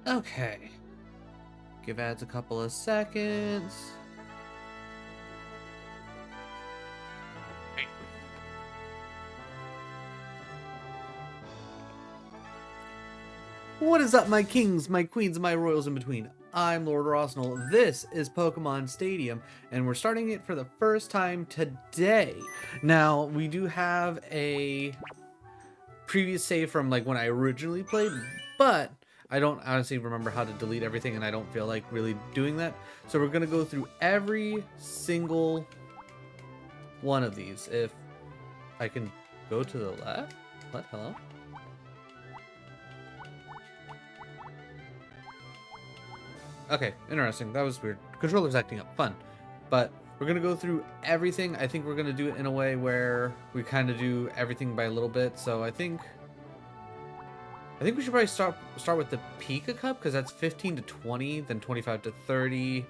Okay. Give ads a couple of seconds. What is up, my kings, my queens, and my royals in between? I'm Lord Rosnell. This is Pokemon Stadium, and we're starting it for the first time today. Now, we do have a previous save from like when I originally played, but I don't honestly remember how to delete everything, and I don't feel like really doing that. So we're gonna go through every single one of these. If I can go to the left. What? Hello? Okay, interesting. That was weird. Controller's acting up. Fun. But we're going to go through everything. I think we're going to do it in a way where we kind of do everything by a little bit. So I think we should probably start with the Pika Cup, because that's 15 to 20, then 25 to 30,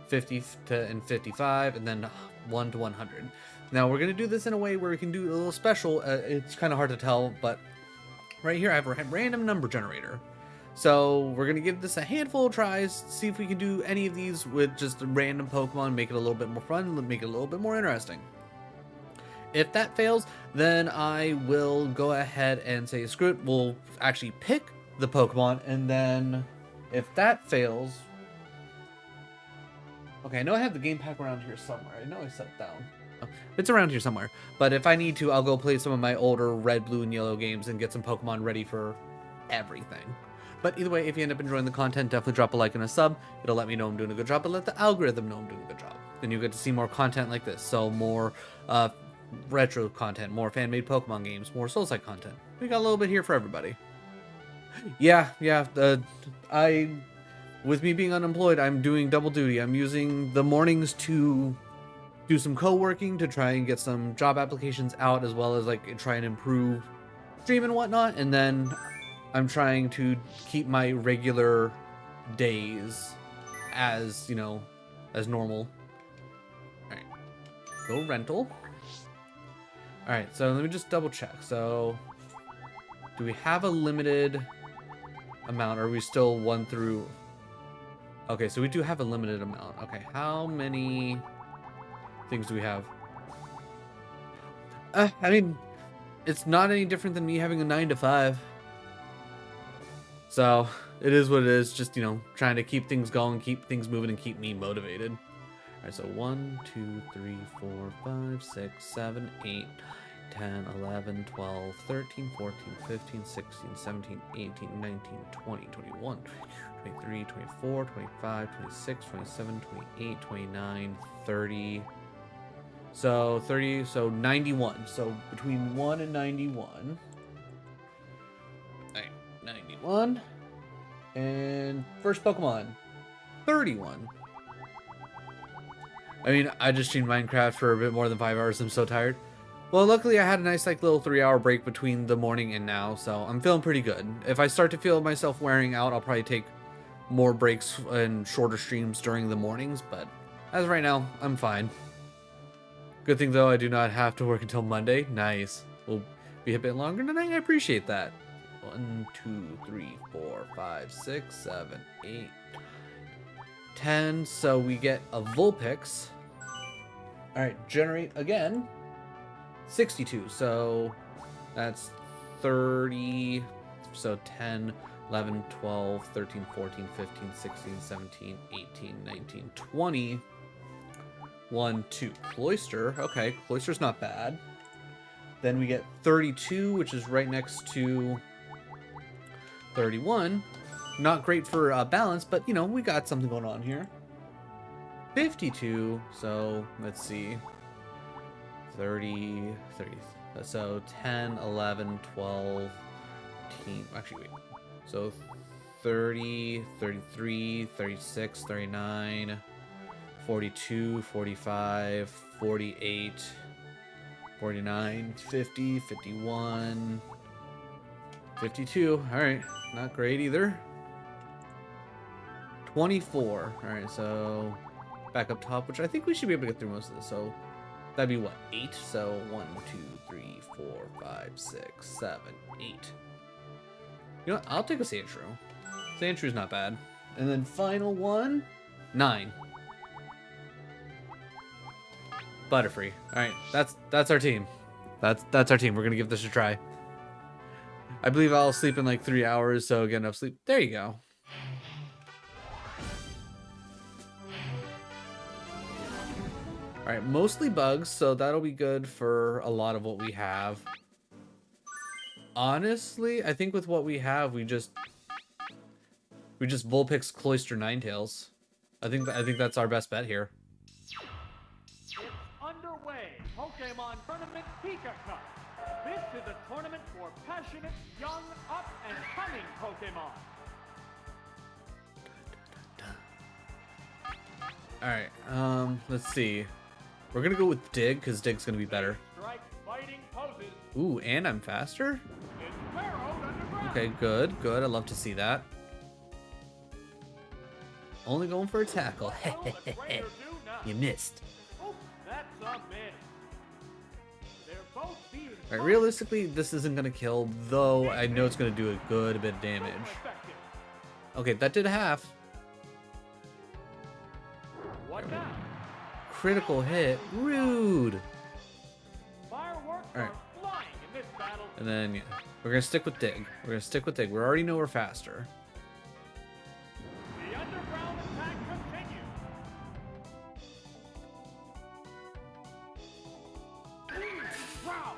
50 to and 55, and then 1 to 100. Now we're going to do this in a way where we can do a little special. It's kind of hard to tell, but right here I have a random number generator. So we're going to give this a handful of tries, see if we can do any of these with just random Pokemon, make it a little bit more fun, make it a little bit more interesting. If that fails, then I will go ahead and say screw it. We'll actually pick the Pokemon, and then if that fails... Okay, I know I have the game pack around here somewhere. I know I set it down. Oh, it's around here somewhere. But if I need to, I'll go play some of my older red, blue, and yellow games and get some Pokemon ready for everything. But either way, if you end up enjoying the content, definitely drop a like and a sub. It'll let me know I'm doing a good job, but let the algorithm know I'm doing a good job. Then you get to see more content like this. So more retro content, more fan-made Pokemon games, more Soulside content. We got a little bit here for everybody. Yeah. With me being unemployed, I'm doing double duty. I'm using the mornings to do some co-working to try and get some job applications out, as well as like try and improve stream and whatnot, and then I'm trying to keep my regular days as, you know, as normal. Alright. Go rental. Alright, so let me just double check. So, do we have a limited amount, or are we still 1 through... Okay, so we do have a limited amount. Okay, how many things do we have? I mean, it's not any different than me having a 9 to 5. So, it is what it is. Just, you know, trying to keep things going, keep things moving, and keep me motivated. Alright, so 1, 2, 3, 4, 5, 6, 7, 8, 10, 11, 12, 13, 14, 15, 16, 17, 18, 19, 20, 21, 23, 24, 25, 26, 27, 28, 29, 30. So 30, so 91. So between 1 and 91. 91. And first Pokemon, 31. I mean, I just streamed Minecraft for a bit more than 5 hours. I'm so tired. Well, luckily I had a nice like little 3-hour break between the morning and now, so I'm feeling pretty good. If I start to feel myself wearing out, I'll probably take more breaks and shorter streams during the mornings, but as of right now, I'm fine. Good thing though, I do not have to work until Monday. Nice. We'll be a bit longer tonight. I appreciate that. 1, 2, 3, 4, 5, 6, 7, 8, 10. So we get a Vulpix. Alright, generate again. 62. So that's 30. So 10, 11, 12, 13, 14, 15, 16, 17, 18, 19, 20. 1, 2. Cloyster. Okay, Cloyster's not bad. Then we get 32, which is right next to 31. Not great for balance, but you know, we got something going on here. 52, so let's see. 30, 30. So 10, 11, 12, 13. Actually, wait. So 30, 33, 36, 39, 42, 45, 48, 49, 50, 51, 52. All right, not great either. 24. All right, so back up top, which I think we should be able to get through most of this. So that'd be what, 8? So 1, 2, 3, 4, 5, 6, 7, 8. You know what? I'll take a Sandshrew. Sandshrew's not bad. And then final one, 9. Butterfree. All right, that's our team. That's our team. We're gonna give this a try. I believe I'll sleep in like 3 hours, so get enough sleep. There you go. All right, mostly bugs, so that'll be good for a lot of what we have. Honestly, I think with what we have, we just Vulpix Cloyster Ninetales. I think that's our best bet here. It's underway. Pokemon Tournament Pika Cup. This is a tournament for passionate, young, up and coming Pokemon. All right, let's see. We're gonna go with Dig, because Dig's gonna be better. Strike fighting poses. Ooh, and I'm faster? It's burrowed underground. Okay, good, good. I love to see that. Only going for a tackle. What will the trainer do now? You missed. Oh, that's a miss. They're both being All right, realistically, this isn't gonna kill, though I know it's gonna do a good bit of damage. effective. Okay, that did half. What now? Critical hit. Rude. Fireworks All right. are flying in this battle. And then, yeah, we're gonna stick with Dig. We're gonna stick with Dig. We already know we're faster. The underground attack continues. Wow.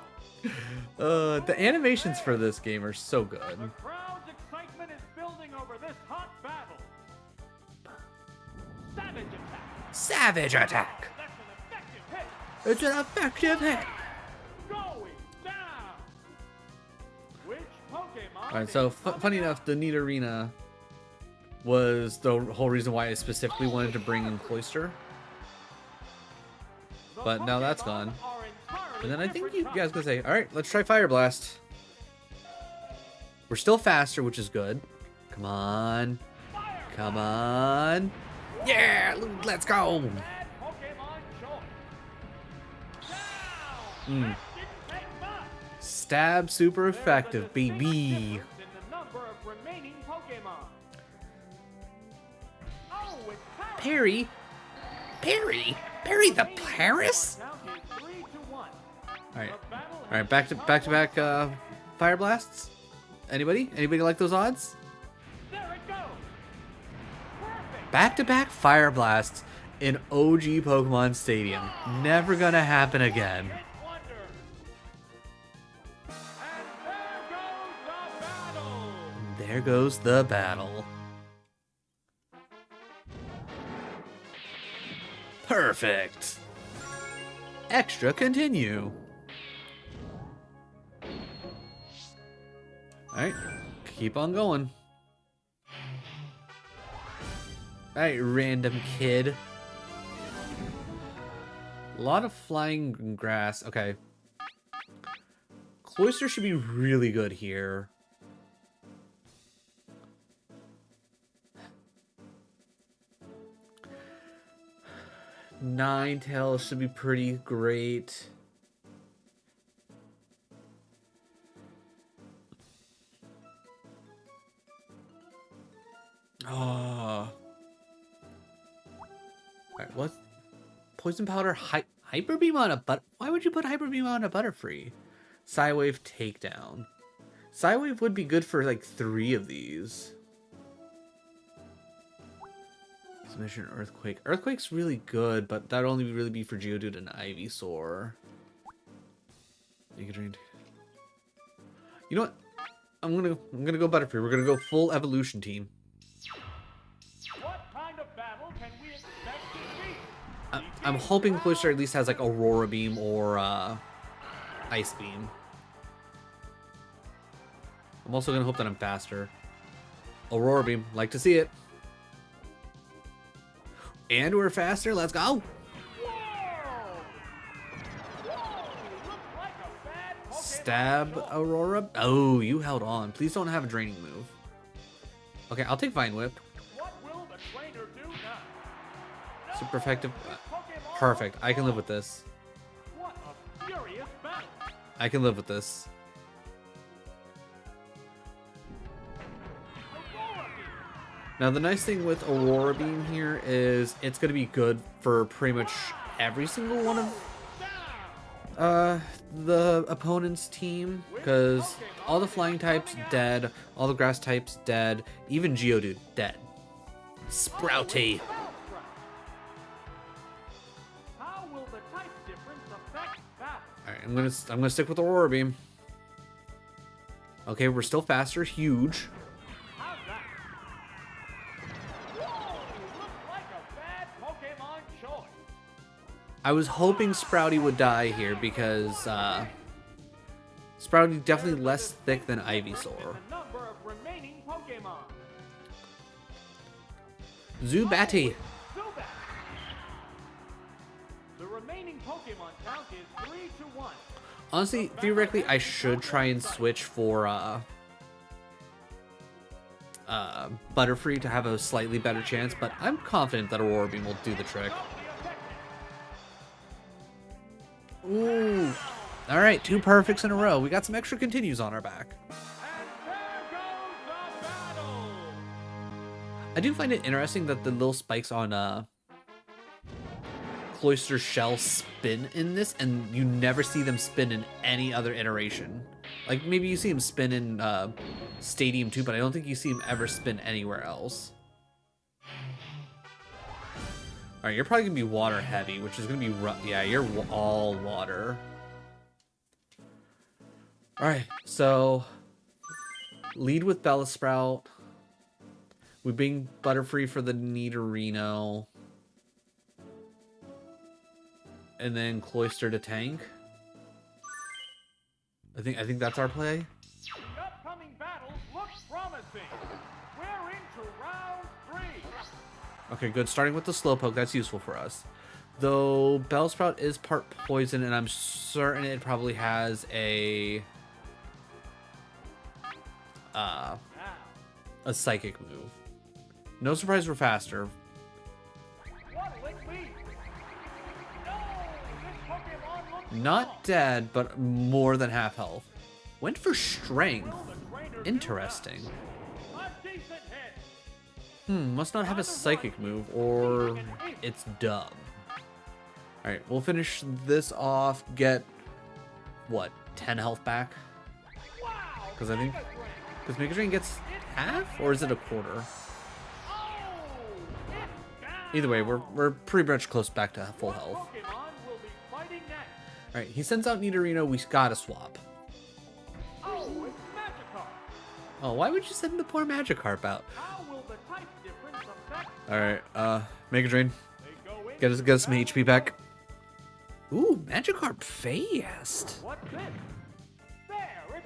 The animations for this game are so good. The crowd's excitement is building over this hot battle. Savage attack. Savage attack. That's an effective hit. It's an effective hit. Going down. Which Pokemon? Alright, so is coming funny out? enough, the Nidorina was the whole reason why I specifically wanted to bring in Cloyster. The But now that's Pokemon gone. are entirely And then I think you different guys gonna say, alright, let's try Fire Blast. We're still faster, which is good. Come on. Fire Come on. Yeah, let's go. Bad Pokemon choice. Down. Mm. That didn't take much. Stab super There's a effective, distinct baby. difference in the number of remaining Pokemon. Oh, it's Paris. Parry the Paris? Count is 3 to 1. Alright. The battle Alright, has back Fire Blasts. Anybody like those odds? There it goes. Perfect. Back Fire Blasts in OG Pokemon Stadium. Never gonna happen again. Hit wonder. And there goes the battle. There goes the battle. Perfect. Extra continue. Alright, keep on going. Alright, random kid. A lot of flying grass. Okay. Cloyster should be really good here. Ninetales should be pretty great. Oh. Alright, what? Poison powder, hyper beam on a why would you put hyper beam on a Butterfree? Psywave takedown. Psywave would be good for like 3 of these. Submission Earthquake. Earthquake's really good, but that'd only really be for Geodude and Ivysaur. You can drain. You know what? I'm gonna go Butterfree. We're gonna go full evolution team. I'm hoping Cloyster at least has like Aurora Beam or Ice Beam. I'm also gonna hope that I'm faster. Aurora Beam, like to see it. And we're faster, let's go! Stab Aurora. Oh, you held on. Please don't have a draining move. Okay, I'll take Vine Whip. Super effective. Perfect. I can live with this. I can live with this. Now, the nice thing with Aurora Beam here is it's going to be good for pretty much every single one of the opponent's team, because all the flying types dead, all the grass types dead, even Geodude dead. Sprouty. Alright, I'm gonna stick with Aurora Beam. Okay, we're still faster, huge. I was hoping Sprouty would die here because Sprouty definitely less thick than Ivysaur. Zubatty. The remaining Pokemon count is 3-1. Honestly, theoretically, I should try and switch for Butterfree to have a slightly better chance, but I'm confident that Aurora Beam will do the trick. Ooh. Alright, 2 perfects in a row. We got some extra continues on our back. I do find it interesting that the little spikes on Cloyster's shell spin in this, and you never see them spin in any other iteration. Like, maybe you see them spin in Stadium 2, but I don't think you see them ever spin anywhere else. Alright, you're probably going to be water heavy, which is going to be rough. Yeah, you're all water. Alright, so lead with Bellisprout. We bring Butterfree for the Nidorino. And then Cloyster to tank. I think that's our play. The upcoming battle looks promising. We're into round 3. Okay, good. Starting with the Slowpoke, that's useful for us. Though Bellsprout is part poison, and I'm certain it probably has a psychic move. No surprise we're faster. Not dead, but more than half health. Went for strength. Interesting. Must not have a psychic move, or it's dumb. Alright, we'll finish this off, get, what, 10 health back? Because I think, because Mega Drain gets half, or is it a quarter? Either way, we're pretty much close back to full health. Alright, he sends out Nidorino, we gotta swap. Oh, why would you send the poor Magikarp out? Alright, Mega Drain. Get us some HP back. Ooh, Magikarp fast.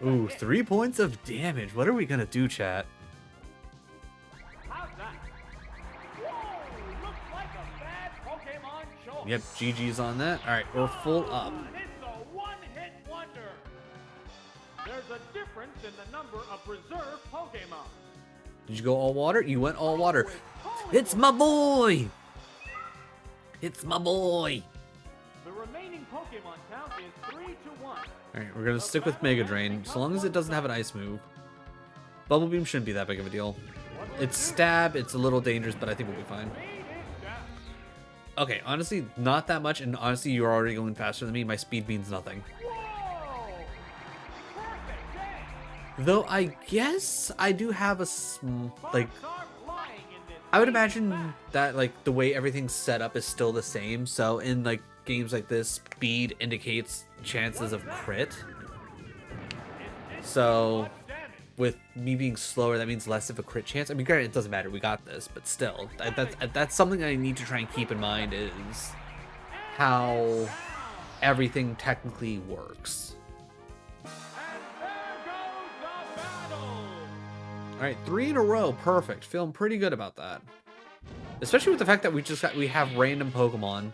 Ooh, 3 points of damage. What are we gonna do, chat? Yep, GG's on that. Alright, we're full up. There's a difference in the number of reserve Pokemon. Did you go all water? You went all water. It's my boy! It's my boy! The remaining Pokemon count is 3-1. Alright, we're gonna stick with Mega Drain, so long as it doesn't have an ice move. Bubble Beam shouldn't be that big of a deal. It's Stab, it's a little dangerous, but I think we'll be fine. Okay, honestly, not that much, and honestly, you're already going faster than me. My speed means nothing. Though I guess I do have a like, I would imagine that like the way everything's set up is still the same. So in like games like this, speed indicates chances of crit. So with me being slower, that means less of a crit chance. I mean, granted, it doesn't matter. We got this, but still, that's something I need to try and keep in mind is how everything technically works. And there goes the battle. All right, 3 in a row, perfect. Feeling pretty good about that. Especially with the fact that we have random Pokemon,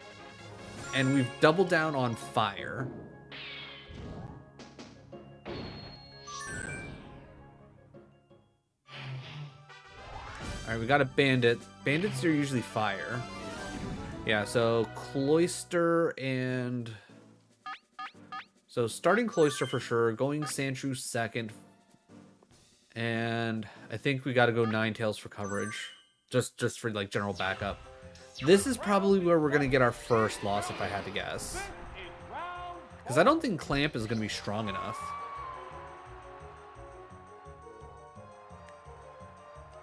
and we've doubled down on fire. All right, we got a Bandit. Bandits are usually fire. Yeah, so Cloyster and... So starting Cloyster for sure, going Sandshrew second. And I think we got to go Ninetales for coverage. Just for like general backup. This is probably where we're going to get our first loss if I had to guess. Because I don't think Clamp is going to be strong enough.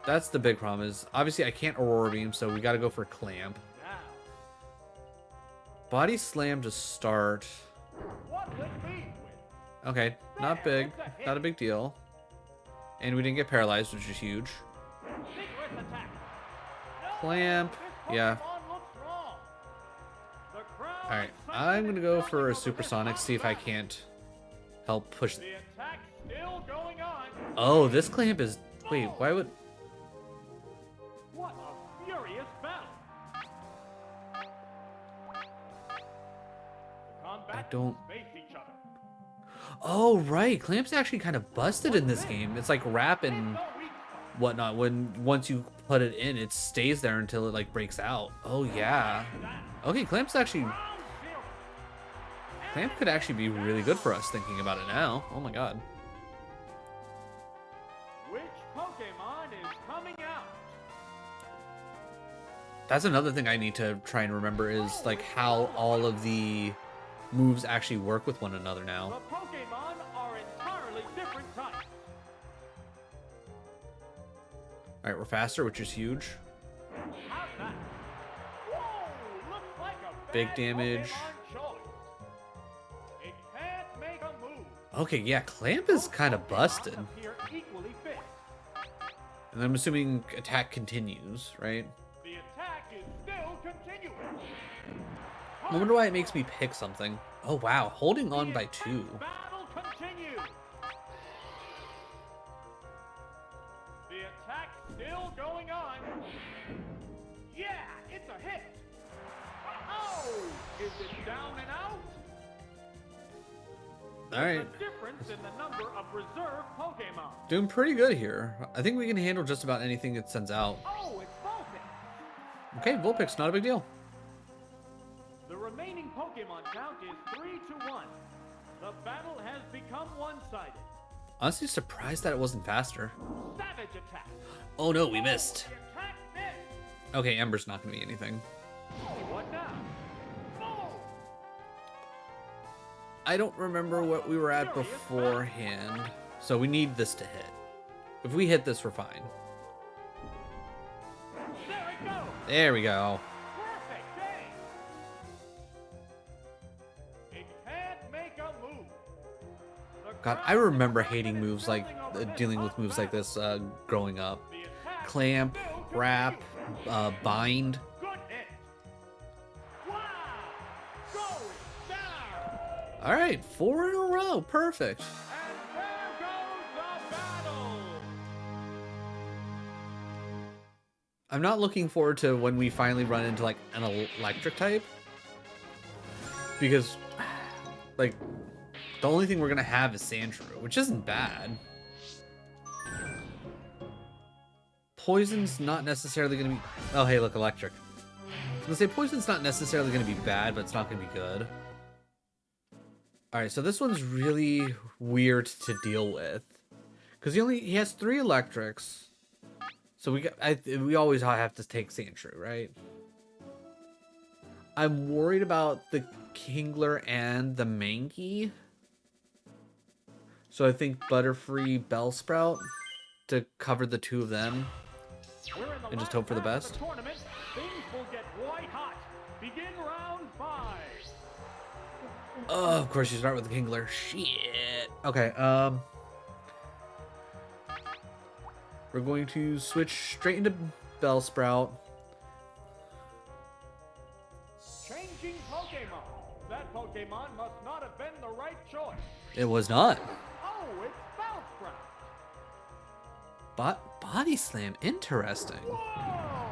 That's the big problem is, obviously I can't Aurora Beam, so we got to go for Clamp. Body Slam to start. Okay, not big. Not a big deal. And we didn't get paralyzed, which is huge. Clamp. Yeah. Alright, I'm going to go for a Supersonic, see if I can't help push. Oh, this Clamp is... Wait, why would... What a furious battle! I don't... Face each other. Oh, right. Clamp's actually kind of busted in this game. It's like Wrap and whatnot. Once you put it in, it stays there until it like breaks out. Oh, yeah. Okay, Clamp's actually... Clamp could actually be really good for us thinking about it now. Oh, my God. Which Pokemon is coming out? That's another thing I need to try and remember is like how all of the moves actually work with one another now. The Pokemon are entirely different types. All right, we're faster, which is huge. How's that? Whoa, looks like a Big bad damage. Pokemon choice. It can't make a move. Okay, yeah, Clamp is kind of busted. Appear equally fit. And I'm assuming attack continues, right? The attack is still continuing. I wonder why it makes me pick something. Oh, wow, holding on by 2. Battle continues. The attack still going on. Yeah, it's a hit. Oh, is it down and out? All right. The difference in the number of reserve Pokemon. Doing pretty good here. I think we can handle just about anything it sends out. Oh, it's Vulpix. Okay, Vulpix, not a big deal. The remaining Pokemon count is 3-1. The battle has become one-sided. Honestly, surprised that it wasn't faster. Savage attack. Oh no, we missed. The attack missed. Okay, Ember's not going to be anything. What now? Oh, I don't remember what we were at beforehand. So we need this to hit. If we hit this, we're fine. there it goes. There we go. Perfect game. It can't make a move. The God, crowd I remember is hating moves like, dealing with moves like this growing up. The attack Clamp, still Wrap, continues. Bind. Good hit. Wow. Going down. All right, 4 in a row. Perfect. And there goes the battle. I'm not looking forward to when we finally run into like an electric type. Because like the only thing we're going to have is Sandshrew, which isn't bad. Poison's not necessarily going to be... Oh, hey, look, electric. I was going to say Poison's not necessarily going to be bad, but it's not going to be good. Alright, so this one's really weird to deal with. Because he has 3 electrics. So we always have to take Sandshrew, right? I'm worried about the Kingler and the Mankey. So I think Butterfree, Bellsprout to cover the 2 of them. We're in the And just last hope for the half of best. Tournament. Things will get white hot. Begin round 5. Oh, of course you start with the Kingler. Shit. Okay, we're going to switch straight into Bellsprout. Changing Pokemon. Pokemon must not have been the right choice. It was not. Oh, it's Bellsprout. Body slam. Interesting. Whoa!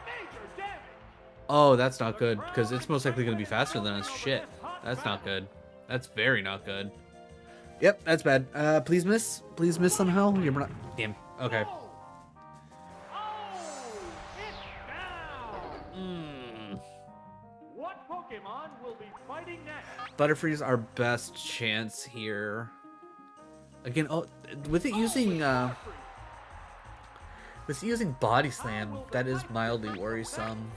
Major damage. Oh, that's not good, because it's most likely going to be faster than us. Shit. That's not good. That's very not good. Yep, that's bad. Please miss. Please miss somehow. You're not. Damn. Okay. Oh! Oh! It's down! What Pokemon will be fighting next? Butterfree's our best chance here. Again, oh, with it using Body Slam, that is mildly worrisome.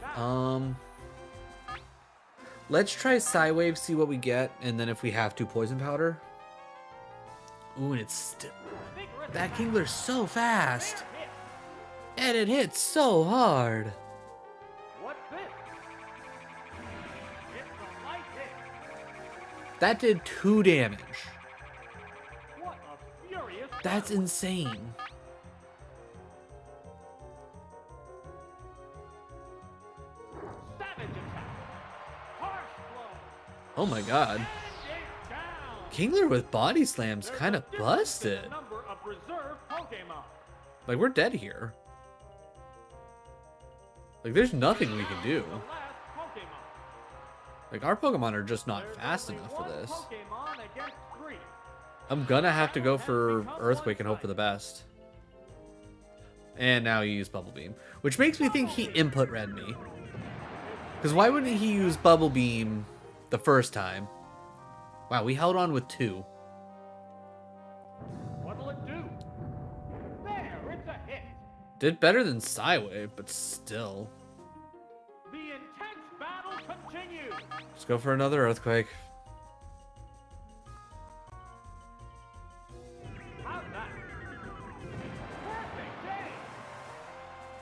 Let's try Psywave, see what we get, and then if we have to, Poison Powder. Ooh, and it's still... That Kingler's so fast! And it hits so hard! What's this? It's a light hit. That did 2 damage. What a furious... That's insane. Savage attack. Harsh blow. Oh my god. And it's down. Kingler with Body Slam's There's kind a of difference in busted. the number of reserve Pokemon. Like, we're dead here. Like, there's nothing we can do. The last Pokemon. Like, our Pokemon are just not There's fast only enough for one this. Pokemon against 3. I'm gonna have to go for Earthquake and hope for the best. And now he used Bubble Beam, which makes me think he input read me. Because why wouldn't he use Bubble Beam the first time? Wow, we held on with 2. What'll it do? There, it's a hit. Did better than Psywave, but still. The intense battle continues. Let's go for another Earthquake. How's that? Perfect day.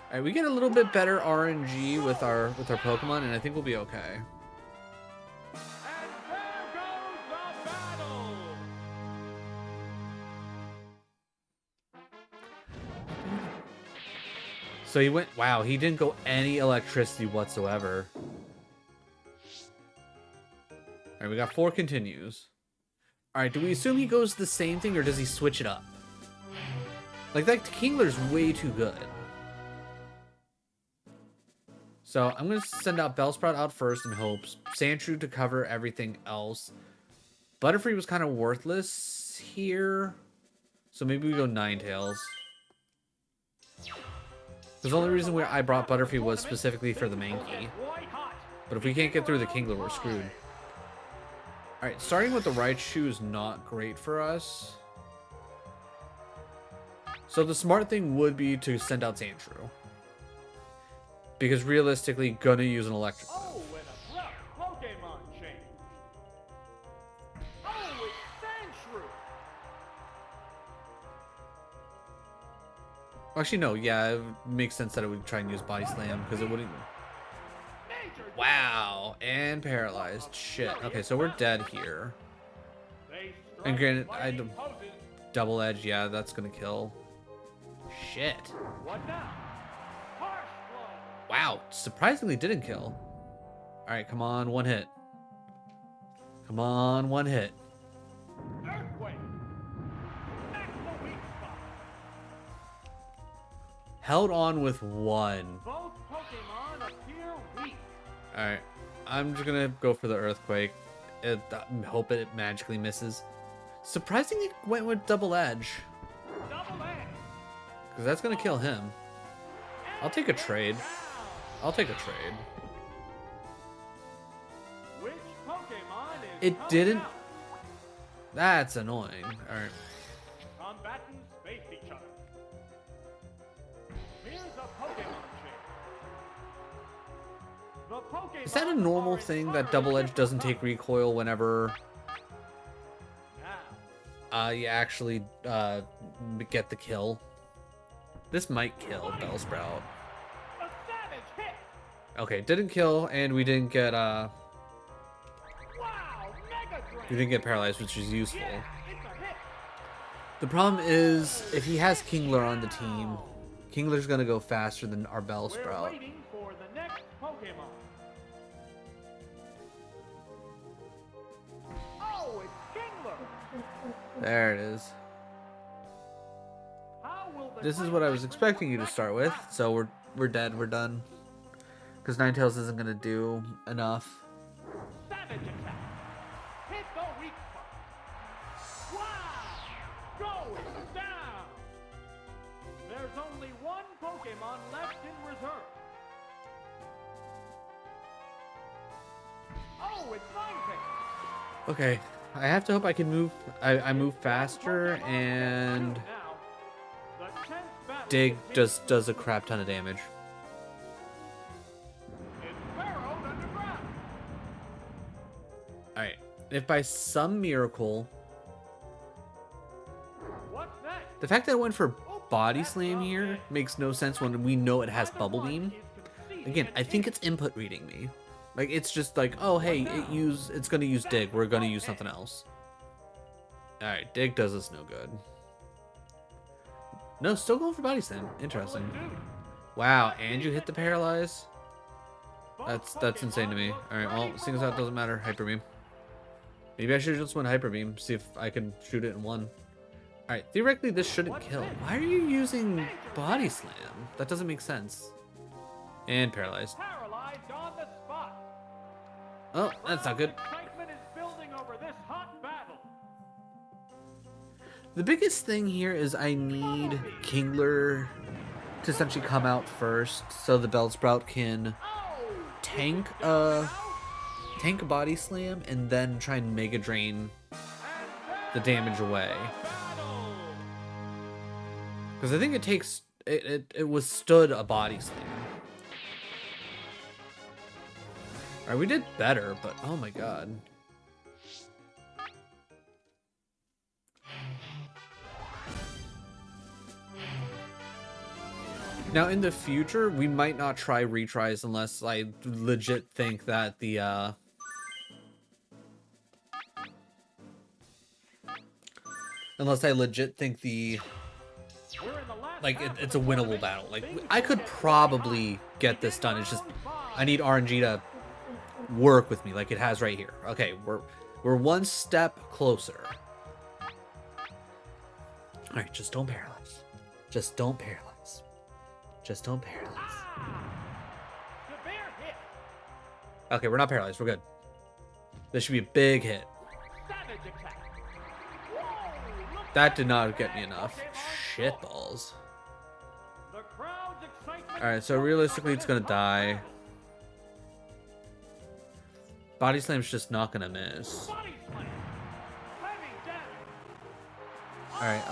Alright, we get a little bit better RNG with our Pokemon, and I think we'll be okay. And there goes the battle. So he went, wow, he didn't go any electricity whatsoever. Alright, we got 4 continues. Alright, do we assume he goes the same thing, or does he switch it up? Like, that Kingler's way too good. So, I'm going to send out Bellsprout out first in hopes. Sandshrew to cover everything else. Butterfree was kind of worthless here. So maybe we go Ninetales. Because the only reason why I brought Butterfree was specifically for the Mankey. But if we can't get through the Kingler, we're screwed. Alright, starting with the Raichu is not great for us. So the smart thing would be to send out Sandshrew. Because realistically, gonna use an electric. Oh, and a rough Pokemon change. Oh, it's Sandshrew. Actually, no, yeah, it makes sense that it would try and use Body Slam, because it wouldn't... Major Wow, and paralyzed. Shit. Okay, so we're dead here. They And strike granted, fighting poses. Double Edge, yeah, that's gonna kill. Shit. What now? Harsh blow. Wow, surprisingly didn't kill. Alright, come on, 1 hit. Come on, 1 hit. Earthquake. That's the weak spot. Held on with 1. Both Pokemon appear weak. Alright, I'm just gonna go for the Earthquake. Hope it magically misses. Surprisingly went with Double Edge. Double edge. Because that's gonna kill him. I'll take a trade. I'll take a trade. Which Pokemon is It coming didn't... out? That's annoying. Alright. Combatants face each other. Here's a Pokemon change. The Pokemon Is that a normal are thing that entirely Double Edge doesn't different take recoil whenever Now, you actually get the kill? This might kill Bellsprout. a savage hit. Okay, didn't kill, and we didn't get Wow, Mega Drain. we didn't get paralyzed, which is useful. Yeah, it's a hit. The problem is if he has Kingler on the team, Kingler's gonna go faster than our We're Bellsprout. waiting for the next Pokemon. There it is. How will the This is what I was Ninetales expecting you to respond start to with. that? So we're dead. We're done. Because Ninetales isn't gonna do enough. Savage attack. Hit the weak spot. Wow! Going down. There's only one Pokemon left in reserve. Oh, it's Ninetales. Okay, I have to hope I can move. I move faster, Pokemon and now. The 10th battle Dig continues. just does a crap ton of damage. It's burrowed underground. Alright, if by some miracle, What's next? the fact that it went for Body Slam here makes no sense when we know it has Bubble Beam. Again, I think it's input reading me. Like, it's just like, oh, hey, it's gonna use Dig. We're gonna use something else. Alright, Dig does us no good. No, still going for Body Slam. Interesting. Wow, and you hit the Paralyze? That's insane to me. Alright, well, seeing as that doesn't matter, Hyper Beam. Maybe I should just win Hyper Beam, see if I can shoot it in one. Alright, theoretically this shouldn't kill. Why are you using Body Slam? That doesn't make sense. And Paralyzed. Paralyzed on the spot. Oh, that's not good. Excitement is building over this hot battle. The biggest thing here is I need Kingler to essentially come out first so the Bellsprout can Oh! tank a Body Slam and then try and Mega Drain the damage away. Because I think it takes it withstood a Body Slam. Alright, we did better, but oh my god. Now, in the future, we might not try retries unless I legit think that the, unless I legit think the, like, it's a winnable battle. Like, I could probably get this done. It's just, I need RNG to work with me like it has right here. Okay, we're one step closer. Alright, just don't paralyze. Just don't paralyze. Just don't paralyze. Okay, we're not paralyzed. We're good. This should be a big hit. That did not get me enough. Shit balls. Alright, so realistically it's gonna die. Body Slam's just not gonna miss. Alright,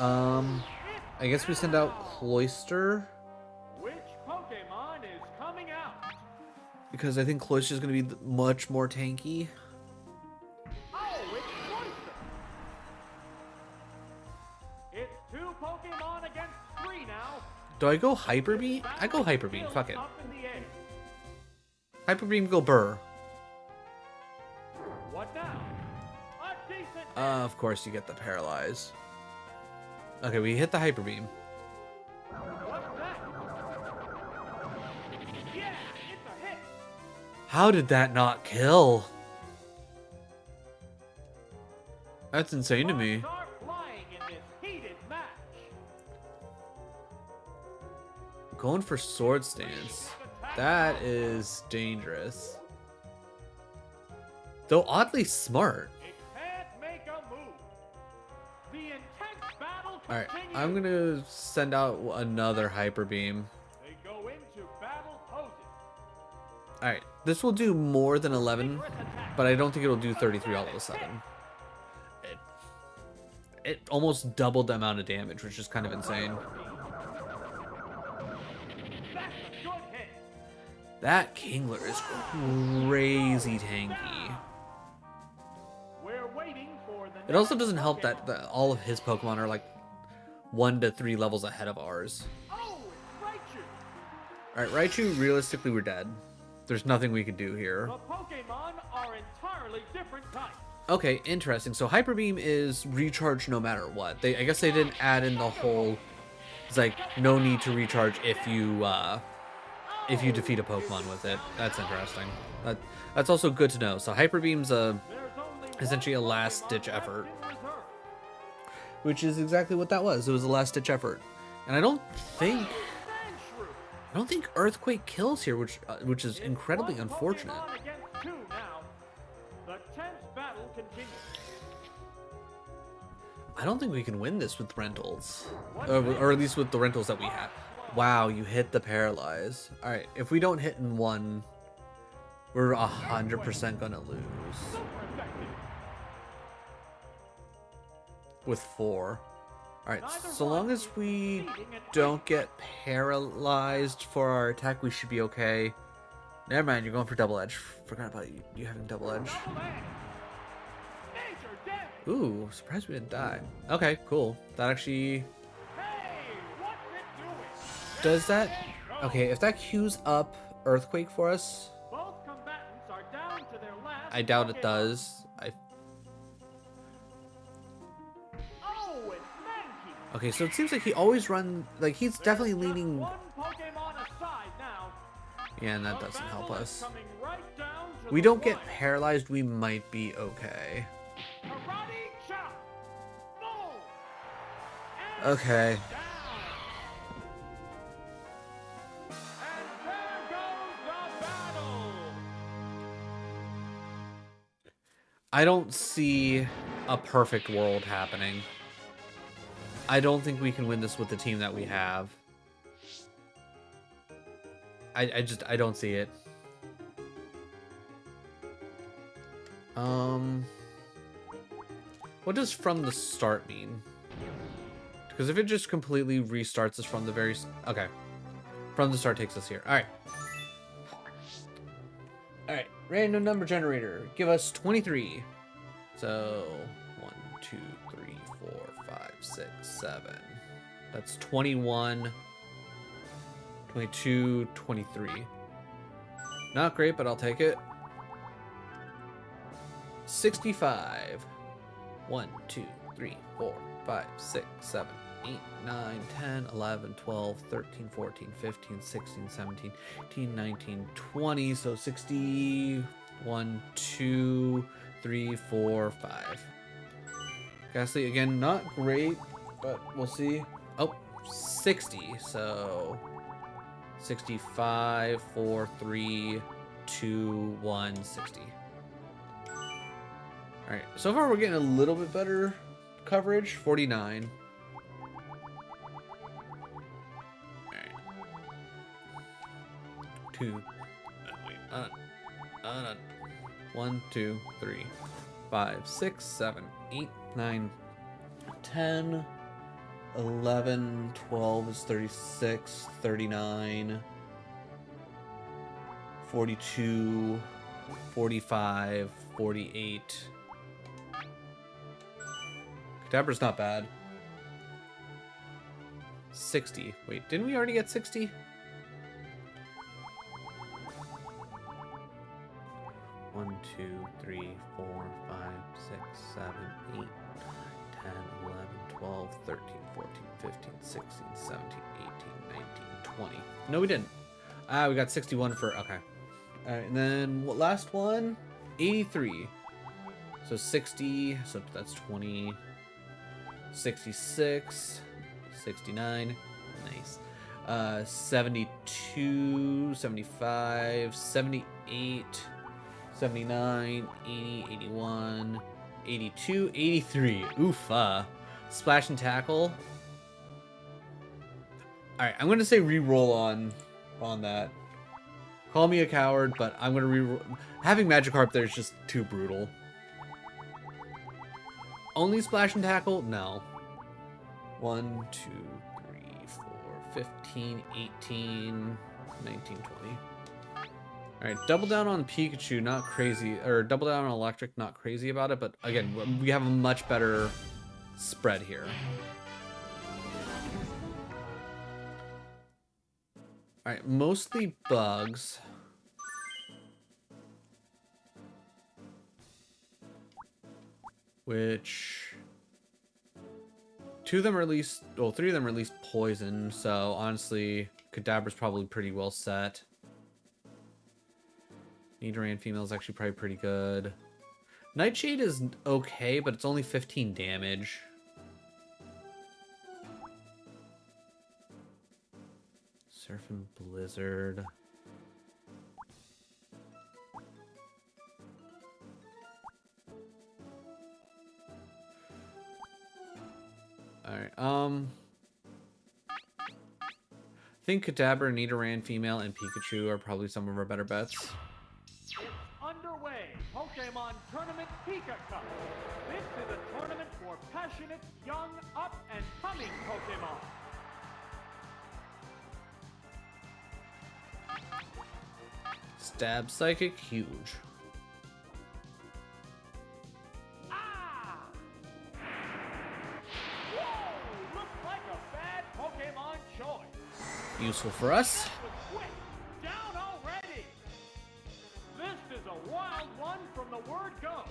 I guess we send out Cloyster. Because I think Cloyster's gonna be much more tanky. Oh, it's Cloyster. It's 2 Pokemon against 3 now. Do I go Hyper Beam? I go Hyper Beam. Fuck it. Up in the air. Hyper Beam, go Burr. What now? A decent hit. Of course you get the Paralyze. Okay, we hit the Hyper Beam. What's that? Yeah, it's a hit. How did that not kill? That's insane to me. Sparks are flying in this heated match. Going for Sword Stance. That is dangerous. Though oddly smart. It can't make a move. The intense battle Alright, continues. I'm gonna send out another Hyper Beam. They go into battle poses. Alright, this will do more than 11, Secret attack. but I don't think it'll do 33 all of a sudden. It almost doubled the amount of damage, which is kind of insane. That's a good hit. That Kingler is crazy tanky. We're waiting for the It also next doesn't help Pokemon. that all of his Pokemon are like 1 to 3 levels ahead of ours. Oh, it's Raichu. Alright, Raichu, realistically, we're dead. There's nothing we can do here. The Pokemon are entirely different types. Okay, interesting. So Hyper Beam is recharge no matter what. I guess they didn't add in the whole, it's like no need to recharge if you defeat a Pokemon with it. That's interesting. That's also good to know. So Hyper Beam's There's only essentially a one last Pokemon ditch left effort. in reserve. which is exactly what that was. It was a last-ditch effort. And I don't think Earthquake kills here, which is incredibly It's one unfortunate. Pokemon against two now. The tense battle continues. I don't think we can win this with rentals, or at least with the rentals that we have. Wow, you hit the paralyze. All right, if we don't hit in one, we're 100% gonna lose. Super effective. With 4. All right, so long as we don't get paralyzed for our attack, we should be okay. Never mind, you're going for double edge. Forgot about you having double edge. Double edge. Major damage. Ooh, surprised we didn't die. Okay, cool. That actually Hey, what's it doing? does that. Okay, if that queues up Earthquake for us, Both combatants are down to their last. I doubt it Pokemon. does. Oh, it's Mankey. Okay, so it seems like he always he's definitely There's just leaning. one Pokemon aside now. Yeah, and that The doesn't help battle is us. coming right down to We the don't get wire. paralyzed, we might be okay. Karate chop. Boom. And Okay. down. And there goes the battle. I don't see a perfect world happening. I don't think we can win this with the team that we have. I don't see it. What does from the start mean? Because if it just completely restarts us from the very... Okay. From the start takes us here. Alright. Alright. Random number generator. Give us 23. So, 1, 2, 3, 4, 5, 6, 7. That's 21, 22, 23. Not great, but I'll take it. 65. 1, 2, 3, 4, 5, 6, 7, 8, 9, 10, 11, 12, 13, 14, 15, 16, 17, 18, 19, 20. So 60, 1, 2, 3, 4, 5. Ghastly, again, not great, but we'll see. Oh, 60. So 65, 4, 3, 2, 1, 60. Alright, so far we're getting a little bit better coverage. 49. Alright. 2. Wait, 1, 2, 3, 5, 6, 7, 8, 9, 10, 11, 12 is 36, 39, 42, 45, 48. Kadabra's not bad. 60. Wait, didn't we already get 60? One, 2, 3, 4, 5, 6, 7, 8, 9, 10, 11, 12, 13, 14, 15, 16, 17, 18, 19, 20. No, we didn't. Ah, we got 61 for... Okay. Alright, and then what last one? 83. So 60, so that's 20... 66, 69, nice. 72, 75, 78, 79, 80, 81, 82, 83. Oof. Splash and tackle. Alright, I'm gonna say re-roll on that. Call me a coward, but I'm gonna re-roll. Having Magikarp there is just too brutal. Only splash and tackle? No. 1, 2, 3, 4, 15, 18, 19, 20. Alright, double down on Pikachu, not crazy. Or double down on Electric, not crazy about it. But again, we have a much better spread here. Alright, mostly bugs. Which... 2 of them are at least... Well, 3 of them are at least poison. So, honestly, Kadabra's probably pretty well set. Nidoran female is actually probably pretty good. Nightshade is okay, but it's only 15 damage. Surf and Blizzard. Alright, I think Kadabra, Nidoran, Female, and Pikachu are probably some of our better bets. It's underway. Pokemon Tournament Pika Cup. This is a tournament for passionate, young, up, and coming Pokemon. Stab Psychic, huge. Ah! Whoa! Looks like a bad Pokemon choice. Useful for us. That was quick. Down already. This is a wild one from the word go.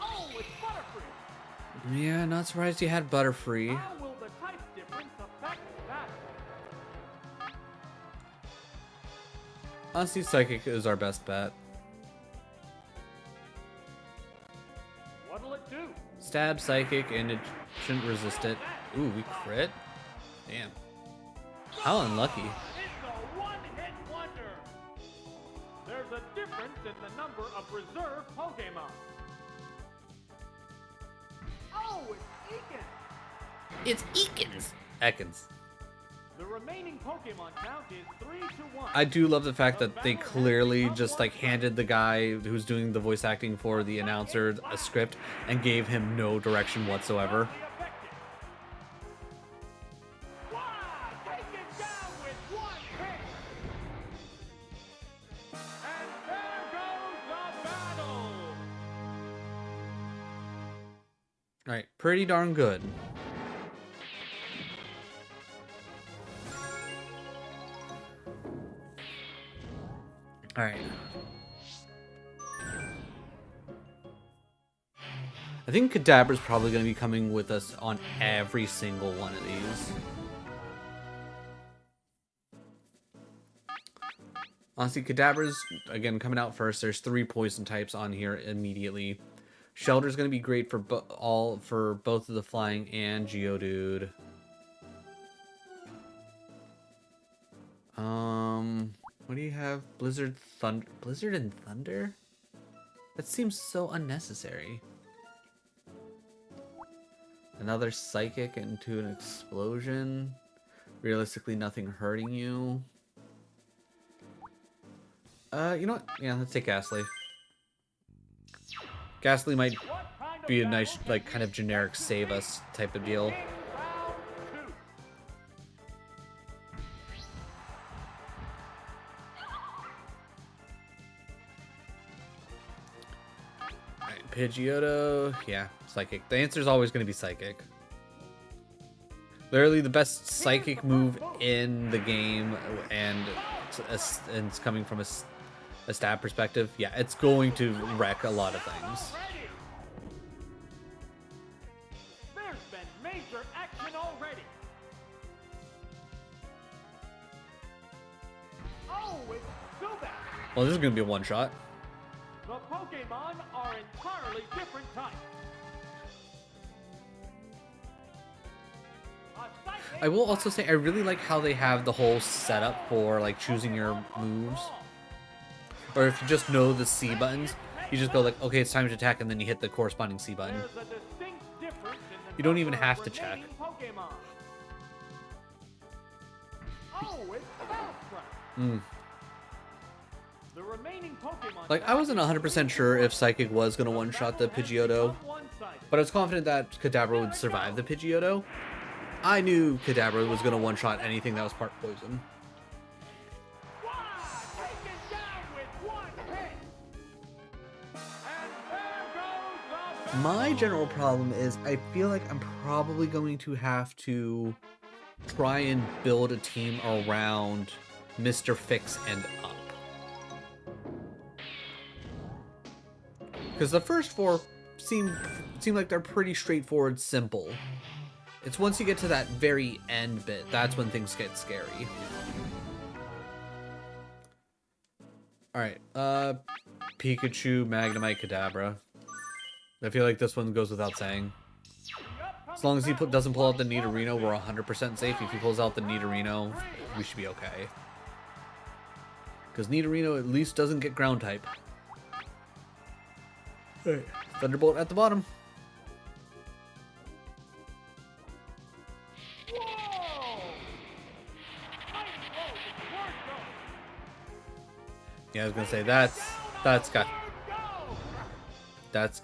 Oh, it's Butterfree. Yeah, not surprised you had Butterfree. How will the type difference affect that? Honestly, Psychic is our best bet. What'll it do? Stab Psychic, and it shouldn't resist it. Ooh, we crit? Damn. How unlucky. It's a one-hit wonder. There's a difference in the number of reserve Pokemon. Oh, it's Ekin. It's Ekans. The remaining Pokemon count is 3-1. I do love the fact that they clearly just like handed the guy who's doing the voice acting for the announcer a script and gave him no direction whatsoever. Wow, take it down with one hit. And there goes the battle. Alright, pretty darn good. Alright. I think Kadabra's probably going to be coming with us on every single one of these. Honestly, Kadabra's, again, coming out first. There's 3 poison types on here immediately. Shelter's going to be great for both of the Flying and Geodude. What do you have? Blizzard and Thunder? That seems so unnecessary. Another Psychic into an Explosion. Realistically, nothing hurting you. You know what? Yeah, let's take Ghastly. Ghastly might be a nice, like, kind of generic save us type of deal. Alright, Pidgeotto. Yeah, Psychic. The answer is always going to be Psychic. Literally the best Psychic move in the game, and it's coming from a stab perspective. Yeah, it's going to wreck a lot of things. There's been major action already. Oh, it's Zubat. Well, this is going to be a one-shot. The Pokemon are entirely different types. I will also say I really like how they have the whole setup for like choosing your moves. Or if you just know the C buttons, you just go like, okay, it's time to attack, and then you hit the corresponding C button. You don't even have to check. Like, I wasn't 100% sure if Psychic was going to one-shot the Pidgeotto, but I was confident that Kadabra would survive the Pidgeotto. I knew Kadabra was going to one-shot anything that was part poison. My general problem is I feel like I'm probably going to have to try and build a team around Mr. Fix and up. Because the first 4 seem like they're pretty straightforward, simple. It's once you get to that very end bit, that's when things get scary. Alright, Pikachu, Magnemite, Kadabra. I feel like this one goes without saying. As long as he doesn't pull out the Nidorino, we're 100% safe. If he pulls out the Nidorino, we should be okay. Because Nidorino at least doesn't get ground type. Alright, Thunderbolt at the bottom. Yeah, I was gonna say that's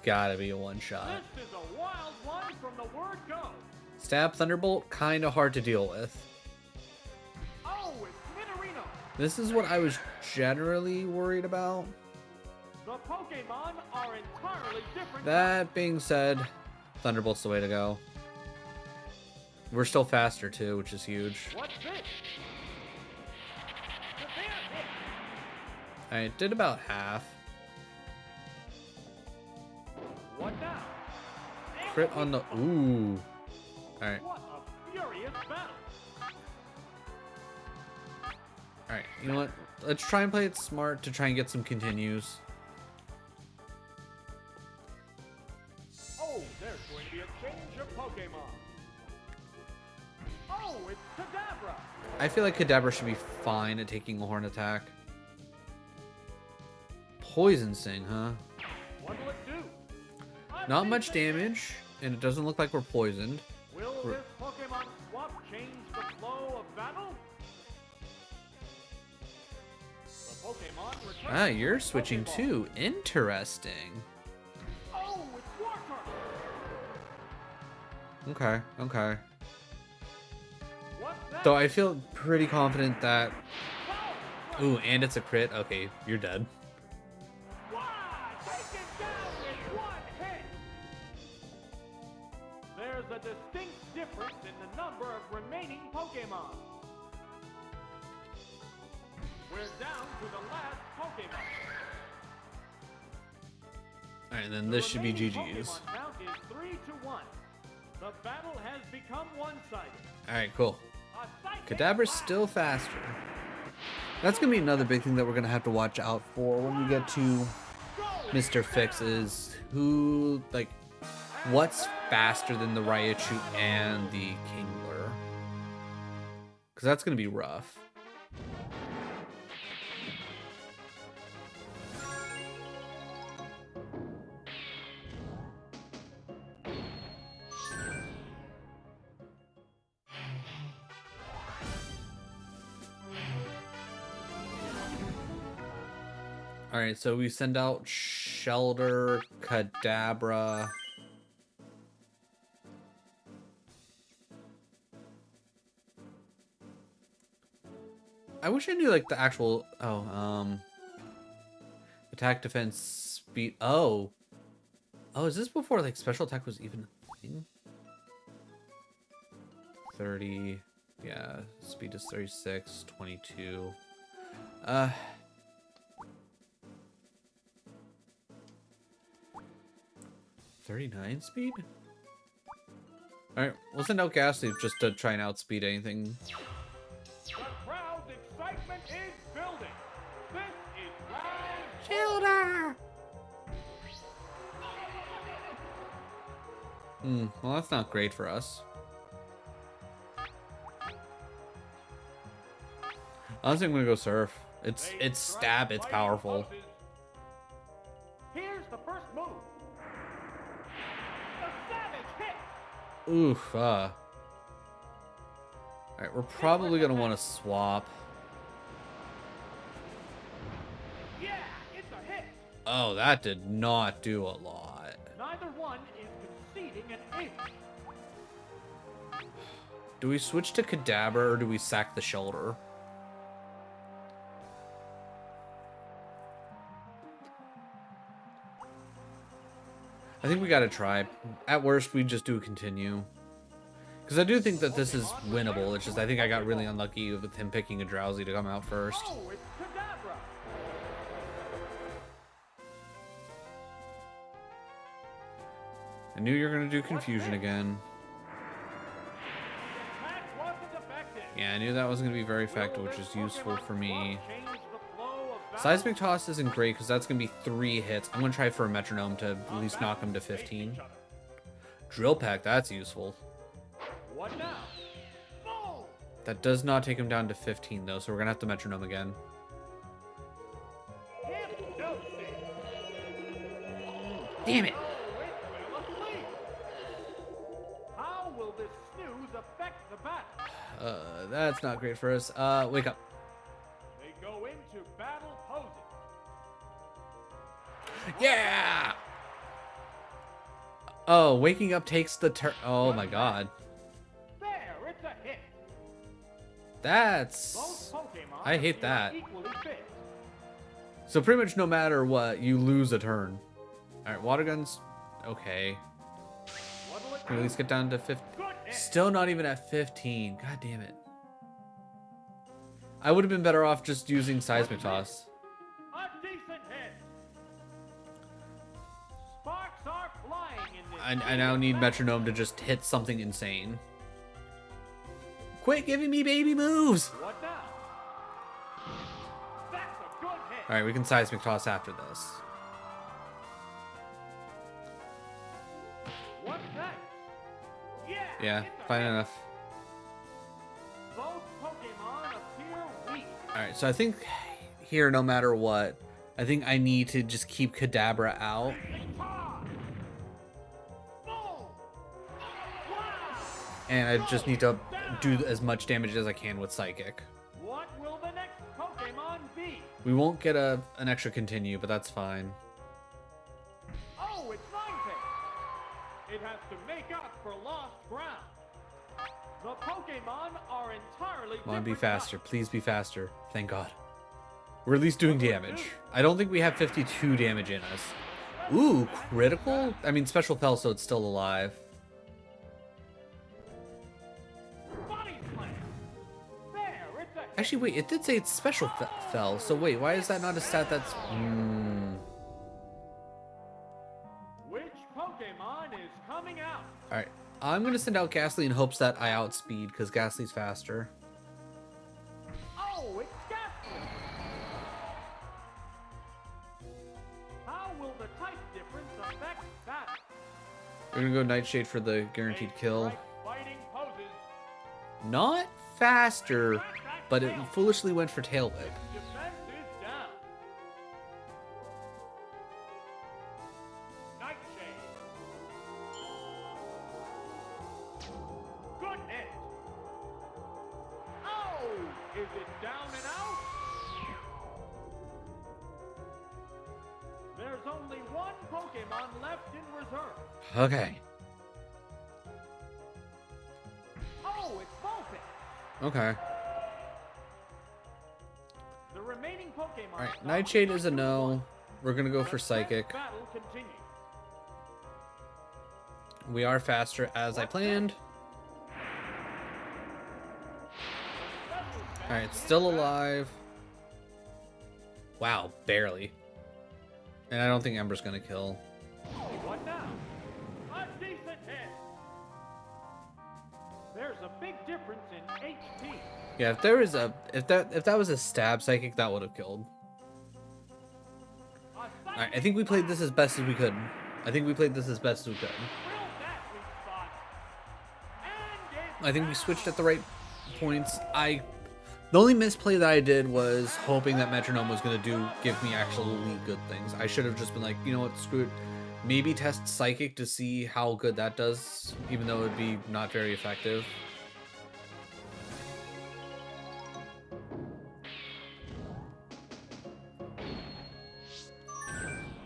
gotta be a one shot. This is a wild one from the word go. Stab Thunderbolt, kinda hard to deal with. Oh, it's Nidorino. This is what I was generally worried about. The Pokemon are entirely different. That being said, Thunderbolt's the way to go. We're still faster too, which is huge. What's this? The bear hit. I did about half. What now? Crit on the ooh. Alright. What a furious battle. Alright, you know what? Let's try and play it smart to try and get some continues. Oh, there's going to be a change of Pokemon. Oh, it's Kadabra. I feel like Kadabra should be fine at taking a horn attack. Poison Sting, huh? What will it do? Not much damage, and it doesn't look like we're poisoned. Will this Pokemon swap change the flow of battle? The Pokemon returns. Ah, you're to the switching Pokeball. too. Interesting. Oh, it's Wartortle. Okay, okay. What's that? Though I feel pretty confident that... Ooh, and it's a crit. Okay, you're dead. Wow, take it down with one hit. There's a distinct difference in the number of remaining Pokemon. We're down to the last Pokemon. Alright, then this should be The GG's. remaining Pokemon count is 3-1. The battle has become one-sided. Alright, cool. A psychic Kadabra's blast. still faster. That's gonna be another big thing that we're gonna have to watch out for when we get to Mr. Fix is who, like, what's faster than the Raichu and the Kingler? Because that's gonna be rough. Alright, so we send out Shelter, Kadabra. I wish I knew like the actual attack, defense, speed. Oh, is this before like special attack was even a thing? 30, yeah, speed is 36, 22. 39 speed? Alright, we'll send out Ghastly just to try and outspeed anything. The crowd's excitement is building. This is round Shielder! Well that's not great for us. Honestly, I'm gonna go Surf. It's stab, it's powerful. Here's the first move. The savage hit. Oof, Alright, we're probably gonna want to swap. Yeah, it's a hit. Oh, that did not do a lot. Neither one is conceding an inch. Do we switch to Kadabra or do we sack the shoulder? I think we gotta try. At worst, we just do continue. Because I do think that this is winnable. It's just I think I got really unlucky with him picking a Drowsy to come out first. Oh, it's Kadabra. I knew you were gonna do Confusion again. The attack wasn't effective. Yeah, I knew that wasn't gonna be very effective, which is useful for me. Change the flow of battle. Seismic Toss isn't great because that's gonna be 3 hits. I'm gonna try for a Metronome to at least knock him to 15. Drill pack, that's useful. What now? Boom! That does not take him down to 15 though, so we're gonna have to metronome again. Hypnosis! Damn it! Oh, it fell asleep! How will this snooze affect the battle? That's not great for us. Wake up. They go into battle poses. Yeah! Oh, waking up takes the turn. Oh my god. There, it's a hit. That's... Both Pokemon I hate appear that. equally fit. So pretty much no matter what, you lose a turn. Alright, water guns. Okay. What'll it Can we at do? least get down to 15? Good hit. Still not even at 15. God damn it. I would have been better off just using seismic toss. A decent hit. Sparks are flying in this. I now need metronome to just hit something insane. Quit giving me baby moves! What now? That's a good hit. Alright, we can seismic toss after this. What's next? Yeah. Yeah, it's a fine hit. enough. Both Pokemon appear weak. Alright, so I think here, no matter what, I think I need to just keep Kadabra out. Ha! Boom! Wow! And I just need to do as much damage as I can with Psychic. What will the next Pokemon be? We won't get an extra continue, but that's fine. Oh, it's Ninetale. It has to make up for lost ground. The Pokemon are entirely Come on, be different faster. types. Please be faster. Thank God. We're at least doing damage. I don't think we have 52 damage in us. Ooh, critical? I mean, special fell, so it's still alive. Body slam. There, it's a hit. Actually, wait, it did say it's special fell, so wait, why is that not a stat that's... Which Pokemon is coming out? Alright, I'm gonna send out Ghastly in hopes that I outspeed, because Ghastly's faster. Oh, it's Ghastly. How will the type difference affect that? We're gonna go Nightshade for the guaranteed kill. Right fighting poses. Not faster, but it foolishly went for Tail Whip. Defense is down. Nightshade. Good hit. Oh, is it down and out? There's only one Pokemon left in reserve. Okay. Oh, it's Vulpix. Okay. The remaining Pokemon. Alright, Nightshade is a no. We're gonna go for Let Psychic. battle continue. We are faster as I planned. Alright, still alive. Wow, barely. And I don't think Ember's gonna kill. What now? A decent hit. There's a big difference in HP. Yeah, if there was a if that was a stab Psychic, that would have killed. Alright, I think we played this as best as we could. I think we played this as best as we could. I think we switched at the right points. The only misplay that I did was hoping that Metronome was gonna give me actually good things. I should have just been like, you know what, screw it. Maybe test Psychic to see how good that does, even though it would be not very effective.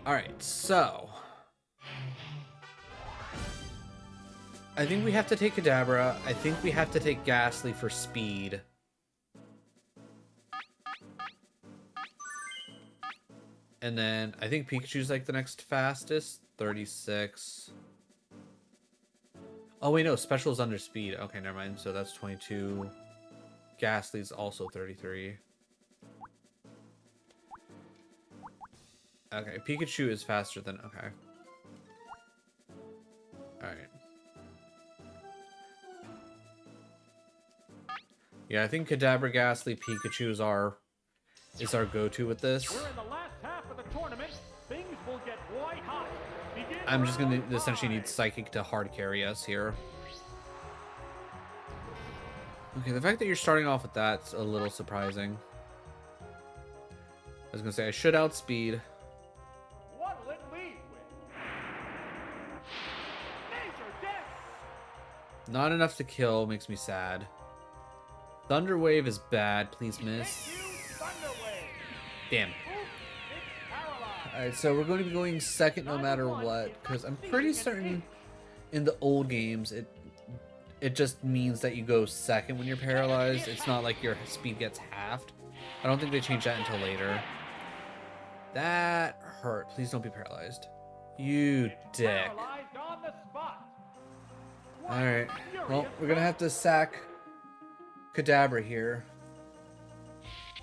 Alright, so I think we have to take Kadabra. I think we have to take Ghastly for speed. And then I think Pikachu's like the next fastest. 36. Oh wait, no, special is under speed. Okay, never mind. So that's 22. Ghastly's also 33. Okay, Pikachu is faster than... Okay. Alright. Yeah, I think Kadabra, Ghastly, Pikachu is our go-to with this. We're in the last half of the tournament. Things will get white hot. I'm just going to essentially need Psychic to hard carry us here. Okay, the fact that you're starting off with that's a little surprising. I was going to say, I should outspeed. What will it lead with? Major death! Not enough to kill, makes me sad. Thunder Wave is bad, please miss. Thank you, Thunder Wave. Damn. Oops, it's paralyzed. Alright, so we're going to be going second no matter what, because I'm pretty certain in the old games it just means that you go second when you're paralyzed. It's not like your speed gets halved. I don't think they changed that until later. That hurt. Please don't be paralyzed. You dick. Paralyzed on the spot. Alright, well, we're going to have to sack Kadabra here.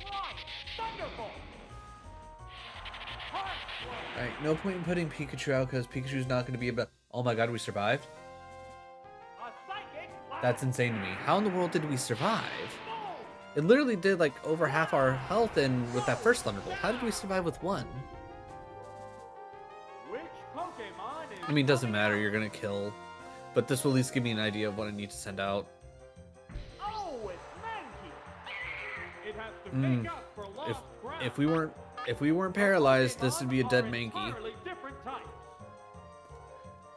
Right, Thunderbolt. Harsh Alright, no point in putting Pikachu out because Pikachu's not going to be able to... Oh my god, we survived? a psychic blast. That's insane to me. How in the world did we survive? Boom. It literally did like over half our health in with that first Thunderbolt. How did we survive with one? Which Pokemon is I mean, it doesn't coming matter, out? you're gonna kill. But this will at least give me an idea of what I need to send out. Oh, it's Mankey. It has to make up for lost ground. If we weren't paralyzed, this would be a dead Pokemon are Mankey. entirely different types.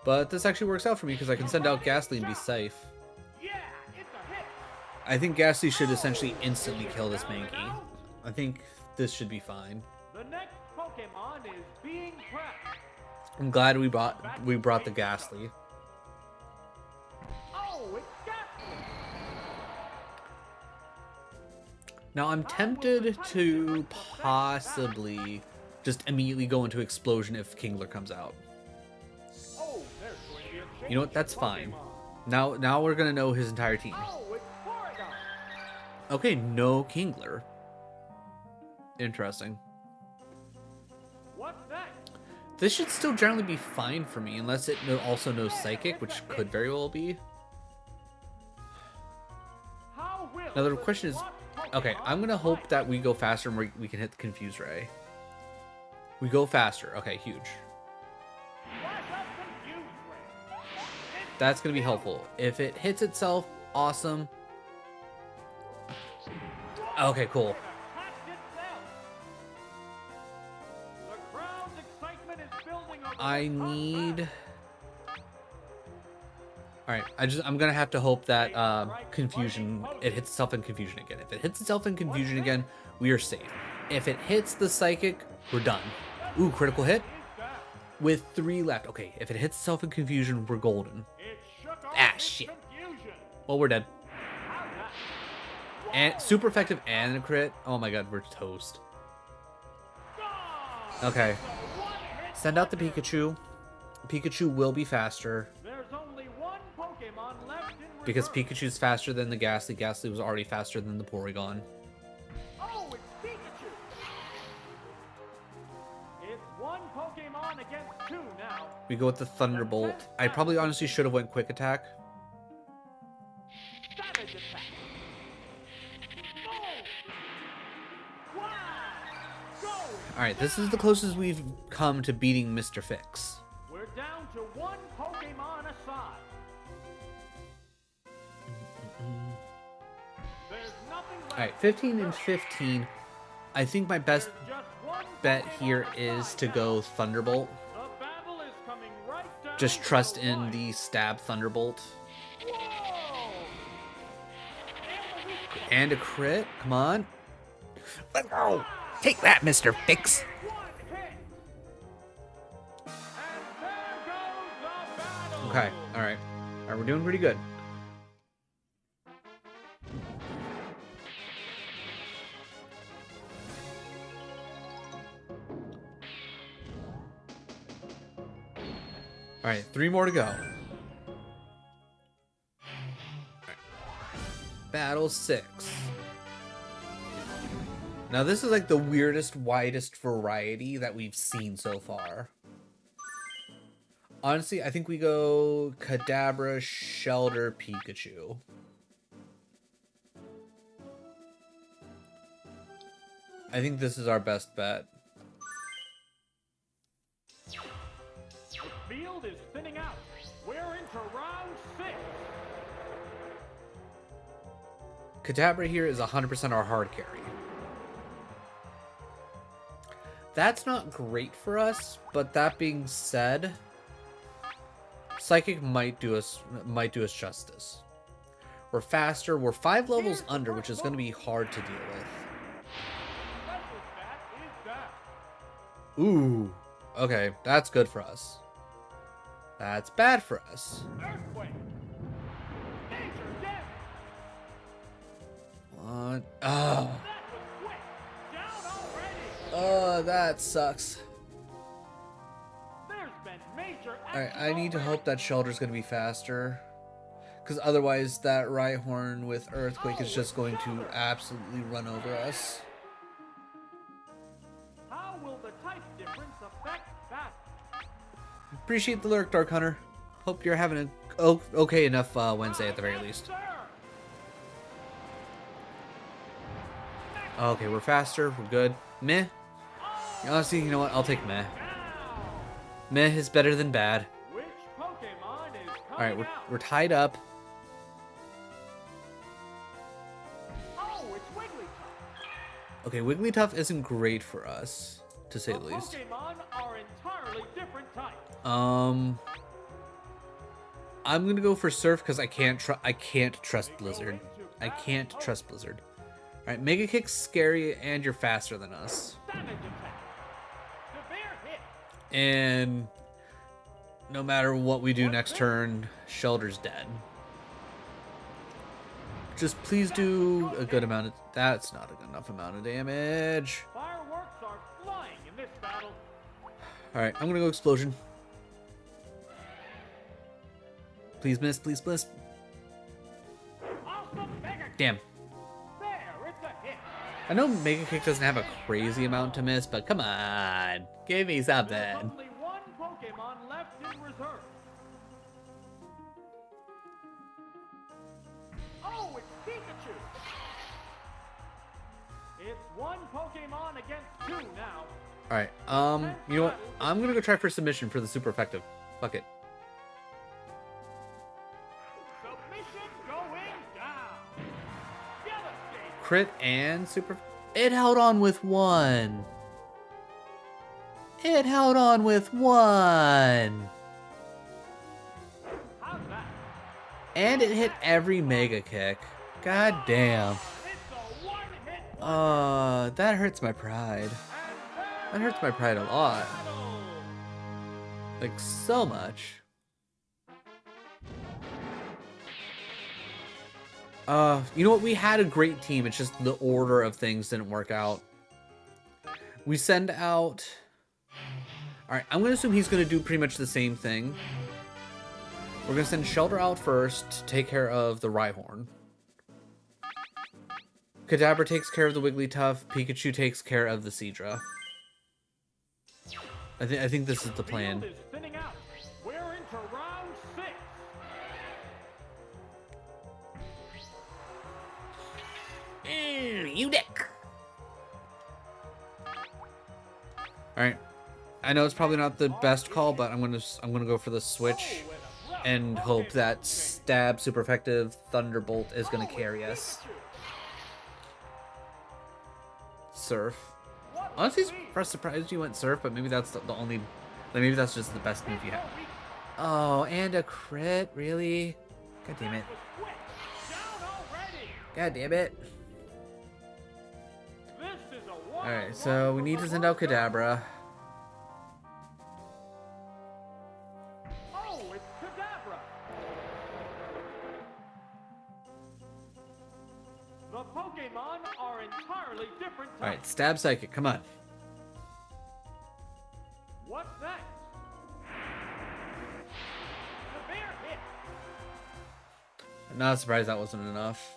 But this actually works out for me because I can send out Ghastly and be safe. Yeah, it's a hit. I think Ghastly should essentially instantly kill this Mankey. I think this should be fine. The next Pokemon is being prepped. I'm glad we brought the Ghastly. Oh, it's Ghastly. Now I'm tempted to possibly just immediately go into Explosion if Kingler comes out. Oh, there's going to be a change You know what? in That's fine. Pokemon. Now we're gonna know his entire team. Oh, it's Porygon. Okay, no Kingler. Interesting. What's next? This should still generally be fine for me, unless it also knows Psychic, which could very well be. How will Now the the question is, lost okay, Pokemon I'm gonna hope fight? that we go faster and we can hit the Confuse Ray. We go faster. Okay, huge. Flash up Confuse Ray. That's gonna be helpful. If it hits itself, awesome. Okay, cool. It attacked itself. The crowd's excitement is building over I the top need. half. All right, I'm gonna have to hope that Confusion, it hits itself in Confusion again. If it hits itself in Confusion again, we are safe. If it hits the Psychic, we're done. Ooh, critical hit Is down. with 3 left. Okay, if it hits itself in Confusion, we're golden. It shook off Ah, its shit. confusion. Well, we're dead. How's that? And super effective and a crit. Oh my god, we're toast. Gone. Okay, The one-hit send out the wonder. Pikachu. Pikachu will be faster There's only one Pokemon left in because reserve. Pikachu's faster than the Ghastly. Ghastly was already faster than the Porygon. Oh, it's Pikachu. It's one Pokemon against 2 now. We go with the Thunderbolt. I probably honestly should have went Quick Attack. Savage attack. Boom. Wow. Go. Alright, this is the closest we've come to beating Mr. Fix. We're down to one Pokemon aside. There's nothing left. Alright, 15 and 15. I think my best There's just one bet Pokemon here aside is to now. go Thunderbolt. The battle is coming right down Just to trust the in wire. the Stab Thunderbolt. Whoa! And a crit. Come on. Let's go. Take that, Mr. Fix. One hit. And there goes the battle. Okay, alright. Alright, we're doing pretty good. Alright, 3 more to go. Alright. Battle 6. Now this is like the weirdest, widest variety that we've seen so far. Honestly, I think we go Kadabra, Shelter, Pikachu. I think this is our best bet. field is thinning out. We're into round 6. Kadabra here is 100% our hard carry. That's not great for us, but that being said, Psychic might do us justice. We're faster, we're 5 levels under, which is going to be hard to deal with. Special stat is that. Ooh, okay, that's good for us. That's bad for us. Earthquake. Major damage. What? Oh, That was quick. Down already. oh, that sucks. There's been major Alright, action I need to already. hope that Shelter's going to be faster. Because otherwise, that Rhyhorn with Earthquake is just going to absolutely run over us. How will the type difference affect that? Appreciate the lyric, Dark Hunter. Hope you're having a okay enough Wednesday at the very Yes, least. sir. Okay, we're faster. We're good. Meh. Honestly, you know what? I'll take meh. Now, Meh is better than bad. which Pokemon is coming Alright, out? we're tied up. Oh, it's Wigglytuff. Okay, Wigglytuff isn't great for us, to say the least. Pokemon are entirely different types. I'm gonna go for Surf because I can't trust Blizzard. I can't trust Blizzard. Alright, Mega Kick's scary and you're faster than us. Savage attack. Severe hit. And no matter what we do next turn, Shelter's dead. Just please do a good amount of... That's not a good enough amount of damage. Fireworks are flying in this battle. Alright, I'm gonna go Explosion. Please miss, please miss. Awesome Mega Kick. Damn. There, it's a hit. I know Mega Kick doesn't have a crazy amount to miss, but come on. Give me There's something. only one Pokemon left in reserve. Oh, it's Pikachu. It's one Pokemon against 2 now. Alright, you know what? I'm gonna go try for submission for the super effective. Fuck it. Submission going down. Devastating. Crit and super... It held on with one. It held on with one. How's that? And it hit every Mega Kick. God damn. It's a one-hit That hurts my pride. That hurts my pride a lot. battle. Like, so much. You know what? We had a great team. It's just the order of things didn't work out. We send out... Alright, I'm going to assume he's going to do pretty much the same thing. We're going to send Shelter out first to take care of the Rhyhorn. Kadabra takes care of the Wigglytuff. Pikachu takes care of the Seadra. I think this is the plan. Field is thinning out. We're into round 6. You dick. Alright. I know it's probably not the best call, but I'm gonna go for the switch and hope that Stab super effective Thunderbolt is gonna carry us. Surf. Honestly, surprised you went Surf, but maybe that's the only... Maybe that's just the best move you have. Oh, and a crit? Really? God damn it. God damn it. Alright, so we need to send out Kadabra. Oh, it's Kadabra. The Pokemon are entirely different types. Alright, Stab Psychic, come on. What's next? Severe hit. I'm not surprised that wasn't enough.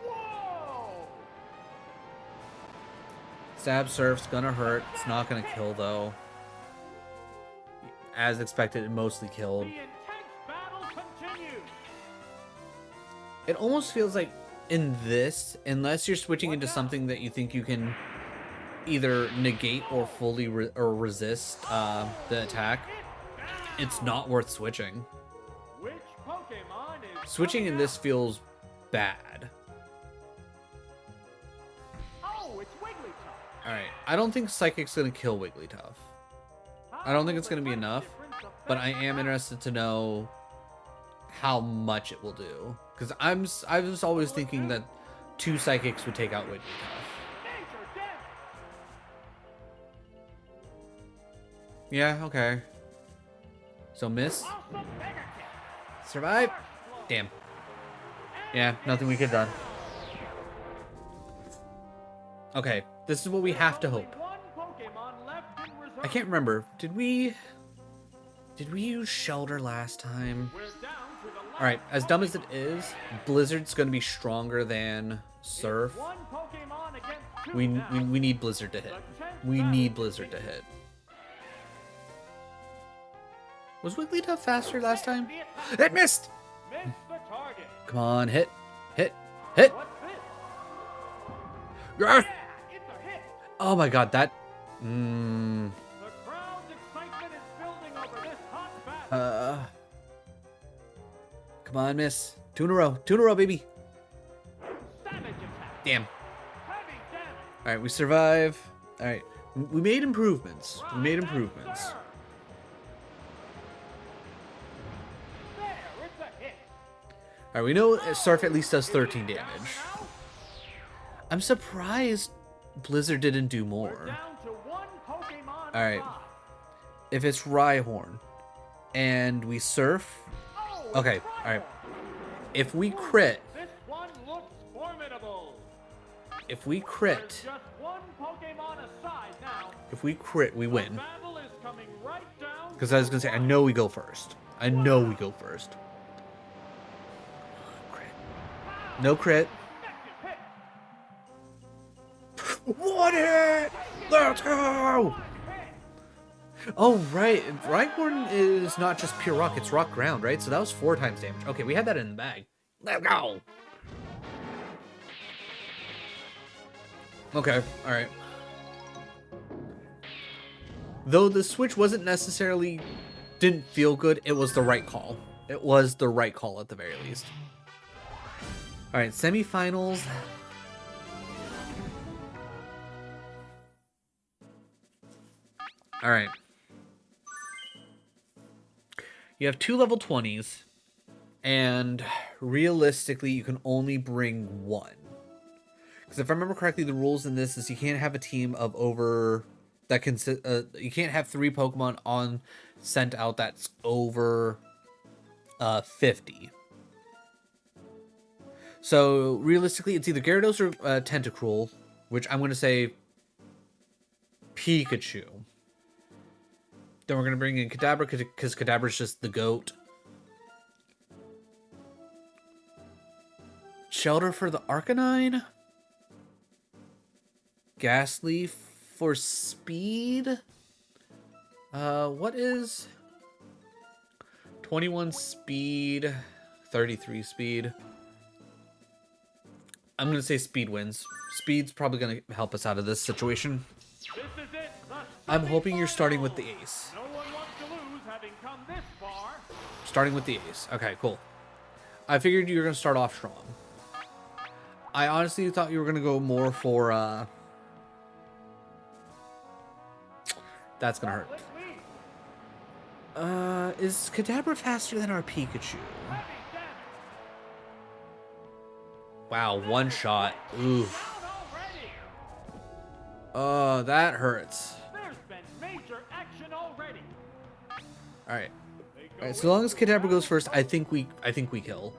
Whoa! Stab Surf's gonna hurt. It's not gonna kill though. As expected, it mostly The killed. intense battle continues. It almost feels like in this, unless you're switching into something that you think you can either negate or fully resist the attack, it's not worth switching. Which Pokemon is Switching in coming this out? feels bad. Oh, it's Wigglytuff. Alright, I don't think Psychic's gonna kill Wigglytuff. I don't think it's gonna be enough, but I am interested to know how much it will do. Because I was always thinking that 2 Psychics would take out Wigglytuff. Major damage. Yeah, okay. So miss. Awesome Mega Kick. Survive. Harsh blow. Damn. Yeah, nothing we could have done. Okay, this is what we have to Only hope. one Pokemon left in reserve. I can't remember. Did we use Shelter last time? We're down to the last Alright, as dumb as it Pokemon. is, Blizzard's gonna be stronger than Surf. One Pokemon against two We now. need Blizzard to hit. We need Blizzard to hit. Was Wigglytuff faster last time? It missed! Missed the target. Come on, hit. Hit. Hit! What's this? Yes! Yeah, it's a hit. Oh my god, that... The crowd's excitement is building over this hot battle. Come on, miss. 2 in a row. 2 in a row, baby. Savage attack. Damn. Heavy damage. Alright, we survive. Alright, we made improvements. We made Right improvements. answer. There, it's a hit. Alright, we know Surf at least does Is 13 he down damage. now? I'm surprised Blizzard didn't do We're more. down to one Pokemon Alright. alive. If it's Rhyhorn and we Surf... Oh, it's Okay, Rhyhorn. alright. If we crit... This one looks formidable. If we There's crit... just one Pokemon aside now. If we crit, we The win. battle is coming right down Because I was going to say, I know we go first. I know we go first. Crit. No crit. Effective hit. One hit! Let's go! One hit. Oh, right. Rhyhorn is not just pure rock, it's rock ground, right? So that was 4 times damage. Okay, we had that in the bag. Let's go! Okay, alright. Though the switch wasn't necessarily... didn't feel good, it was the right call. It was the right call at the very least. Alright, semifinals. Alright. You have 2 level 20s, and realistically, you can only bring 1. Because if I remember correctly, the rules in this is you can't have a team of over... that can you can't have 3 Pokemon on sent out that's over 50. So realistically, it's either Gyarados or Tentacruel, which I'm going to say Pikachu. Then we're going to bring in Kadabra because Kadabra's just the GOAT. Shelter for the Arcanine. Ghastly for speed. What is 21 speed, 33 speed? I'm gonna say speed wins. Speed's probably gonna help us out of this situation. This is it. The I'm hoping you're starting with semifinals. the ace. No one wants to lose, having come this far. Starting with the ace. Okay, cool. I figured you were gonna start off strong. I honestly thought you were gonna go more for that's gonna hurt. Split lead. Is Kadabra faster than our Pikachu? Heavy damage. Wow, one shot. Oof. Down already. That hurts. There's been major action already. Alright. They go Alright, so long as into Kadabra goes round first, I one. think we kill.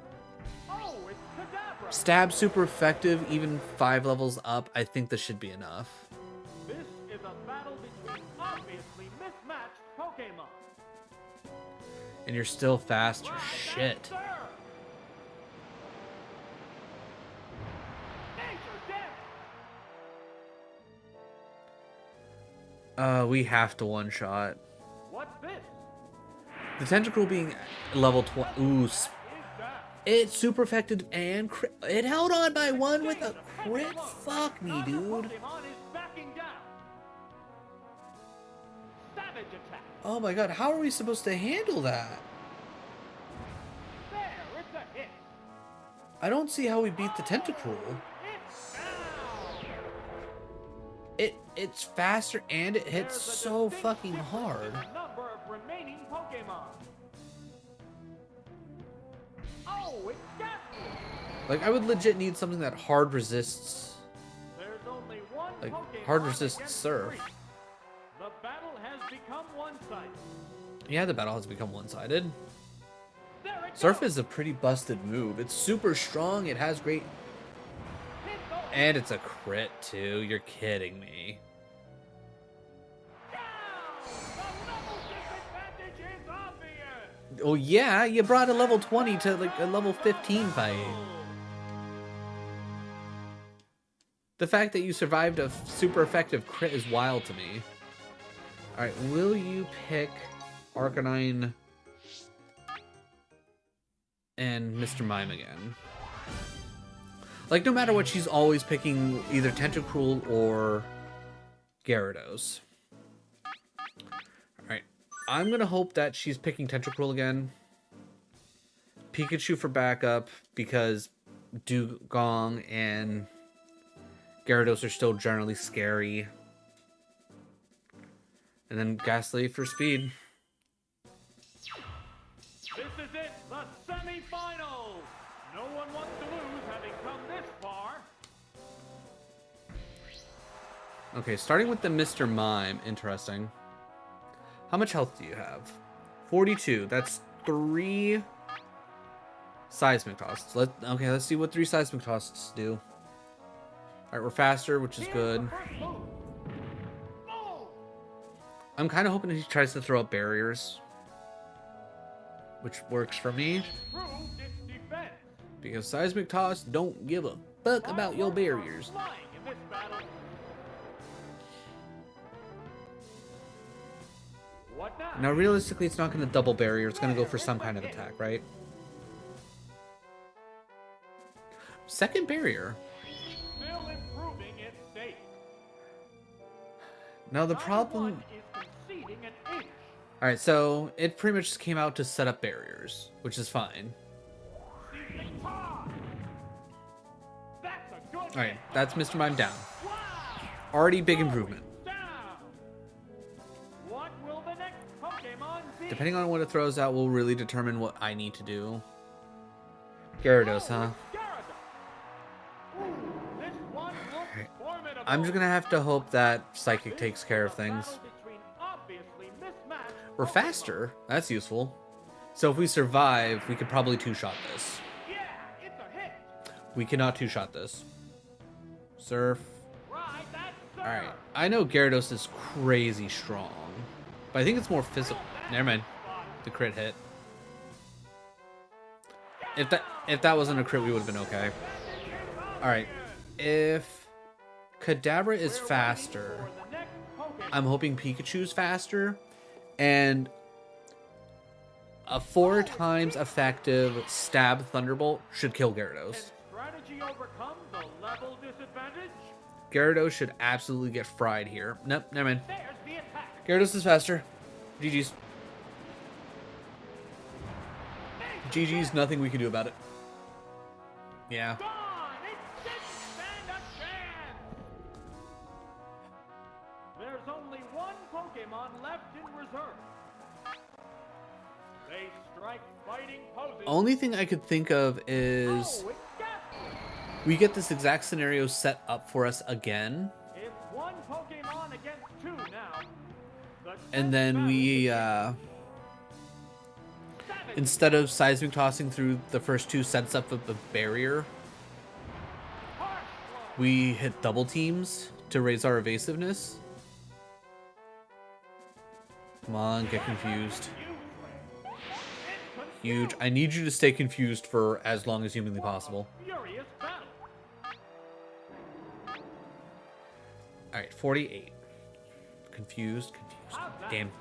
Oh, it's Kadabra. Stab super effective, even 5 levels up. I think this should be enough. This is a battle between obviously mismatched Pokemon. And you're still faster. Right Shit. answer. Major damage. We have to one shot. What's this? The Tentacruel being level 20. Ooh, Is that? it's super effective and crit. It held on by 1 with a crit. Fuck me, dude. Pokemon is backing down. Savage attack. Oh my god, how are we supposed to handle that? There, it's a hit. I don't see how we beat the Tentacruel. It's down. It's faster and it hits There's a so distinct fucking difference hard. in the number of remaining Pokemon. Oh, it got me. Like, I would legit need something that hard resists. There's only one Like, Pokemon hard resist against Surf. 3. The battle has become one-sided. Yeah, the battle has become one-sided. There it Surf goes. is a pretty busted move. It's super strong, it has great... Hit those And it's a crit, too. You're kidding me. down. The level disadvantage is obvious. Oh yeah, you brought a level 20 to like a level 15 fight. The fact that you survived a super effective crit is wild to me. Alright, will you pick Arcanine and Mr. Mime again? Like, no matter what, she's always picking either Tentacruel or Gyarados. Alright, I'm gonna hope that she's picking Tentacruel again. Pikachu for backup, because Dugong and Gyarados are still generally scary. And then Ghastly for speed. This is it, the semi-finals. No one wants to lose having come this far. Okay, starting with the Mr. Mime. Interesting. How much health do you have? 42. That's 3 seismic toss. Okay, let's see what 3 seismic tosses do. Alright, we're faster, which is Here's good. the first move. Boom! I'm kind of hoping he tries to throw up barriers, which works for me, Proved its defense. because seismic toss don't give a fuck about your Fireworks are barriers. flying in this battle. What now? Now, realistically, it's not going to double barrier. It's going to go for some kind of attack, right? Second barrier. Still improving its state. Now, the Neither problem... one is conceding an inch. Alright, so it pretty much just came out to set up barriers, which is fine. Seizing time. That's a good Alright, hit. that's Mr. Mime down. Wow. Already big improvement. Down. What will the next Pokemon be? Depending on what it throws out will really determine what I need to do. Gyarados, huh? Gyarados. Ooh, this one looks formidable. I'm just gonna have to hope that Psychic takes care of things. Battle between obviously mismatched We're Pokemon. faster. That's useful. So if we survive, we could probably two-shot this. Yeah, it's a hit. We cannot two-shot this. Surf. Right, that's Alright. I know Gyarados is crazy strong, but I think it's more physical. Never mind. The crit hit. If that wasn't a crit, we would have been okay. Alright. If Kadabra is faster, I'm hoping Pikachu's faster, and a 4 times effective Stab Thunderbolt should kill Gyarados. Strategy overcome the level disadvantage. Gyarados should absolutely get fried here. Nope, never mind. There's the attack. Gyarados is faster. GG's. GG's, nothing we can do about it. Yeah. Gone. It didn't stand a chance. There's only one Pokemon left in reserve. They strike fighting poses. Only thing I could think of is Oh, it got we get this exact scenario set up for us again, It's one Pokemon against 2 now. The and then we, Savage. instead of seismic tossing through the first 2 sets up of the barrier, Harsh blow. we hit double teams to raise our evasiveness. Come on, get confused. Huge. I need you to stay confused for as long as humanly possible. Furious battle. Alright, 48. Confused. Game.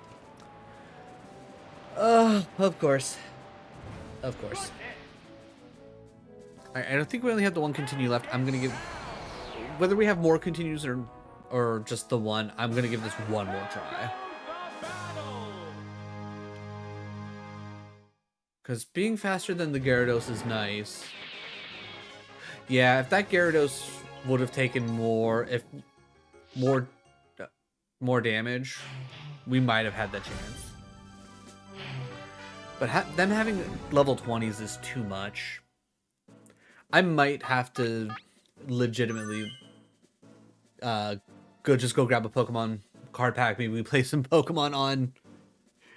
Of course. Of course. Alright, I don't think we only have the 1 continue left. I'm gonna give... Whether we have more continues or just the 1, I'm gonna give this 1 more try. The battle. Because being faster than the Gyarados is nice. Yeah, if that Gyarados would have taken more damage, we might have had that chance. But them having level 20s is too much. I might have to legitimately just go grab a Pokemon card pack. Maybe we play some Pokemon on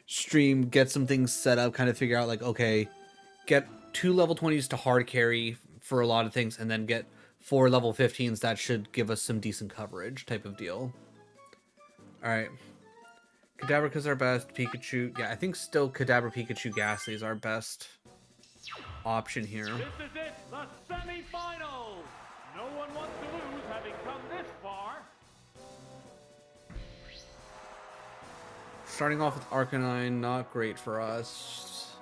stream, get some things set up, kind of figure out like, okay, get 2 level 20s to hard carry for a lot of things, and then get 4 level 15s that should give us some decent coverage type of deal. Alright. Kadabra's our best. Pikachu. Yeah, I think still Kadabra, Pikachu, Ghastly is our best option here. This is it, the semifinals. No one wants to lose having come this far. Starting off with Arcanine, not great for us.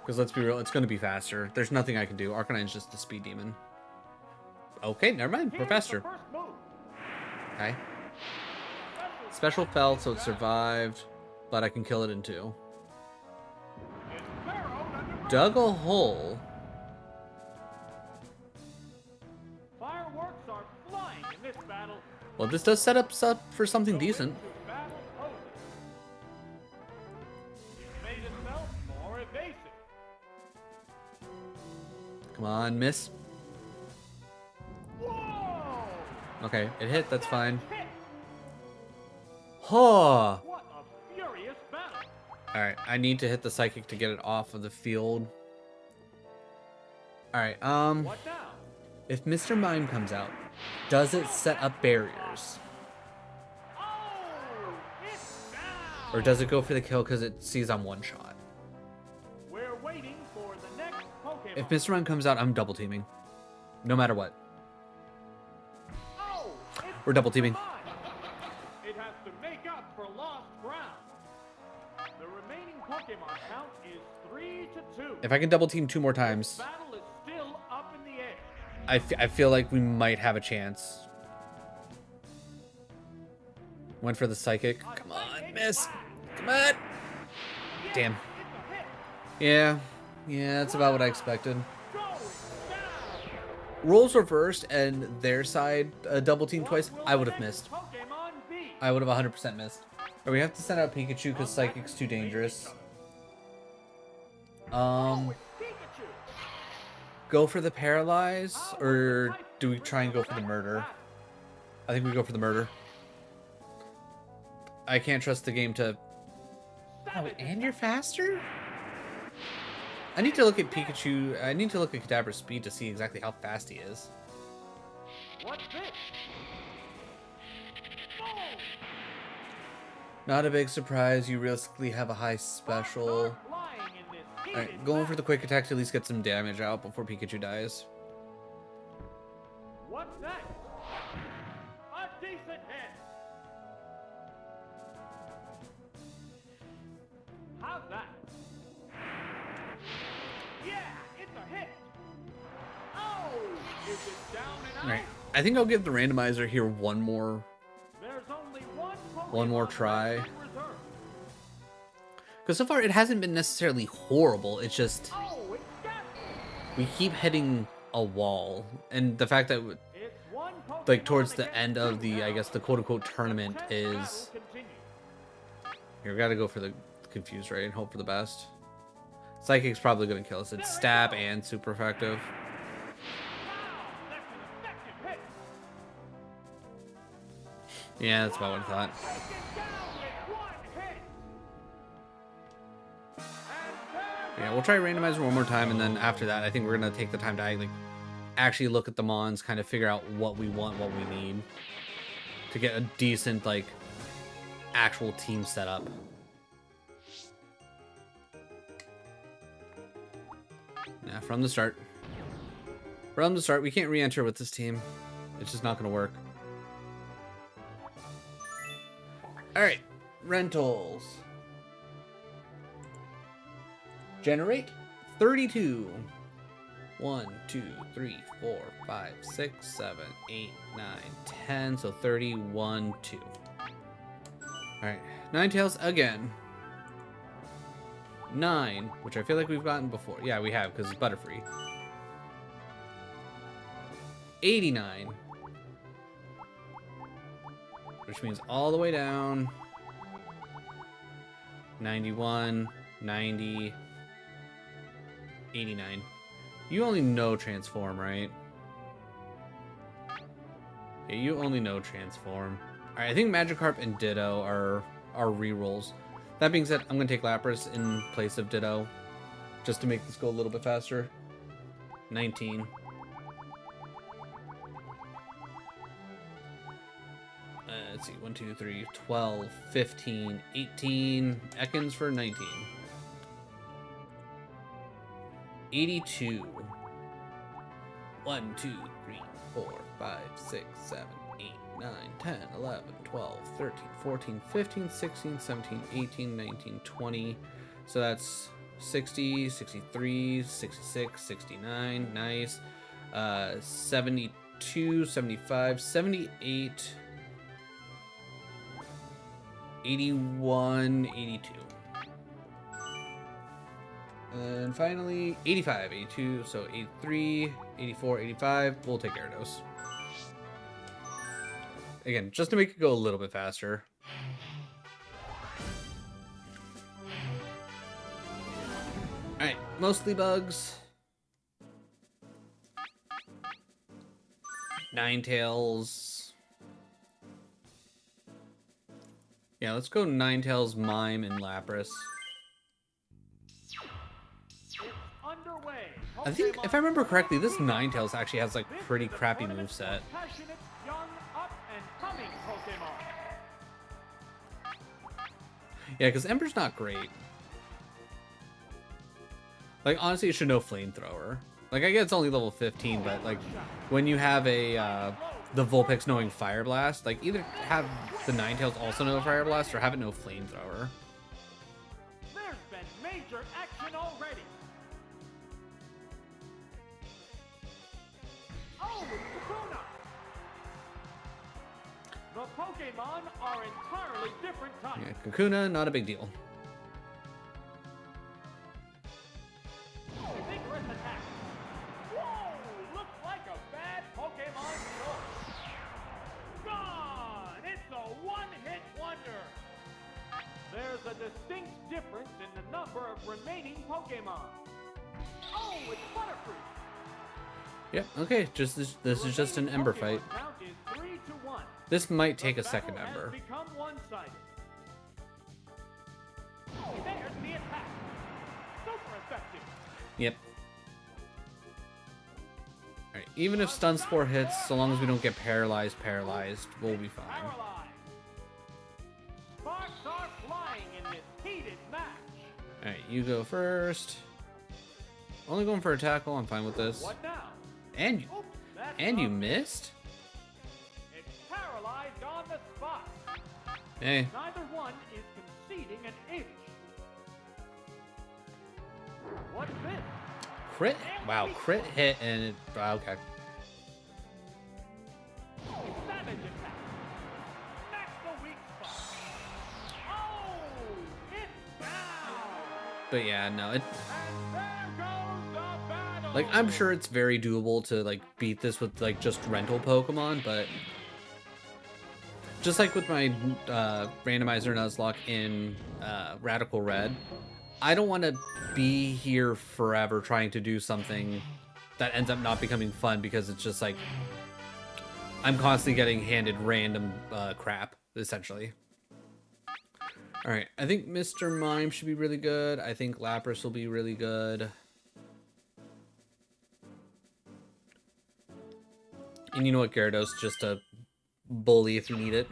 Because let's be real, it's going to be faster. There's nothing I can do. Arcanine's just the speed demon. Okay, never mind. We're faster. Okay. Special fell, so it survived. But I can kill it in 2. Dug a hole. Fireworks are flying in this battle. Well, this does set us up for something decent. Made itself more evasive. Come on, miss. Whoa! Okay, it hit. That's fine. Huh. What a furious battle. Alright, I need to hit the Psychic to get it off of the field. Alright, What now? if Mr. Mime comes out, does it set up barriers? Oh, it's down. Or does it go for the kill because it sees I'm one shot? We're waiting for the next Pokemon. If Mr. Mime comes out, I'm double teaming. No matter what. Oh, it's We're double teaming. mine. It has to make up for lost ground. The remaining Pokemon count is 3-2. If I can double team 2 more times, Battle is still up in the air. I feel like we might have a chance. Went for the Psychic. Come on, miss. Come on. Damn. Yeah, that's about what I expected. Roles reversed and their side double team twice, I would have missed. I would have 100% missed. But we have to send out Pikachu because Psychic's too dangerous. Go for the Paralyze, or do we try and go for the Murder? I think we go for the Murder. I can't trust the game to... Oh, and you're faster? I need to look at Pikachu. I need to look at Kadabra's speed to see exactly how fast he is. What's this? Not a big surprise. You realistically have a high special. Alright, going for the quick attack to at least get some damage out before Pikachu dies. What's next? A decent hit. How's that? Yeah, it's a hit. Oh, is it down and out? Alright, I think I'll give the randomizer here one more There's only one more try. in reserve. Because so far it hasn't been necessarily horrible. It's just Oh, it's got we keep hitting a wall, and the fact that it's one Pokemon like towards the against end of two the now. I guess the quote unquote tournament Test is battle continues. here. We gotta go for the confused right and hope for the best. Psychic's probably gonna kill us. It's stab and super effective. Wow, that's an effective hit. Yeah, that's about what I thought. Taken down with one hit. And Yeah, we'll try randomizer one more time, and then after that, I think we're gonna take the time to like actually look at the mons, kind of figure out what we want, what we need to get a decent like actual team setup. Yeah, from the start. From the start, we can't re-enter with this team. It's just not gonna work. All right, rentals. Generate 32. 1, 2, 3, 4, 5, 6, 7, 8, 9, 10. So 31, 2. Alright, Ninetales again. 9, which I feel like we've gotten before. Yeah, we have, because it's Butterfree. 89. Which means all the way down. 91, 90, 89. You only know Transform, right? Yeah, you only know Transform. Alright, I think Magikarp and Ditto are rerolls. That being said, I'm going to take Lapras in place of Ditto, just to make this go a little bit faster. 19. Let's see, 1, 2, 3, 12, 15, 18. Ekans for 19. 82. 1, 2, 3, 4, 5, 6, 7, 8, 9, 10, 11, 12, 13, 14, 15, 16, 17, 18, 19, 20. So that's 60, 63, 66, 69. Nice. 72, 75, 78, 81, 82. And finally, 85, 82, so 83, 84, 85. We'll take Gyarados. Again, just to make it go a little bit faster. Alright, mostly bugs. Ninetales. Yeah, let's go Ninetales, Mime, and Lapras. I think, if I remember correctly, this Ninetales actually has, like, pretty crappy moveset. Yeah, because Ember's not great. Like, honestly, it should know Flamethrower. Like, I get it's only level 15, but, like, when you have a, the Vulpix knowing Fire Blast, like, either have the Ninetales also know Fire Blast, or have it know Flamethrower. There's been major action already. Oh, it's Kakuna! The Pokemon are entirely different types. Yeah, Kakuna, not a big deal. Vigorous attack. Whoa! Looks like a bad Pokemon choice. Gone! It's a one-hit wonder. There's a distinct difference in the number of remaining Pokemon. Oh, it's Butterfree. Yep, okay, this is just an Ember fight. Count is 3-1. This might take a second Battle has Ember. become one-sided. There's the attack. Super effective. Yep. Alright, even if Stun Spore hits, so long as we don't get paralyzed, we'll be fine. Paralyzed. Sparks are flying in this heated match. Alright, you go first. Only going for a tackle, I'm fine with this. What now? And Oops, that's you a miss. missed? It's paralyzed on the spot. Hey, Neither one is conceding an inch. What's this? crit? Wow, crit hit and it, okay. Savage attack. Smack the weak spot. Oh, it's down. But yeah, no, it, And there goes the battle. like, I'm sure it's very doable to, like, beat this with, like, just rental Pokemon, but just like with my randomizer Nuzlocke in Radical Red, I don't want to be here forever trying to do something that ends up not becoming fun because it's just like I'm constantly getting handed random crap, essentially. Alright, I think Mr. Mime should be really good. I think Lapras will be really good. And you know what, Gyarados, just a bully if you need it.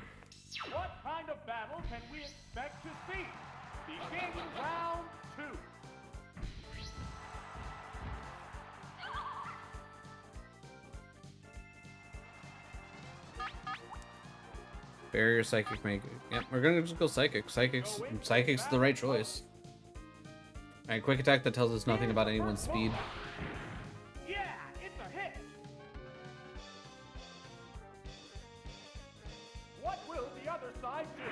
What kind of battle can we expect to see? Begin round 2. Barrier, Psychic, make it. Yep, we're gonna just go Psychic. Psychic's the right choice. Alright, quick attack that tells us nothing about anyone's speed. Yeah, it's a hit. What will the other side do?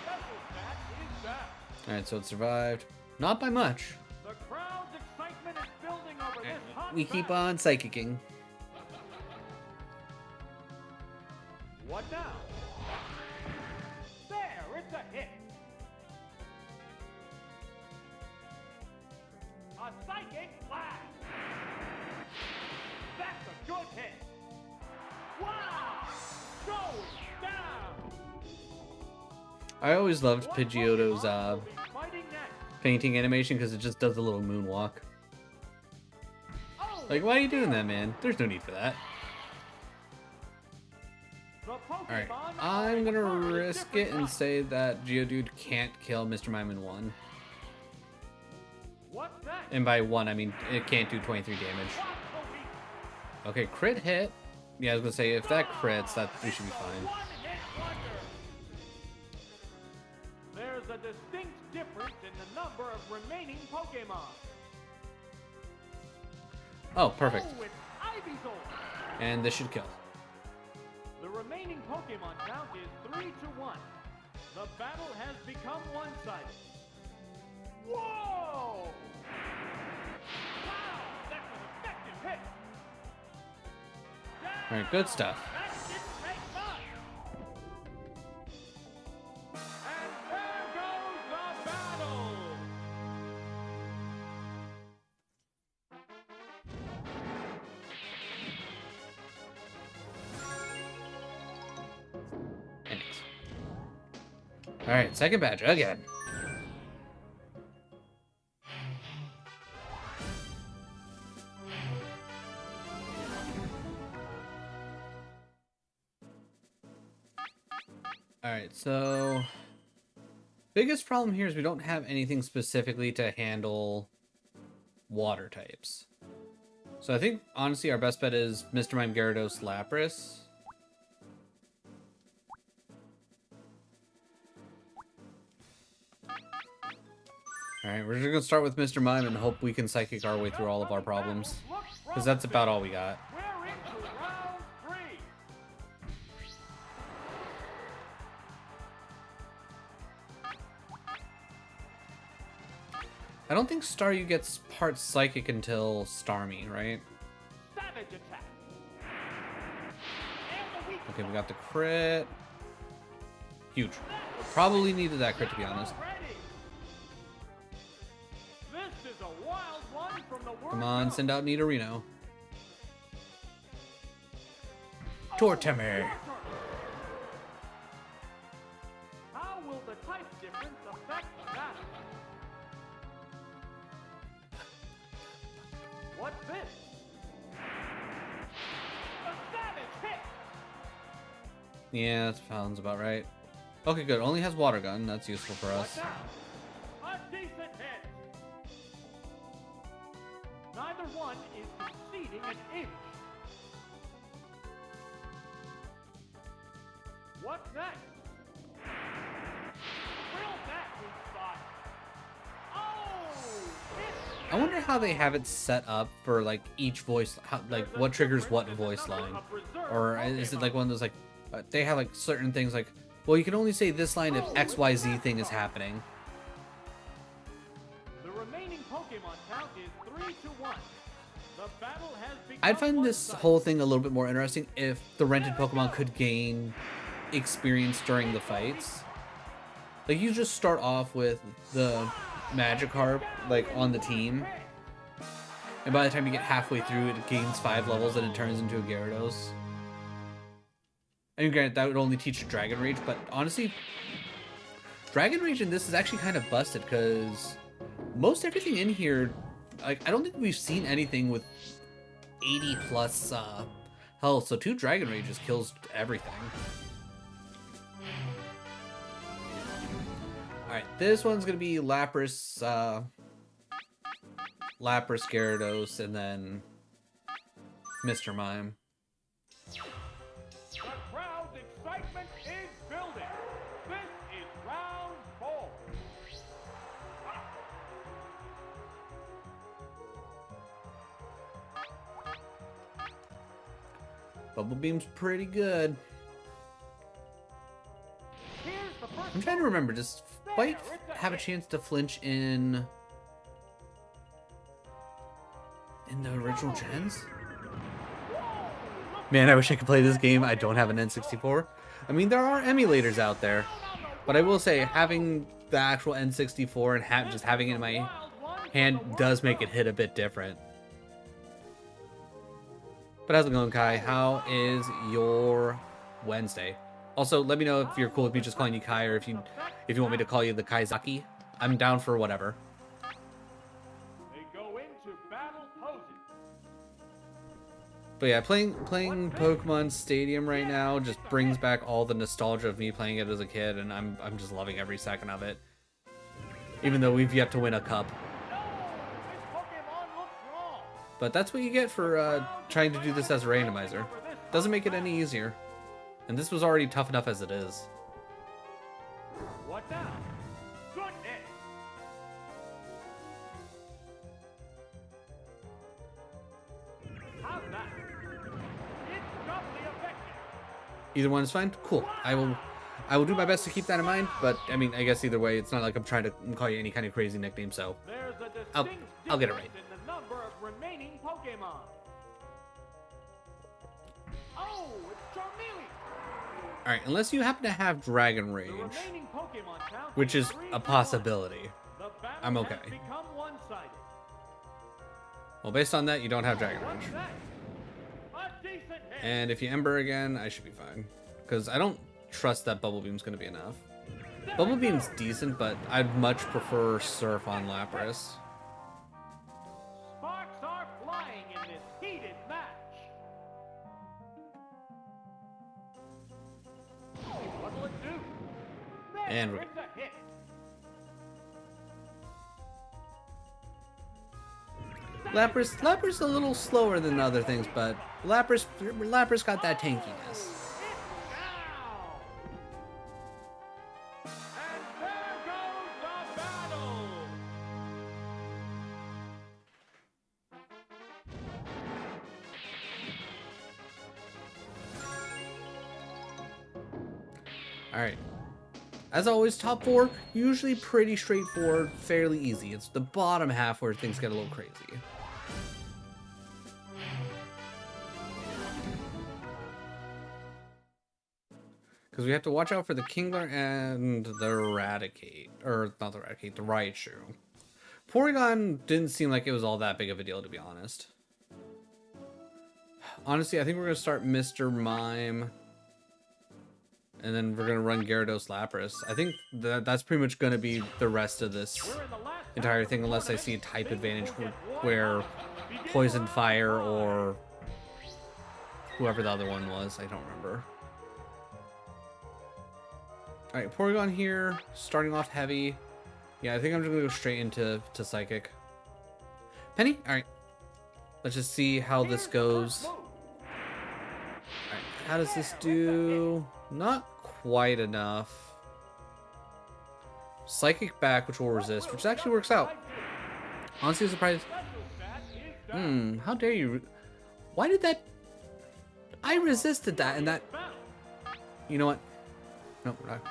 Special stat is down. Alright, so it survived. Not by much. The crowd's excitement is building over this hot We keep battle. on psychicking. What now? There, it's a hit. A psychic blast. That's a good hit. Wow! Going down. I always loved What Pidgeotto's Pokemon will be fighting next? painting animation because it just does a little moonwalk. Oh, Like, why are you doing that, man? There's no need for that. the Alright, Pokemon I'm are gonna entirely risk different it and types. say that Geodude can't kill Mr. Mime in one. What's that? And by one, I mean it can't do 23 damage. What's the weak? Okay, crit hit. Yeah, I was gonna say, if that crits, that we should be fine. One-hit wonder. There's a distinct difference in the number of remaining Pokemon. Oh, perfect. Oh, it's Ivysaur. And this should kill. The remaining Pokemon count is 3-1. The battle has become one-sided. Whoa! Wow, that's an effective hit. Alright, good stuff. That didn't take much. And there goes the battle. Anyways. Alright, second badge again. Alright, so biggest problem here is we don't have anything specifically to handle water types. So I think honestly our best bet is Mr. Mime, Gyarados, Lapras. Alright, we're just gonna start with Mr. Mime and hope we can psychic our way through all of our problems. Because that's about all we got. We're into round 3. I don't think Staryu gets part psychic until Starmie, right? Savage attack. And the weak Okay, we got the crit. Huge. Probably needed that crit, to be honest. already. This is a wild one from the word Come on, go. send out Nidorino. Oh, Torterra. your turn. How will the type difference affect the battle? What's this? A savage hit. Yeah, that sounds about right. Okay, good. Only has water gun. That's useful for What us. now? A decent hit. Neither one is conceding an inch. What's next? Will that weak spot? Oh! It's I wonder how they have it set up for like each voice, how, like what triggers what voice line, or is it like one of those like they have like certain things like, well, you can only say this line if XYZ thing is happening. The remaining Pokemon count is 3-1. The battle has become I'd find this one-sided. whole thing a little bit more interesting if the rented Pokemon could gain experience during the fights. Like you just start off with the Magikarp like on the team, and by the time you get halfway through, it gains 5 levels and it turns into a Gyarados. I mean, granted, that would only teach Dragon Rage, but honestly, Dragon Rage in this is actually kind of busted because most everything in here, like, I don't think we've seen anything with 80 plus health, so 2 Dragon Rages kills everything. Alright, this one's gonna be Lapras, Lapras, Gyarados, and then Mr. Mime. The crowd's excitement is building. This is round 4. Bubble Beam's pretty good. Here's the first I'm trying to remember, does Fight have a chance to flinch in the original gens. Man, I wish I could play this game. I don't have an N64. I mean, there are emulators out there, but I will say having the actual N64 and just having it in my hand does make it hit a bit different. But how's it going, Kai? How is your Wednesday? Also, let me know if you're cool with me just calling you Kai, or if you want me to call you the Kaizaki. I'm down for whatever. They go into battle poses. But yeah, playing Pokemon Stadium right now just brings back all the nostalgia of me playing it as a kid, and I'm just loving every second of it. Even though we've yet to win a cup. No, this Pokemon looks wrong. But that's what you get for trying to do this as a randomizer. Doesn't make it any easier. And this was already tough enough as it is. What now? Goodness. How's that? It's doubly effective. Either one is fine. Cool. I will do my best to keep that in mind. But I mean, I guess either way, it's not like I'm trying to call you any kind of crazy nickname. So There's a distinct I'll get it right. difference in the number of remaining Pokemon. Oh, it's Charmeleon. All right, unless you happen to have Dragon The Rage, remaining Pokemon count which is 3 a to 1. possibility. The battle I'm okay. has become one-sided. Well, based on that, you don't have Dragon What's Rage. that? A decent hit. And if you Ember again, I should be fine. Because I don't trust that Bubble Beam's going to be enough. Bubble Beam's decent, but I'd much prefer Surf on Lapras. Sparks are flying in this heated match. What'll it do? There, And it's a hit. Lapras a little slower than other things, but Lapras got that tankiness. Now. And there goes the battle. Alright. As always, top 4, usually pretty straightforward, fairly easy. It's the bottom half where things get a little crazy. Because we have to watch out for the Kingler and the Eradicate. Or, not the Eradicate, the Raichu. Porygon didn't seem like it was all that big of a deal, to be honest. Honestly, I think we're going to start Mr. Mime. And then we're going to run Gyarados Lapras. I think that's pretty much going to be the rest of this entire thing, unless I see a type advantage where Poison Fire or whoever the other one was. I don't remember. Alright, Porygon here, starting off heavy. Yeah, I think I'm just going to go straight into Psychic. Penny? Alright. Let's just see how this goes. Alright, how does this do? Not quite enough. Psychic back, which will resist, which actually works out. Honestly, surprised. How dare you? Why did that? I resisted that, and that. You know what? No, we're not.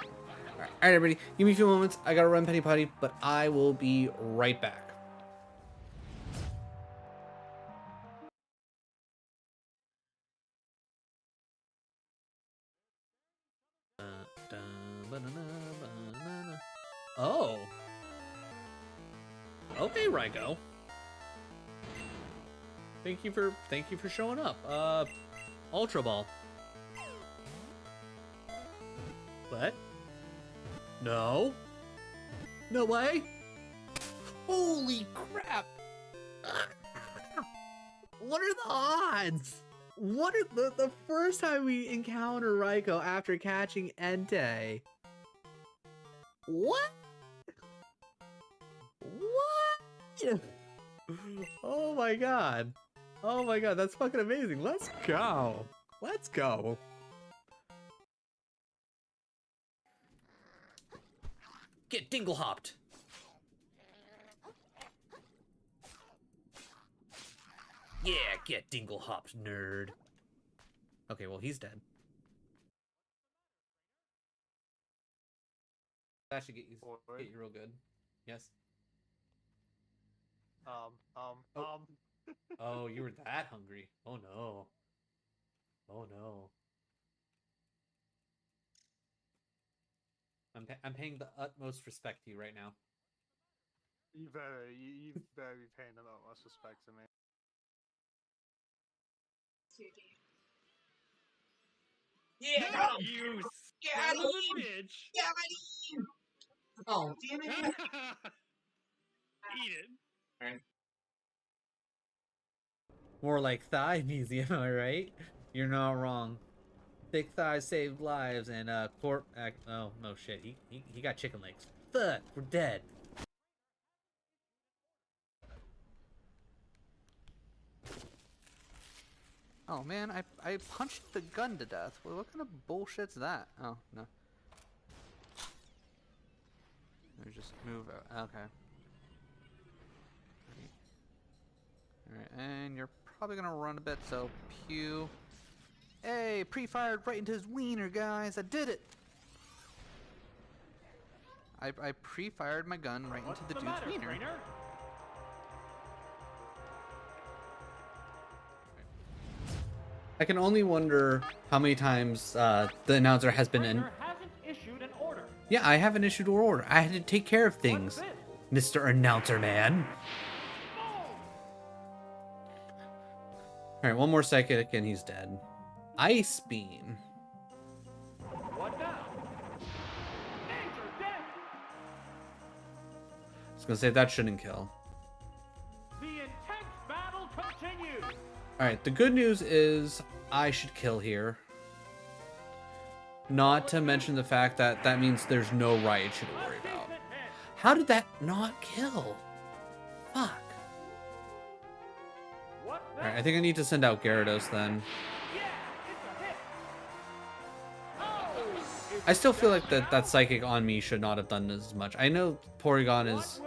Alright, everybody, give me a few moments. I gotta run Penny Potty, but I will be right back. Oh. Okay, Raikou. Thank you for showing up. Ultra Ball. What? No. No way. Holy crap. What are the odds? What are the first time we encounter Raikou after catching Entei? What? What? Oh my god. Oh my god, that's fucking amazing. Let's go. Let's go. Get dingle hopped. Yeah, get dingle hopped, nerd. Okay, well, he's dead. That should get you real good. Yes. Oh, you were that hungry. Oh no. Oh no. I'm paying the utmost respect to you right now. You better be paying the utmost respect to me. Yeah, No, got him. you Got son of a him. bitch! Got him. Oh, damn it. Eat it. Alright. More like thigh museum, am I right? You're not wrong. Thick thighs saved lives, and oh no shit, he got chicken legs. Fuck, we're dead. Oh man, I punched the gun to death. What kind of bullshit's that? Oh no. Let me just move out. Okay. Alright, and you're probably gonna run a bit, so pew. Hey, pre-fired right into his wiener, guys. I did it. I pre-fired my gun right into the dude's wiener. Trainer? I can only wonder how many times the announcer has been in. Hasn't issued an order. Yeah, I haven't issued an order. I had to take care of things, Mr. Announcer Man. Alright, one more second and he's dead. Ice Beam. What now? Danger, death. I was gonna say that shouldn't kill. The intense battle continues. Alright, the good news is I should kill here. Not to mention the fact that that means there's no riot should worry about. How did that not kill? Fuck. Alright, I think I need to send out Gyarados then. I still feel like that Psychic on me should not have done as much. I know Porygon is...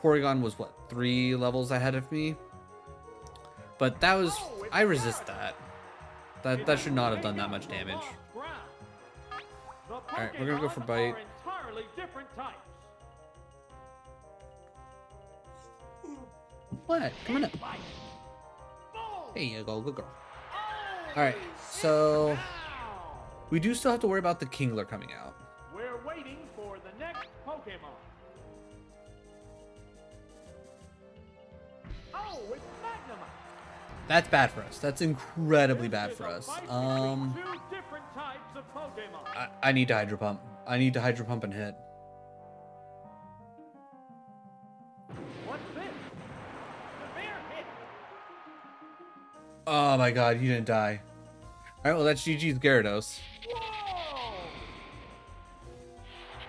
Porygon was, what, 3 levels ahead of me? But that was... I resist that. That should not have done that much damage. Alright, we're gonna go for Bite. What? Come on up. There you go, good girl. Alright, so... We do still have to worry about the Kingler coming out. We're waiting for the next Pokemon. Oh, it's Magnemite. That's bad for us. That's incredibly bad for us. Two different types of Pokemon. I need to Hydro Pump. I need to Hydro Pump and hit. What's this? Severe hit. Oh my god, you didn't die. Alright, well that's GG's Gyarados. Whoa!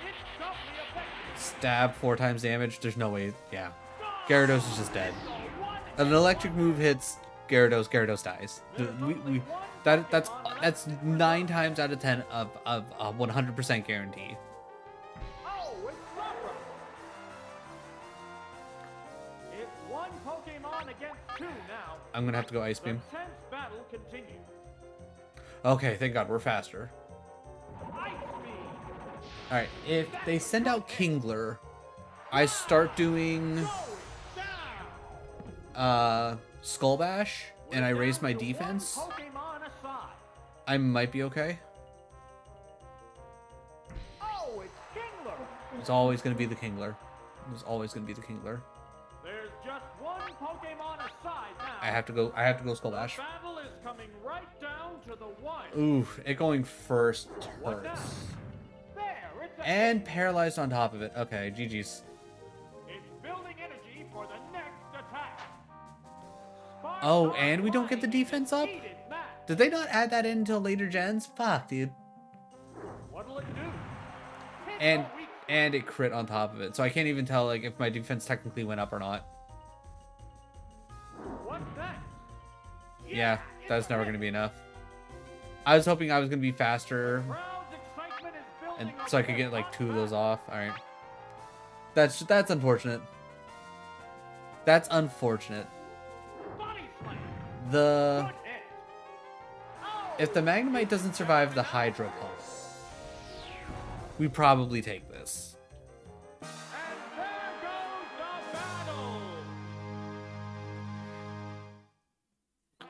It's doubly effective. Stab 4 times damage. There's no way. Yeah. Gyarados is just dead. An electric move hits Gyarados, Gyarados dies. That's 9 times out of 10 of 100% guarantee. Oh, it's Rubber. It's one Pokemon against 2 now. I'm gonna have to go Ice The Beam. tense battle continues. Okay, thank god, we're faster. Ice Beam. Alright, if they send out Kingler, I start doing Skull Bash and I raise my defense, Pokemon aside. I might be okay. Oh, it's Kingler. It's always gonna be the Kingler. It's always gonna be the Kingler. There's just one Pokemon aside now. I have to go Skull Bash. The battle is coming right down to the wire. Oof, it going first What now? hurts. There, it's a And paralyzed on top of it. Okay, GG's. It's building energy for the next attack. Spark Oh, Dog and we don't get the Line defense up? defeated Matt. Did they not add that in until later gens? Fuck, dude. What'll it do? Hit And the weak- and it crit on top of it, so I can't even tell like if my defense technically went up or not. What's that? Yeah, it's that's a never hit. gonna be enough. I was hoping I was gonna be faster, Crowd's excitement is and building so I up could get for like the 2 of those battle. off. All right, that's unfortunate. That's unfortunate. Body slam. The Good hit. Oh, if the Magnemite doesn't survive the Hydro Pump, we probably take this. And there goes the battle.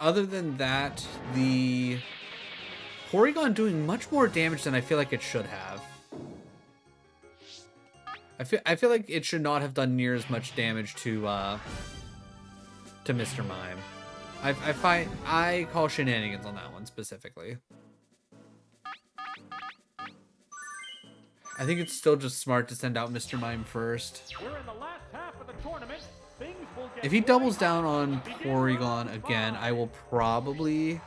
Other than that, the Porygon doing much more damage than I feel like it should have. I feel like it should not have done near as much damage to Mr. Mime. I call shenanigans on that one specifically. I think it's still just smart to send out Mr. Mime first. We're in the last half of the tournament. Things will get If he doubles down hot. on Begin Porygon round again, 5. I will probably...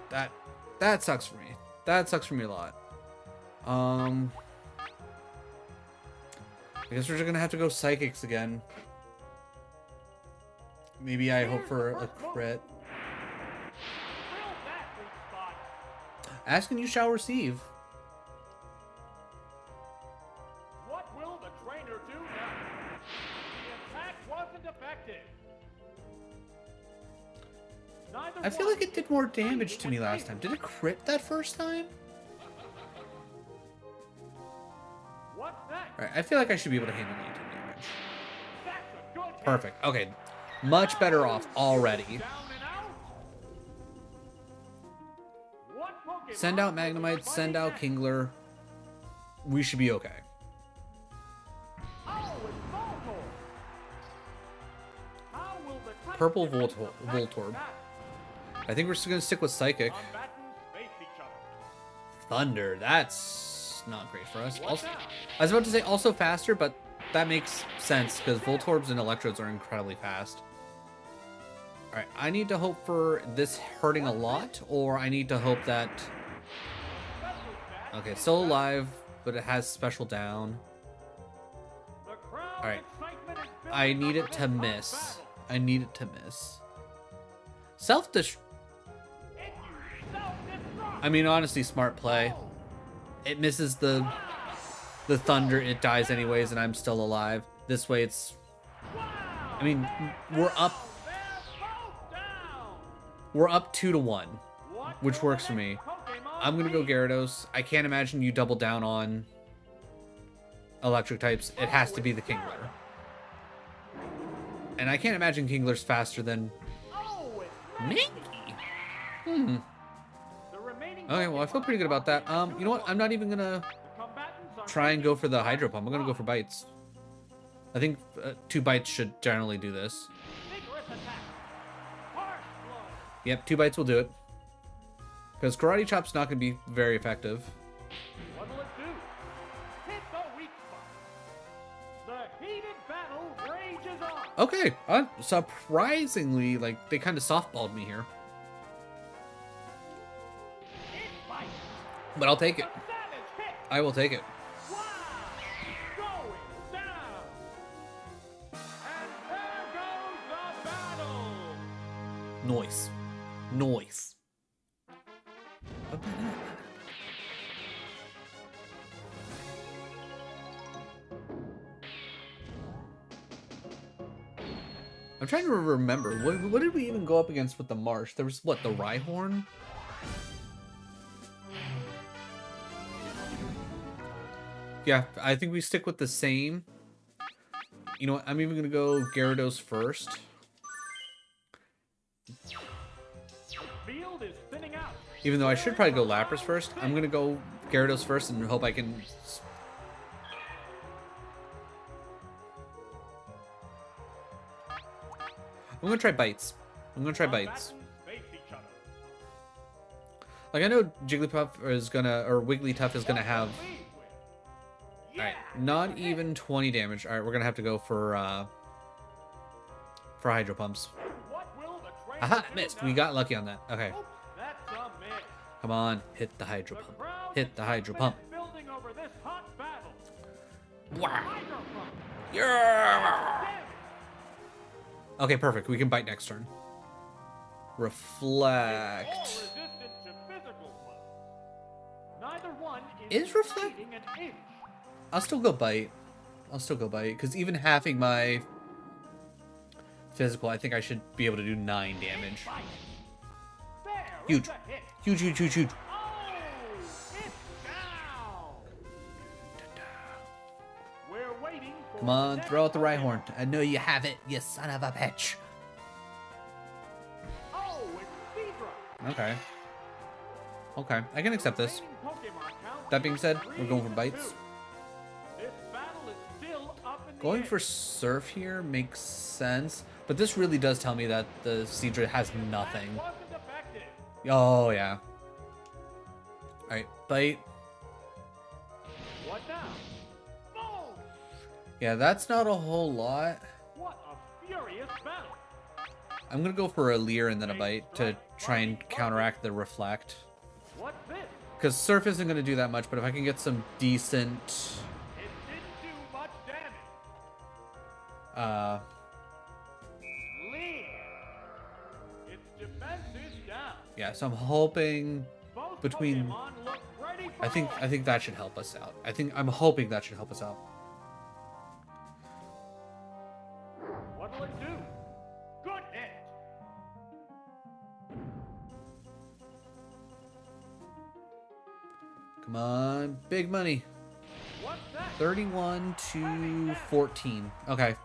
That sucks for me. That sucks for me a lot. I guess we're just gonna have to go Psychics again. Maybe I hope for a crit. Fill that weak spot. Ask and you shall receive. What will the trainer do now? The attack wasn't effective. Neither I feel one like it did more damage to me last time. Did it crit that first time? What's that? Alright, I feel like I should be able to handle 19 damage. That's a good hit. Perfect. Okay. Much better off already. Down and out. What Pokemon Send out will be Magnemite, send fighting out next? Kingler. We should be okay. Oh, it's Voltorb. How will the Titan Purple defend Voltorb. the Voltorb. back? I think we're still gonna stick with Psychic. Combatants face each other. Thunder. That's not great for us. Watch Also, out. I was about to say also faster, but that makes sense because Voltorbs and Electrodes are incredibly fast. Alright, I need to hope for this hurting a lot, or I need to hope that... Special attack Okay, is still back. alive, but it has special down. The crowd's Alright. excitement is building I need up it for to this hot miss. battle. I need it to miss. Self-destruct. If you self-destruct. I mean, honestly, smart play. It misses the thunder, it dies anyways, and I'm still alive. This way it's... Wow. I mean, we're up They're both down. We're up 2-1, What which will works the for me. next Pokemon I'm gonna go be? Gyarados. I can't imagine you double down on electric types. It has to be the Kingler. And I can't imagine Kingler's faster than Oh, it's Minky. The remaining Okay, well I feel pretty good about that. You know what? I'm not even gonna The combatants are try and go for the Hydro Pump. I'm gonna go for Bites. I think 2 Bites should generally do this. vigorous attack. Harsh blow. Yep, 2 Bites will do it. Because Karate Chop's not gonna be very effective. What will it do? Hit the weak spot. The heated battle rages on. Okay, surprisingly, like, they kind of softballed me here. It bites. But I'll take A it. savage hit. I will take it. Wow. Going down. And there goes the battle. Noise. Noise. I'm trying to remember. What did we even go up against with the Marsh? There was, what, the Rhyhorn? Yeah, I think we stick with the same. You know what? I'm even going to go Gyarados first. The field is thinning out. Even though I should probably go Lapras first. I'm going to go Gyarados first and hope I can... I'm going to try Bites. I'm going to try Bites. Combatants face each other. Like, I know Jigglypuff is going to... Or Wigglytuff is going to have... Lead with. Alright, Yeah, not it's a hit. even 20 damage. Alright, we're going to have to go for Hydro Pumps. What will the trainer Aha, do missed. now? We got lucky on that. Okay, Oops, that's a miss. come on. Hit the Hydro The Pump. crowd's Hit the Hydro excitement Pump. is building over this hot battle. Wow. Hydro Pump. Yeah! Damage. Okay, perfect. We can bite next turn. All Reflect. resistant to physical blows. Neither one is Is Reflect- conceding an inch. I'll still go bite. I'll still go bite. Because even halving my physical, I think I should be able to do 9 damage. Bite. There, Huge. it's a hit. Huge, huge, huge, huge. Oh, it's down. waiting for Come on, the throw out the next Rhyhorn. Pokemon. I know you have it, you son of a bitch. Oh, it's Seadra. Okay. Okay, I can accept this. Remaining Pokemon count That being is said, we're going 3 for to bites. 2. This battle is still up in the Going air. for Surf here makes sense, but this really does tell me that the Seadra has nothing. That wasn't effective. Oh, yeah. Alright, bite. What now? Boom! Yeah, that's not a whole lot. What a furious battle. I'm gonna go for a Leer and then a bite to try and counteract the Reflect. What's this? Because Surf isn't gonna do that much, but if I can get some decent... It didn't do much damage. Lean. Its defense is down. Yeah, so I'm hoping Both between... Pokemon look ready for I think that should help us out. I'm hoping that should help us out. What'll it do? Good hit. Come on, big money. What's that? 31 to 14. Okay.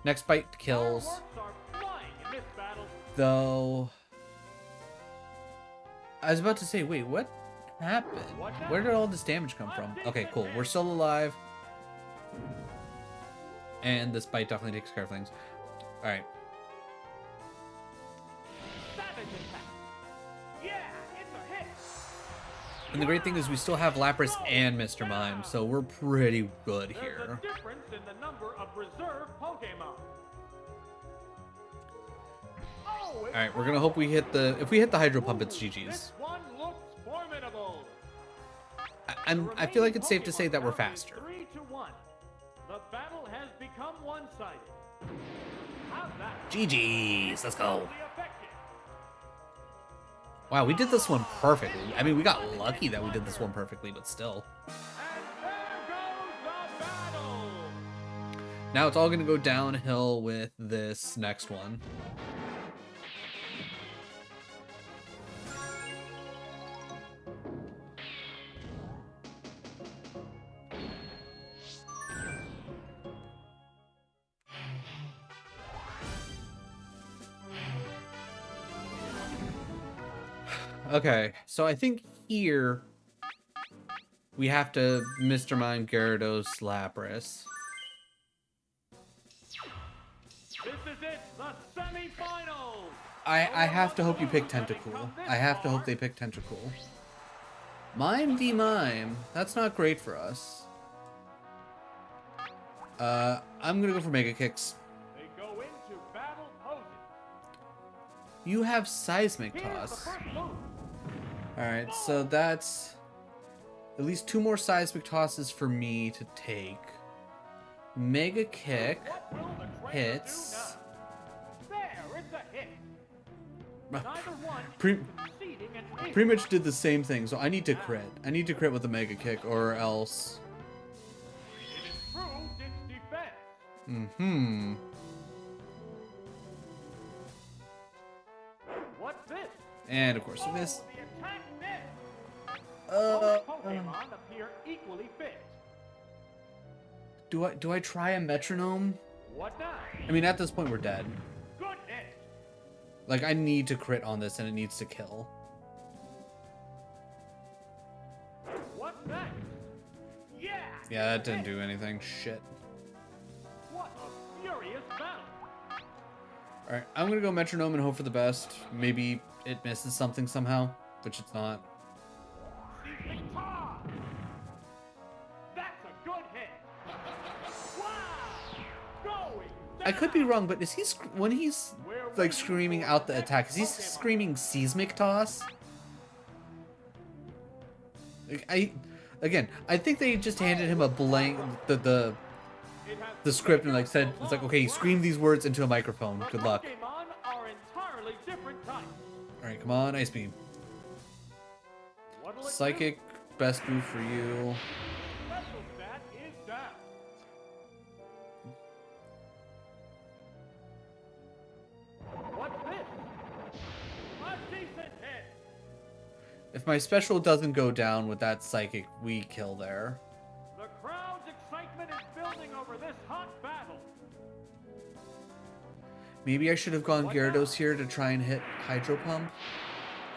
Next bite kills. Fireworks are flying in this battle. Though... I was about to say, wait, what happened? Where did all this damage come from? Okay, cool. We're still alive. And this bite definitely takes care of things. Alright. Savage attack. Yeah, it's a hit. And the great thing is we still have Lapras and Mr. Mime, so we're pretty good There's here. a difference in the number of reserve Pokemon. Oh, it's Alright, we're gonna hope we hit the... If we hit the Hydro Pump, it's GG's. This one looks formidable. I feel like it's safe to say that we're faster. 3 to 1. The battle has become one-sided. How's that? GG's, let's go. Totally effective. Wow, we did this one perfectly. I mean, we got lucky that we did this one perfectly, but still. And there goes the battle. Now it's all gonna go downhill with this next one. Okay, so I think here we have to Mr. Mime Gyarados Lapras. This is it, the semifinals. I have to hope you pick Tentacool. I have to hope they pick Tentacool. Mime v Mime. That's not great for us. I'm gonna go for Mega Kicks. They go into battle poses. You have Seismic Here's the Toss. first move. Alright, so that's at least 2 more Seismic Tosses for me to take. Mega Kick What will the trainer hits. do now? There, it's a hit. Neither one Pre- is conceding an inch. Pretty much did the same thing, so I need to crit. I need to crit with a Mega Kick, or else... It improved its defense. Mm-hmm. What's this? And of course, we miss. Oh, the attack missed. Both Pokemon appear equally fit. Do I try a Metronome? What now? I mean, at this point, we're dead. Good hit. Like, I need to crit on this, and it needs to kill. What's next? Yeah. Yeah, that didn't do anything. Shit. What a furious battle. Alright, I'm gonna go Metronome and hope for the best. Maybe it misses something somehow, which it's not. Ah! That's a good hit. Wow. Going I could be wrong, but is he when he's like screaming out the attack? Is he screaming Seismic Toss? Like, I think they just handed him a blank the script and like said it's like, okay, scream these words into a microphone. Good luck. Pokemon are entirely different types. All right, come on, Ice Beam. What'll it do? Psychic, best move for you. Special stat is down. What's this? A decent hit. If my special doesn't go down with that Psychic, we kill there. The crowd's excitement is building over for this hot battle. Maybe I should have gone What Gyarados now? here to try and hit Hydro Pump.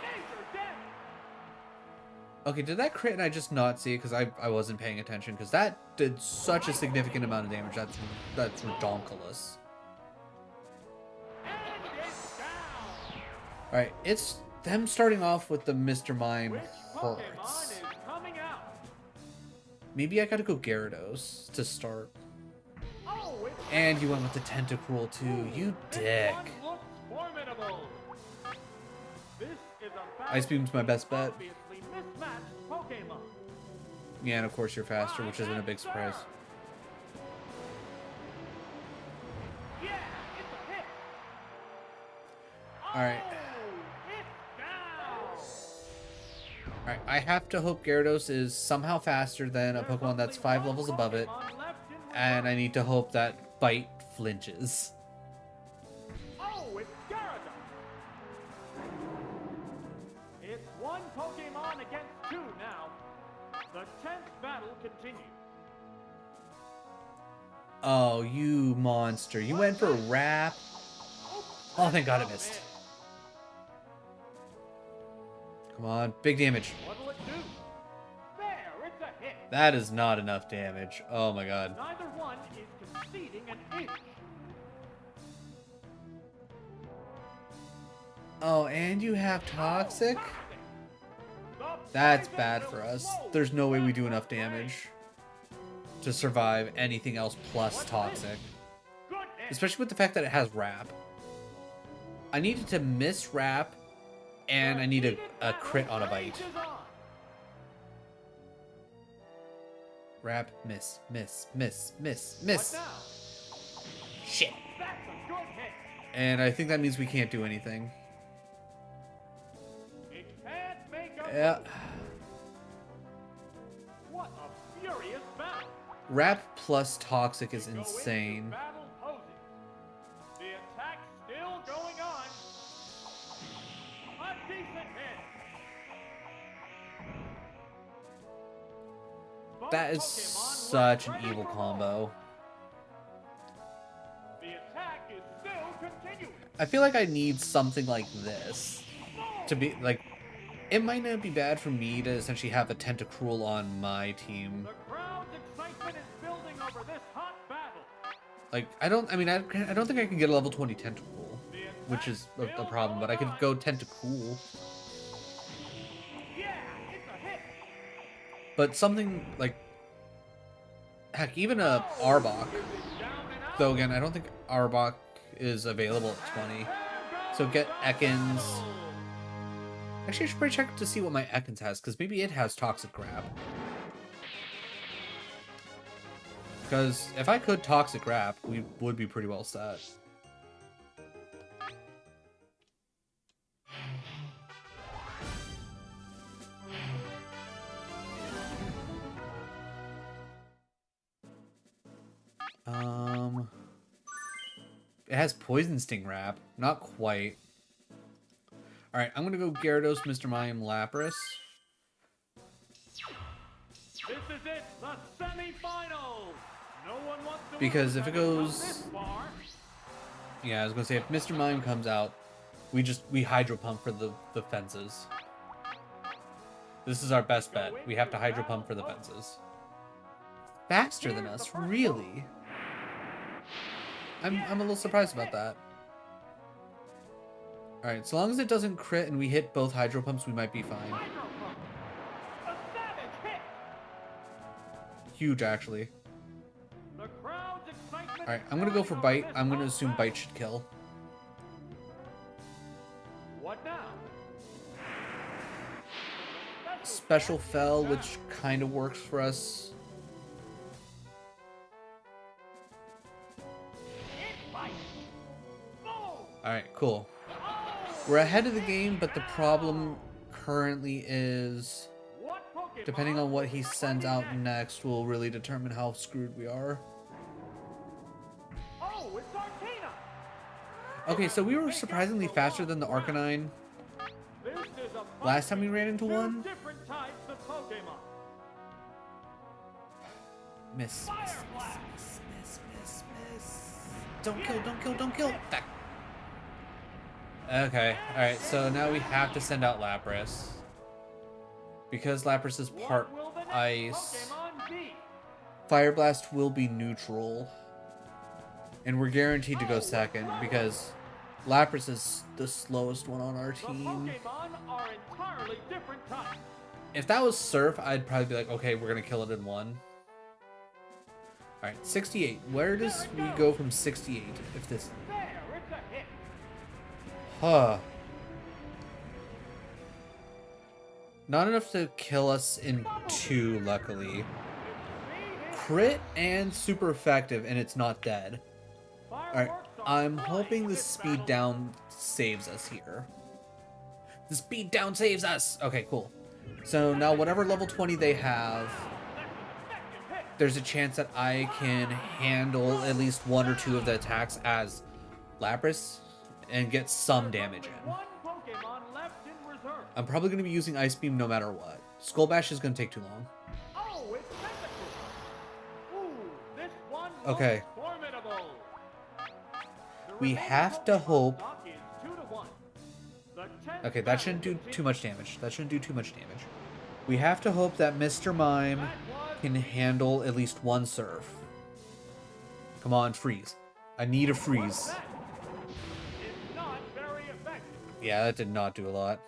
Major damage. Okay, did that crit and I just not see it because I wasn't paying attention? Because that did such a significant amount of damage. That's redonkulous. And it's down. Alright, it's them starting off with the Mr. Mime Which Pokemon hurts. is coming out? Maybe I gotta go Gyarados to start. Oh, it's And you went with the Tentacruel too. You This dick. one looks formidable. This is a Ice Beam's my best bet. obviously mismatched Pokemon. Yeah, and of course you're faster, which isn't a big surprise. Yeah, it's a hit. Alright. Oh, it's down. Alright, I have to hope Gyarados is somehow faster than a There's Pokemon that's only 5 one levels above it. Pokemon left in And I reserve. need to hope that Bite flinches. Oh, it's Gyarados. It's one Pokemon against two now. The 10th battle continues. Oh, you monster. You went for Wrap. Oh, thank God it missed. Come on, big damage. What'll it do? There, it's a hit. That is not enough damage. Oh my God. Neither one is conceding an inch. Oh, and you have Toxic? The That's poison bad will for us. slow There's no way we that do enough flame. damage to survive anything else plus What's Toxic. this? Goodness. Especially with the fact that it has Wrap. I needed to miss Wrap, and I need a crit on a Bite. Wrap, miss, miss, miss, miss, miss. What now? Shit. That's a good hit. And I think that means we can't do anything. It can't make a Yeah. move. What a furious battle. Wrap plus Toxic is Go into insane. battle posing. The attack still going on. A decent hit. Both That is Pokemon such look an ready evil for combo. more. The attack is still continuing. I feel like I need something like this to be like. It might not be bad for me to essentially have a Tentacruel on my team. The crowd's excitement is building over this hot battle. Like I don't think I can get a level 20 Tentacruel, which is the problem. But I could go Tentacruel. Yeah, it's a hit. But something like, heck, even a Arbok. Is it down and out? Though again, I don't think Arbok is available at 20. So get Ekans. Actually, I should probably check to see what my Ekans has, because maybe it has Toxic Grab. Because if I could Toxic Grab, we would be pretty well set. It has Poison Sting Wrap. Not quite. Alright, I'm gonna go Gyarados, Mr. Mime, Lapras. This is it, the semifinals. No one wants to Because lose if it having come goes- this far. Yeah, I was gonna say, if Mr. Mime comes out, we Hydro Pump for the fences. This is our best bet. We have to Hydro Pump for the fences. Faster than us, really? I'm a little surprised about that. Alright, so long as it doesn't crit and we hit both Hydro Pumps, we might be fine. Hydro Pump. A savage hit. Huge, actually. The crowd's excitement Alright, is I'm gonna go building for over Bite. this I'm gonna hot assume battle. Bite should kill. What now? Special Fell, which kind of works for us. It bites. Boom. Alright, cool. Oh, We're ahead of the game, but the problem currently is, what Pokemon depending on what he is sends fighting out next, will really determine how screwed we are. Oh, it's Arcana. Okay, so we were surprisingly faster than the Arcanine This is a last time we fight ran into between one. two different types of Pokemon. Miss, miss, Fire miss, Blast. miss, miss. Don't kill, don't kill, don't kill. Fuck. Okay, alright, so now we have to send out Lapras. Because Lapras is part What will the next ice, Pokemon be? Fire Blast will be neutral. And we're guaranteed to go second because Lapras is the slowest one on our The team. Pokemon are entirely different types. If that was Surf, I'd probably be like, okay, we're going to kill it in one. Alright, 68. Where does we go from 68? If this... There, it's a hit. Huh. Not enough to kill us in 2, luckily. Crit and super effective, and it's not dead. Alright, I'm hoping the speed down saves us here. The speed down saves us! Okay, cool. So now whatever level 20 they have, there's a chance that I can handle at least 1 or 2 of the attacks as Lapras and get some damage in. One Pokemon left in reserve. I'm probably going to be using Ice Beam no matter what. Skull Bash is going to take too long. Oh, it's Tentacle. Ooh, this one Okay. looks formidable. The We remaining have to Pokemon hope... stock is 2-1. The 10th Okay, that battle shouldn't do continues. too much damage. That shouldn't do too much damage. We have to hope that Mr. Mime That was can handle at least 1 Surf. Come on, freeze. I need a freeze. that. It's not very effective. Yeah, that did not do a lot.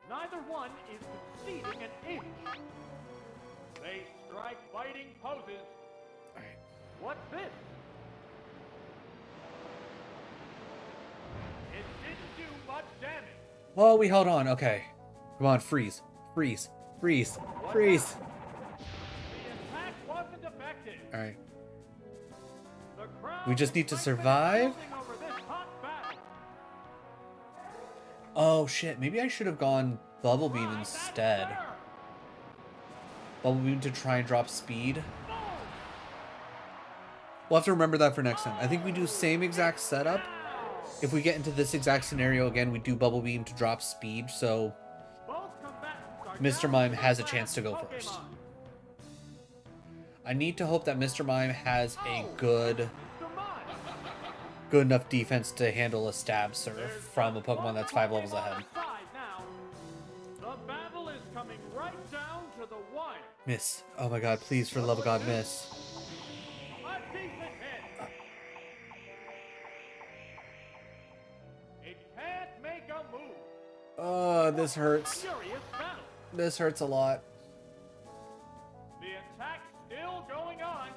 Neither one is conceding an inch. They strike fighting poses. Alright. What's this? It didn't do much damage. Well, we held on. Okay. Come on, freeze. Freeze. Freeze. Freeze. The attack wasn't effective. Alright. The crowd We just need to is survive. building over this hot battle. Oh, shit. Maybe I should have gone Bubble Beam Right, instead. that's better. Bubble Beam to try and drop speed. Boom. We'll have to remember that for next time. I think we do same exact setup. Ow. If we get into this exact scenario again, we do Bubble Beam to drop speed, so Both combatants are Mr. down Mime to the has a last chance to go Pokemon. first. I need to hope that Mr. Mime has a good Mr. Mime. enough defense to handle a stab surf from a Pokemon that's 5 levels ahead. Side now. The battle is coming right down to the wire. Miss. Oh my god, please, for the love of God, miss. A decent hit. It can't make a move. Oh, this hurts. Furious battle. This hurts a lot. The attack still going on.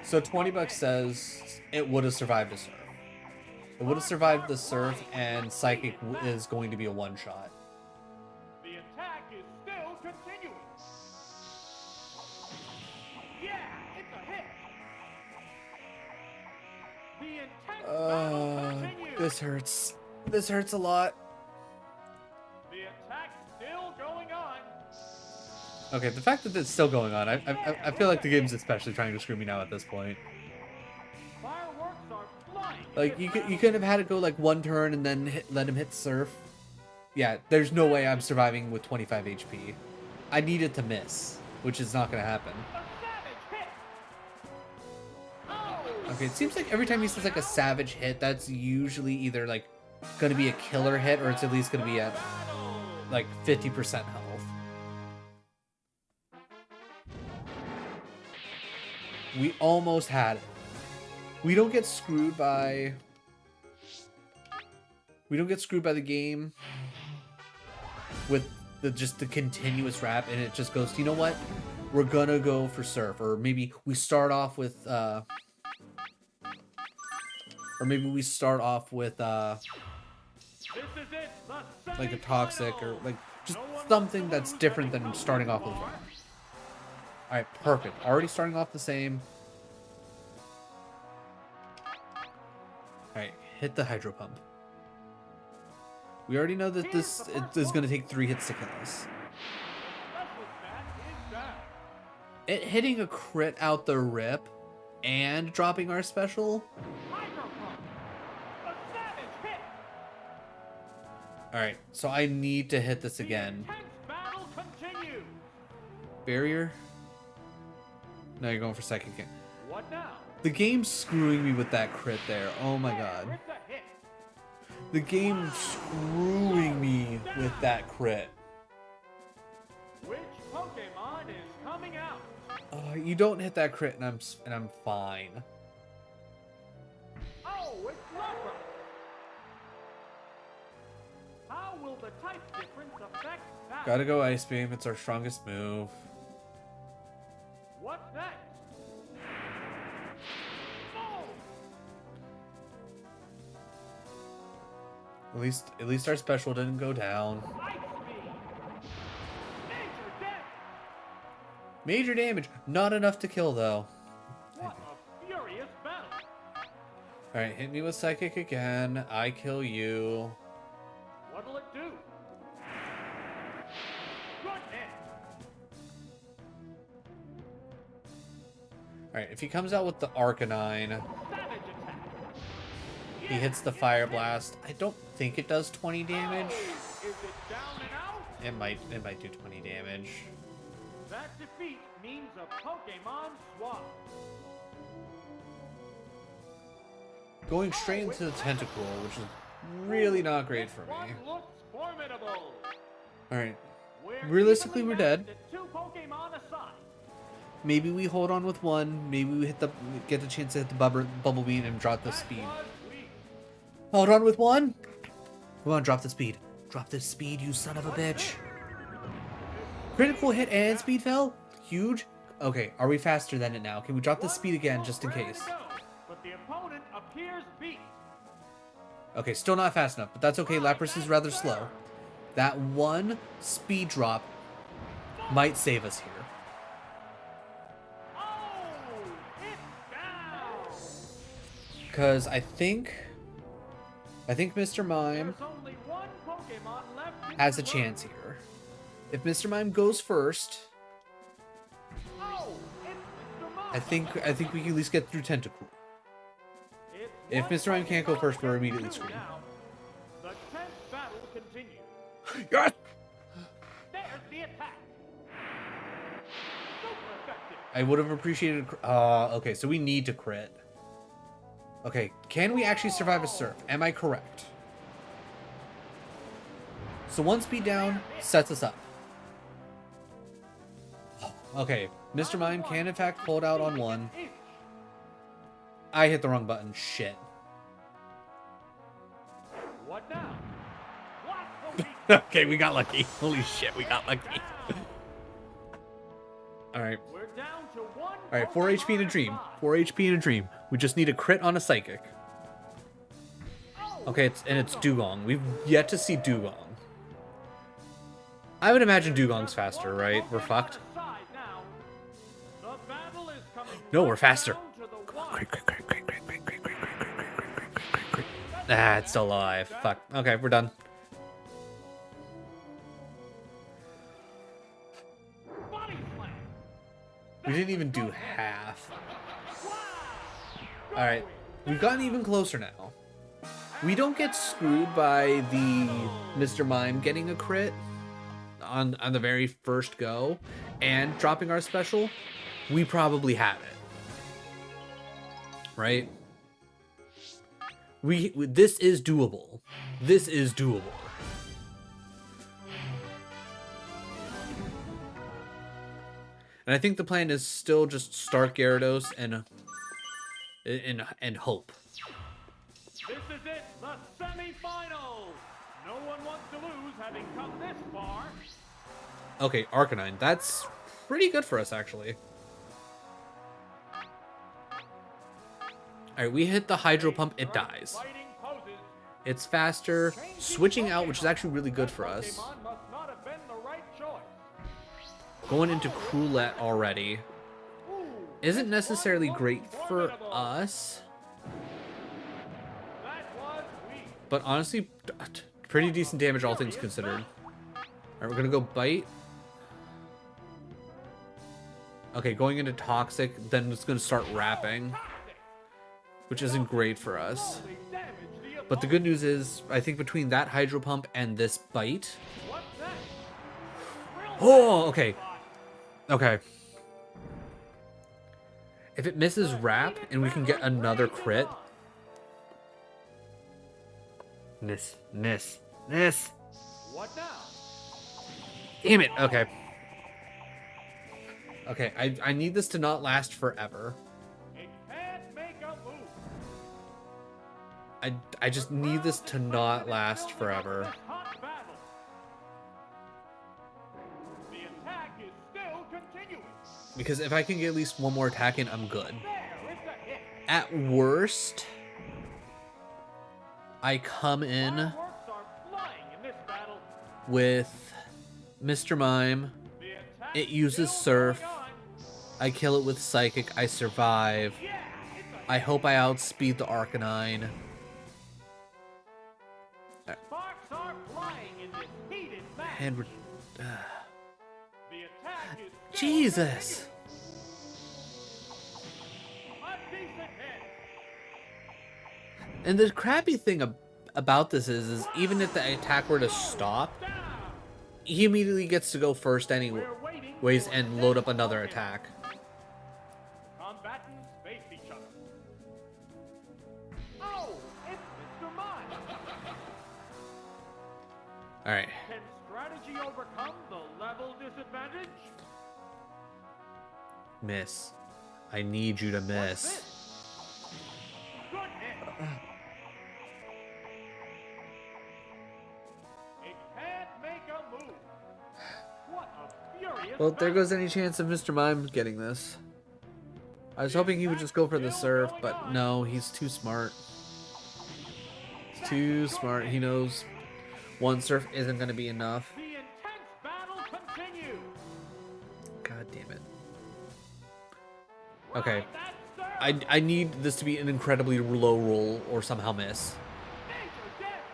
So 20 bucks says it would have survived a surf. It would have survived the surf, and Psychic is going to be a one-shot. The attack is still continuing. Yeah, it's a hit. The intense battle continues. This hurts. This hurts a lot. The attack still going on. Okay, the fact that it's still going on, I feel like the game's especially trying to screw me now at this point. Fireworks are flying. in Like, this you battle. couldn't have had it go like one turn and then let him hit surf. Yeah, there's no way I'm surviving with 25 HP. I needed to miss, which is not going to happen. A savage hit. Oh, Okay, it seems like every time he says like a savage hit, that's usually either like going to be a killer hit or it's at least going to be at battle. like 50% health. We almost had it. We don't get screwed by... We don't get screwed by the game with just the continuous wrap, and it just goes, you know what? We're gonna go for surf, or maybe we start off with like This is it. The a toxic, or semifinal. like just No one something wants to that's lose different any than cup starting so off with. far. All right, perfect. Already starting off the same. All right, hit the hydro pump. We already know that this is going to take 3 hits to kill us. Special stat is down. It hitting a crit out the rip and dropping our special. Hydro pump. A savage hit. All right, so I need to hit this The again. intense battle continues. Barrier. No, you're going for psychic. What now? The game's screwing me with that crit there. Oh my god. It's a hit. The game's screwing me with that crit. Which Pokemon is coming out? You don't hit that crit and I'm fine. Oh, it's Lapras. How will the type difference affect that? Gotta go Ice Beam. It's our strongest move. What's next? Oh! At least our special didn't go down. Ice Beam! Major damage! Major damage. Not enough to kill though. What a furious battle! Alright, hit me with Psychic again. I kill you. What'll it do? Good hit! Alright, if he comes out with the Arcanine, Savage attack! he hits the Fire Blast. I don't think it does 20 damage. Is it down and out? It might do 20 damage. That defeat means a Pokemon swap. Going straight into the Tentacool, which is really not great for One me. looks formidable. Alright, We're realistically evenly we're dead. matched at 2 Pokemon aside. Maybe we hold on with one. Maybe we get the chance to hit the Bubble Beam and drop the That speed. was weak. Hold on with one. Come on, drop the speed. Drop the speed, you son of a bitch. Critical hit and speed fell? Huge. Okay, are we faster than it now? Can we drop the speed again just in Ready case? to go, but the opponent appears beat. Okay, still not fast enough, but that's okay. Lapras is rather slow. That one speed drop might save us here. Oh, it's down. Because I think Mr. Mime There's only one Pokemon left in has the a room. chance here. If Mr. Mime goes first, Oh, it's Mr. Mime. I think we can at least get through Tentacool. It's If one Mr. Mime can't go Pokemon first, we're to immediately two screwed. now. The 10th battle continues. Yes! There's the attack. Super effective. I would have appreciated. Okay, so we need to crit. Okay, can we actually survive a surf? Am I correct? So one speed down sets us up. Okay, Mr. Mime can in fact hold out on one. I hit the wrong button. Shit. What now? What the Okay, we got lucky. Holy shit, we got lucky. Alright. We're down to one. Alright, 4 HP in a dream. 4 HP in a dream. We just need a crit on a psychic. Okay, it's Dugong. We've yet to see Dugong. I would imagine Dugong's faster, right? We're fucked. No, we're faster. Crit, crit, crit, crit, crit, crit, crit, crit, crit, crit, crit, crit, crit, crit. Ah, it's still alive. Fuck. Okay, we're done. We didn't even do half. Alright, we've gotten even closer now. We don't get screwed by the Mr. Mime getting a crit on the very first go and dropping our special. We probably have it. Right? This is doable. This is doable. And I think the plan is still just start Gyarados and hope. This is it, the semifinals. No one wants to lose, having come this far. Okay, Arcanine. That's pretty good for us, actually. Alright, we hit the Hydro Pump. It dies. Fighting poses. It's faster. Switching out, which is actually really good for us. Pokemon must not have been the right choice. Going into Cruelette already Ooh, isn't necessarily one great looks for formidable. us. That was weak. But honestly, pretty decent damage, all things considered. Alright, we're gonna go Bite. Okay, going into Toxic, then it's gonna start Wrapping, Toxic. which isn't great for us. Slowly damage the But the good news is, I think between that Hydro Pump and this Bite... What's next? Real Oh, okay. Okay. If it misses wrap and we can get another crit. Miss. What now? Damn it. Okay. Okay, I need this to not last forever. It can't make a move. I just need this to not last forever. Hot battle. The attack is still continuing. Because if I can get at least one more attack in, I'm good. There, it's a hit. At worst, I come in Fireworks are flying in this battle. with Mr. Mime. The attack It uses still Surf. going on. I kill it with Psychic. I survive. Yeah, it's a I hope I outspeed the Arcanine. Sparks are flying in this heated match. And we're... The attack is still Jesus! continuing. A decent hit. And the crappy thing about this is even if the attack were to stop, Down. he immediately gets to go first We're anyways waiting for and the load next up another Pokemon. attack. Combatants face each other. Oh, it's Mr. Mime. Alright. Can strategy overcome the level disadvantage? Miss. I need you to What's miss. this? Good hit. It can't make a move. What a furious Well, there battle. goes any chance of Mr. Mime getting this. I was hoping he would just go for the Surf, but no, he's too smart. He's too smart. He knows one Surf isn't going to be enough. The intense battle continues. God damn it. Okay. Ride that Surf. I need this to be an incredibly low roll or somehow miss. Major damage.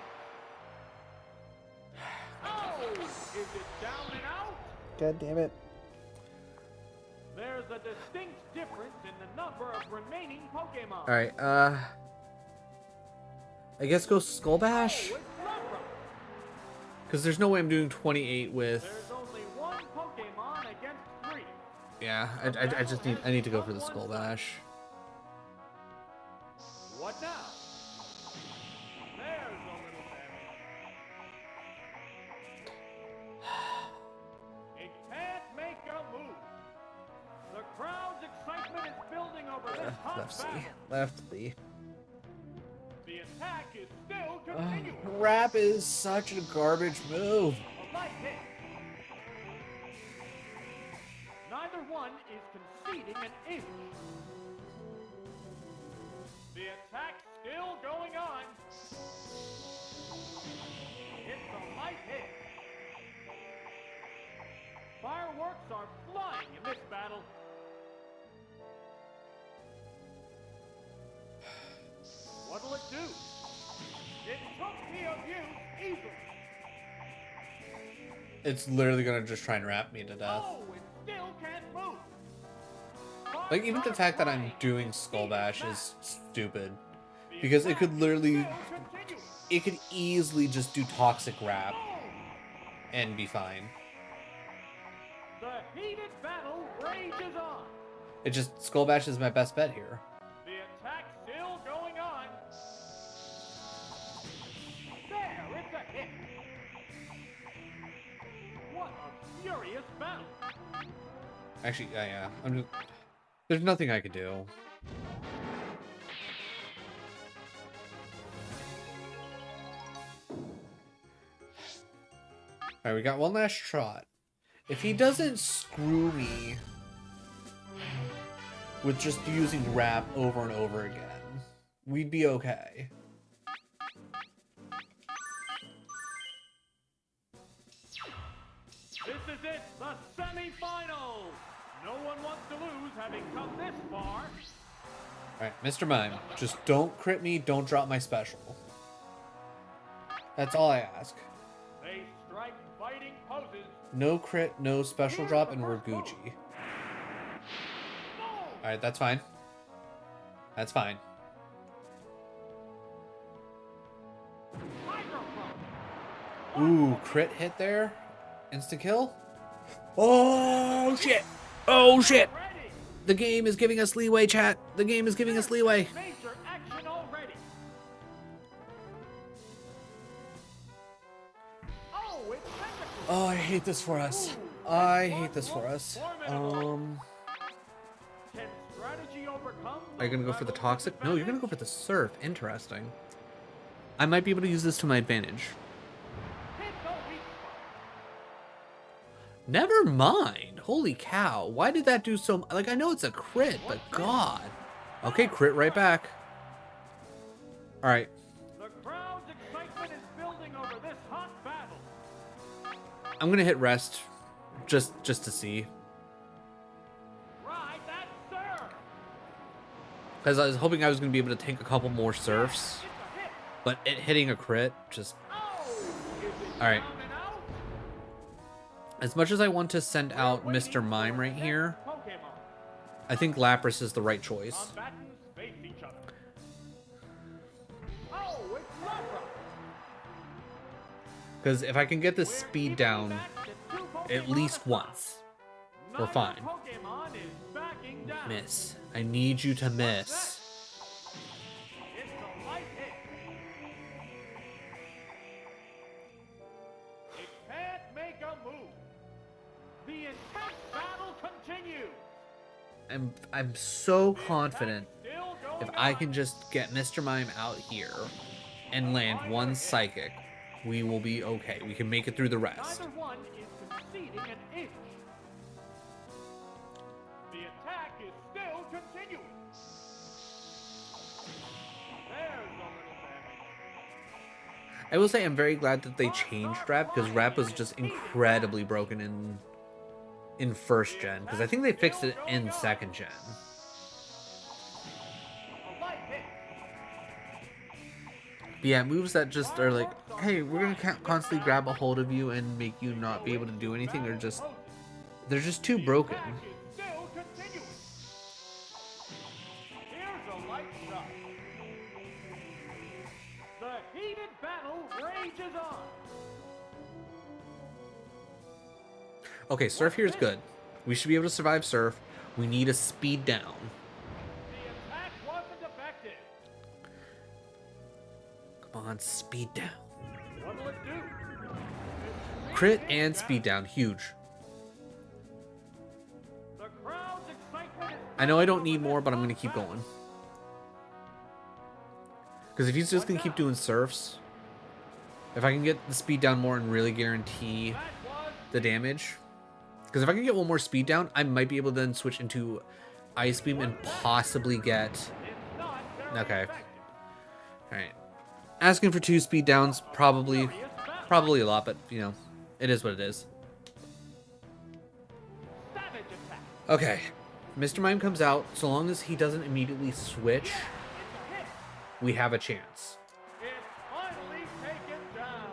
Oh, is it down and out? God damn it. There's a distinct difference in the number of remaining Pokemon. Alright, I guess go Skull Bash? Oh, it's Lapras. Because there's no way I'm doing 28 with... There's only one Pokemon against 3. Yeah, I just need to go for the Skull Bash. What now? There's a little damage. It can't make a move. The crowd's excitement is building over this hot Left C. battle. Left B. The attack is still continuing. Rap is such a garbage move. A light hit. Neither one is conceding an inch. The attack still going on. It's a light hit. Fireworks are flying in this battle. What'll it do? It took me of you easily. It's literally gonna just try and wrap me to death. Oh, it still can't move. Like, even the fact that I'm doing Skull Bash is stupid. Because it could literally... It could easily just do Toxic Wrap and be fine. The heated battle rages on. It just... Skull Bash is my best bet here. The attack still going on. There, it's a hit. What a furious battle. Actually, yeah. I'm just... There's nothing I could do. Alright, we got one last shot. If he doesn't screw me with just using Wrap over and over again, we'd be okay. This is it, the semifinals. No one wants to lose having come this far. Alright, Mr. Mime, just don't crit me, don't drop my special. That's all I ask. They strike fighting poses. No crit, no special drop, and we're Gucci. Boom! Alright, that's fine. That's fine. Microphone. Ooh, crit hit there? Instant kill? Oh, shit! Oh, shit! Ready. The game is giving us leeway, chat. The game is giving us leeway. Major action already. Oh, it's technical. Oh, I hate this for us. I hate this for us. Can strategy overcome Are you gonna go for the toxic? No, you're gonna go for the surf. Interesting. I might be able to use this to my advantage. hit the weak spot. Never mind. Holy cow. Why did that do so... Like, I know it's a crit, but God. Okay, crit right back. Alright. The crowd's excitement is building over this hot battle. I'm gonna hit rest. Just to see. Ride that surf. Because I was hoping I was gonna be able to tank a couple more surfs. It's a hit. But it hitting a crit, just... Oh, is it Alright. down and out? As much as I want to send out Mr. Mime right here, Pokemon. I think Lapras is the right choice. Combatants face each other. Oh, it's Lapras. Because if I can get this We're speed keeping down back the two at Pokemon least aside. once, we're Neither fine. Pokemon is backing down. Miss. I need you to miss. It's a light hit. It can't make a move. The intense battle continues. I'm so confident Still going if I on. can just get Mr. Mime out here and land one psychic, we will be okay. We can make it through the rest. Neither one is conceding an inch. The attack is still continuing. There's a little damage. I will say I'm very glad that they changed Rap, because Rap was just incredibly broken in first gen, because I think they fixed it in second gen. A light hit. But yeah, moves that just are like, hey, we're gonna constantly grab a hold of you and make you not be able to do anything, are just, they're just too broken. Attack is still continuing. Here's a light shot. The heated battle rages on. Okay, Surf here is good. We should be able to survive Surf. We need a speed down. The attack wasn't effective. Come on, speed down. What'll it do? It's Crit speed and down. speed down, huge. The crowd's excitement is I know I don't building need over more, this but I'm hot gonna keep battle. going. Because if he's just gonna keep doing surfs, if I can get the speed down more and really guarantee That was the damage. Because if I can get one more speed down, I might be able to then switch into Ice Beam and possibly get... it's not very Okay. effective. Alright. Asking for 2 speed downs, probably Furious battle. a lot, but, you know, it is what it is. Savage attack. Okay. Mr. Mime comes out. So long as he doesn't immediately switch, It's a hit. we have a chance. It's finally taken down.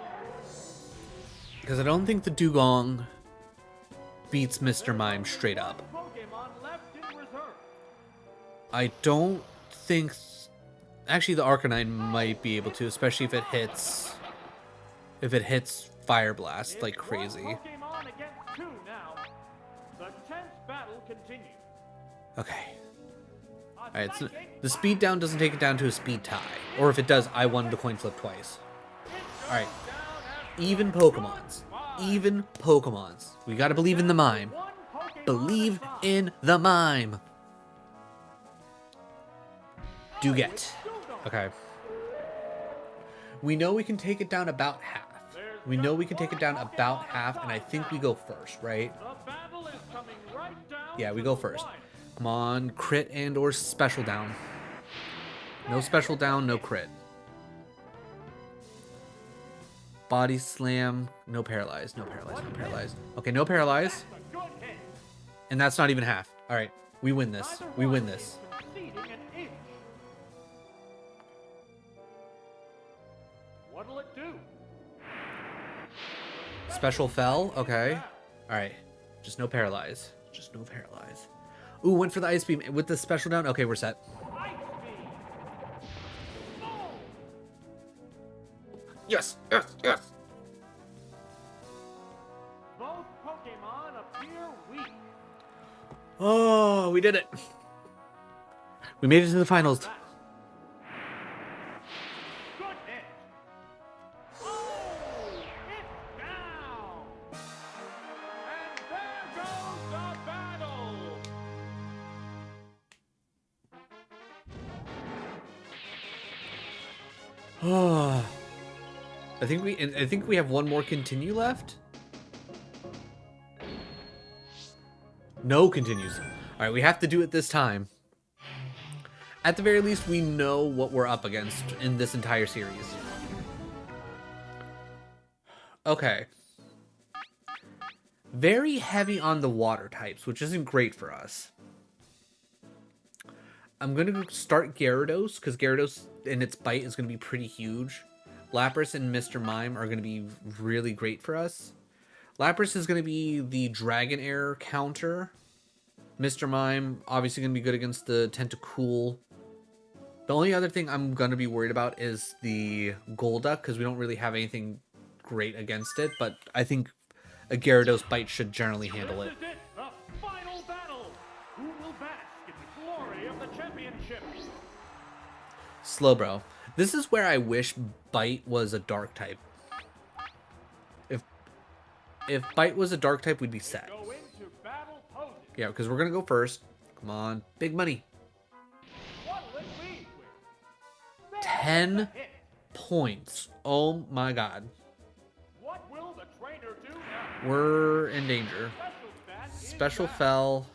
Because I don't think the Dugong beats Mr. Mime straight up. One Pokemon left in reserve. I don't think... Actually, the Arcanine might be able to, especially if it hits... If it hits Fire Blast like It's crazy. one Pokemon against 2 now. The tense battle continues. Okay. A Alright, so psychic the speed down doesn't take it down to a speed tie. Or if it does, I won the coin flip twice. It goes Alright. down after Even a Pokemons. good fight. Even Pokemons. We gotta believe in the mime. One Pokemon Believe aside. in the mime. Do Oh, get. it's Dugong. Okay. We know we can take it down about half. We know we can take it down about half, and I think we go first, right? The battle is coming right down Yeah, we to go the first. wire. Come on, crit and or special down. No special down, no crit. Body slam, no paralyze, no paralyze, no paralyze. Okay, no paralyze, That's a good hit. and that's not even half. All right, we win this. Neither We one win is this. conceding an inch. What'll it do? Special fell, okay. All right, just no paralyze. Just no paralyze. Ooh, went for the ice beam with the special down. Okay, we're set. Ice beam. Boom. Yes, yes, yes. Both Pokemon appear weak. Oh, we did it. We made it to the finals. Good hit. Oh, it's down. And there goes the battle. Oh, I think we have one more continue left. No continues. All right, we have to do it this time. At the very least, we know what we're up against in this entire series. Okay. Very heavy on the water types, which isn't great for us. I'm going to start Gyarados, because Gyarados and its bite is going to be pretty huge. Lapras and Mr. Mime are going to be really great for us. Lapras is going to be the Dragonair counter. Mr. Mime, obviously going to be good against the Tentacool. The only other thing I'm going to be worried about is the Golduck, because we don't really have anything great against it. But I think a Gyarados bite should generally handle it. This is it, the final battle. Who will bask in the glory of the championship? Slowbro. This is where I wish Bite was a dark type. If Bite was a dark type, we'd be set. Go into battle poses. Yeah, because we're going to go first. Come on. Big money. What will it lead with? 10 points. Oh my god. What will the trainer do now? We're in danger. Special stat is Special back. fell.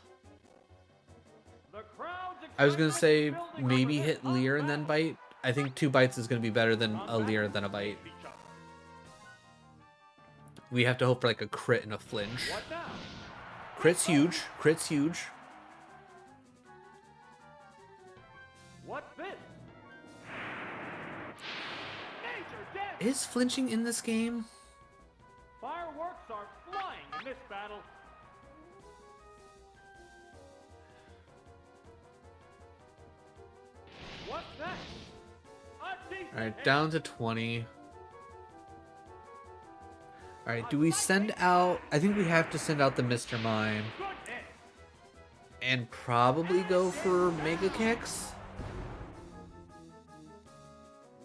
The crowd's I was going to say excitement building maybe over hit this Leer and then battle. Bite. I think 2 bites is going to be better than a Come Leer back than a and bite. face each other. We have to hope for like a crit and a flinch. What now? Crit's huge. Crit's huge. What's this? Major damage. Is flinching in this game? Fireworks are flying in this battle. What's that? A decent Alright, hit. down to 20. Alright, do we send out... I think we have to send out the Mr. Mime. Good hit. And probably go for Mega Kicks?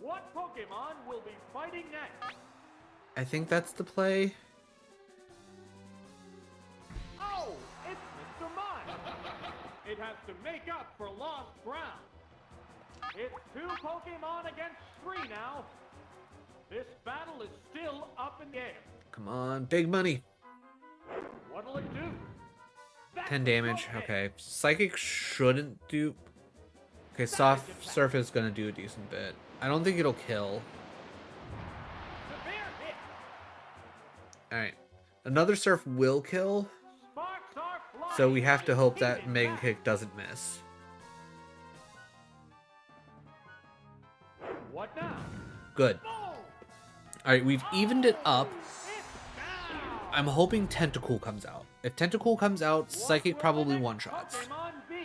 What Pokemon will be fighting next? I think that's the play. Oh, it's Mr. Mime. It has to make up for lost ground. It's 2 Pokemon against 3 now. This battle is still up in the air. Come on, big money. What'll it do? That's 10 a damage. good hit. Okay, Psychic shouldn't do... Okay, Soft Surf is going to do a decent bit. I don't think it'll kill. Severe hit. Alright. Another Surf will kill, Sparks are flying. so we have to hope that Even Mega back. Kick doesn't miss. What now? Good. Boom! Alright, we've evened it up. It's down. I'm hoping Tentacool comes out. If Tentacool comes out, What Psychic will probably the next one-shots. Pokemon be?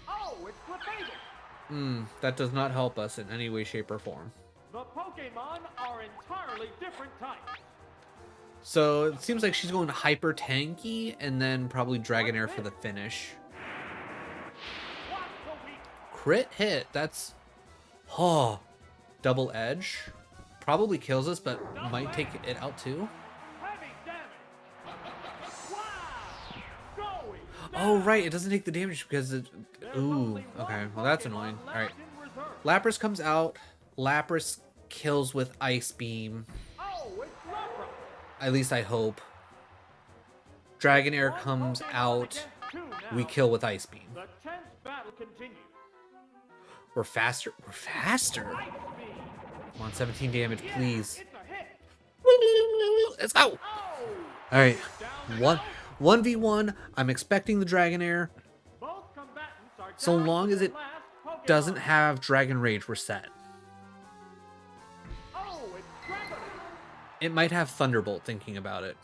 Oh, it's Clefairy. That does not help us in any way, shape, or form. The Pokemon are entirely different types. So it seems like she's going hyper tanky and then probably Dragonair for the finish. What's the weak? Crit hit. That's... Oh. Double edge. Probably kills us, but might take it out too. Heavy damage. Wow! Going Oh, down. right. It doesn't take the damage because it... There's Ooh. only Okay. one Well, that's Pokemon annoying. left Alright. in reserve. Lapras comes out. Lapras kills with Ice Beam. Oh, it's Lapras. At least I hope. Dragonair One comes Pokemon out. against 2 We now. kill with Ice Beam. The tense battle continues. We're faster. We're faster. Ice Beam. Come on, 17 damage, Yeah, please. It's a hit. Let's go. Oh! All right. Down One now. 1v1. I'm expecting the Dragonair. Both combatants are So down long to as their it last Pokemon. doesn't have Dragon Rage, we're set. Oh, it's Dragonair. It might have Thunderbolt thinking about it.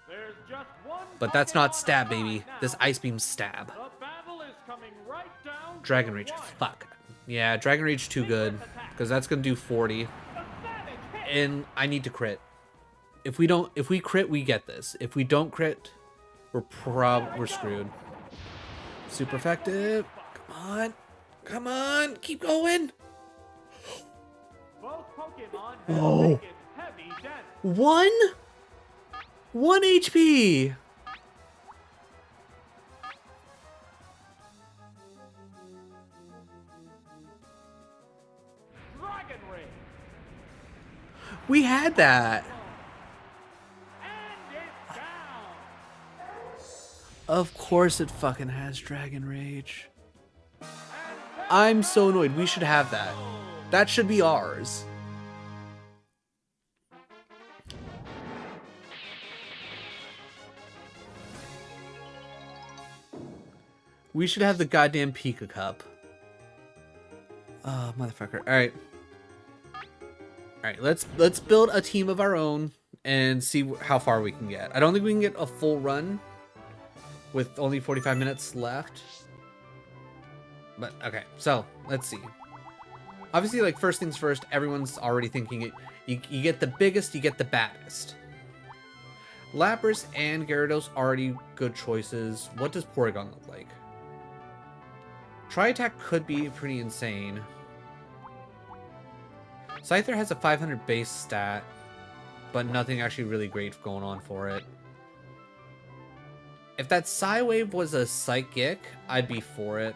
There's just one But that's not Pokemon stab, alive baby. now. This Ice Beam stab. The battle is coming right down Dragon to Rage. one. Fuck. Yeah, Dragon Rage too good. Because that's going to do 40. The savage hit. And I need to crit. If we crit, we get this. If we don't crit, we're screwed. Super effective. Come on, keep going. Both Pokemon have Oh. taken heavy damage. 1 HP. Dragon Ring. We had that. And it's down. Of course it fucking has Dragon Rage. I'm so annoyed. We should have that. That should be ours. We should have the goddamn Pika Cup. Oh, motherfucker. Alright. Alright, let's build a team of our own and see how far we can get. I don't think we can get a full run with only 45 minutes left. But, okay, so, let's see. Obviously, like, first things first, everyone's already thinking it. You get the biggest, you get the baddest. Lapras and Gyarados already good choices. What does Porygon look like? Tri-Attack could be pretty insane. Scyther has a 500 base stat, but nothing actually really great going on for it. If that Psy-Wave was a Psychic, I'd be for it.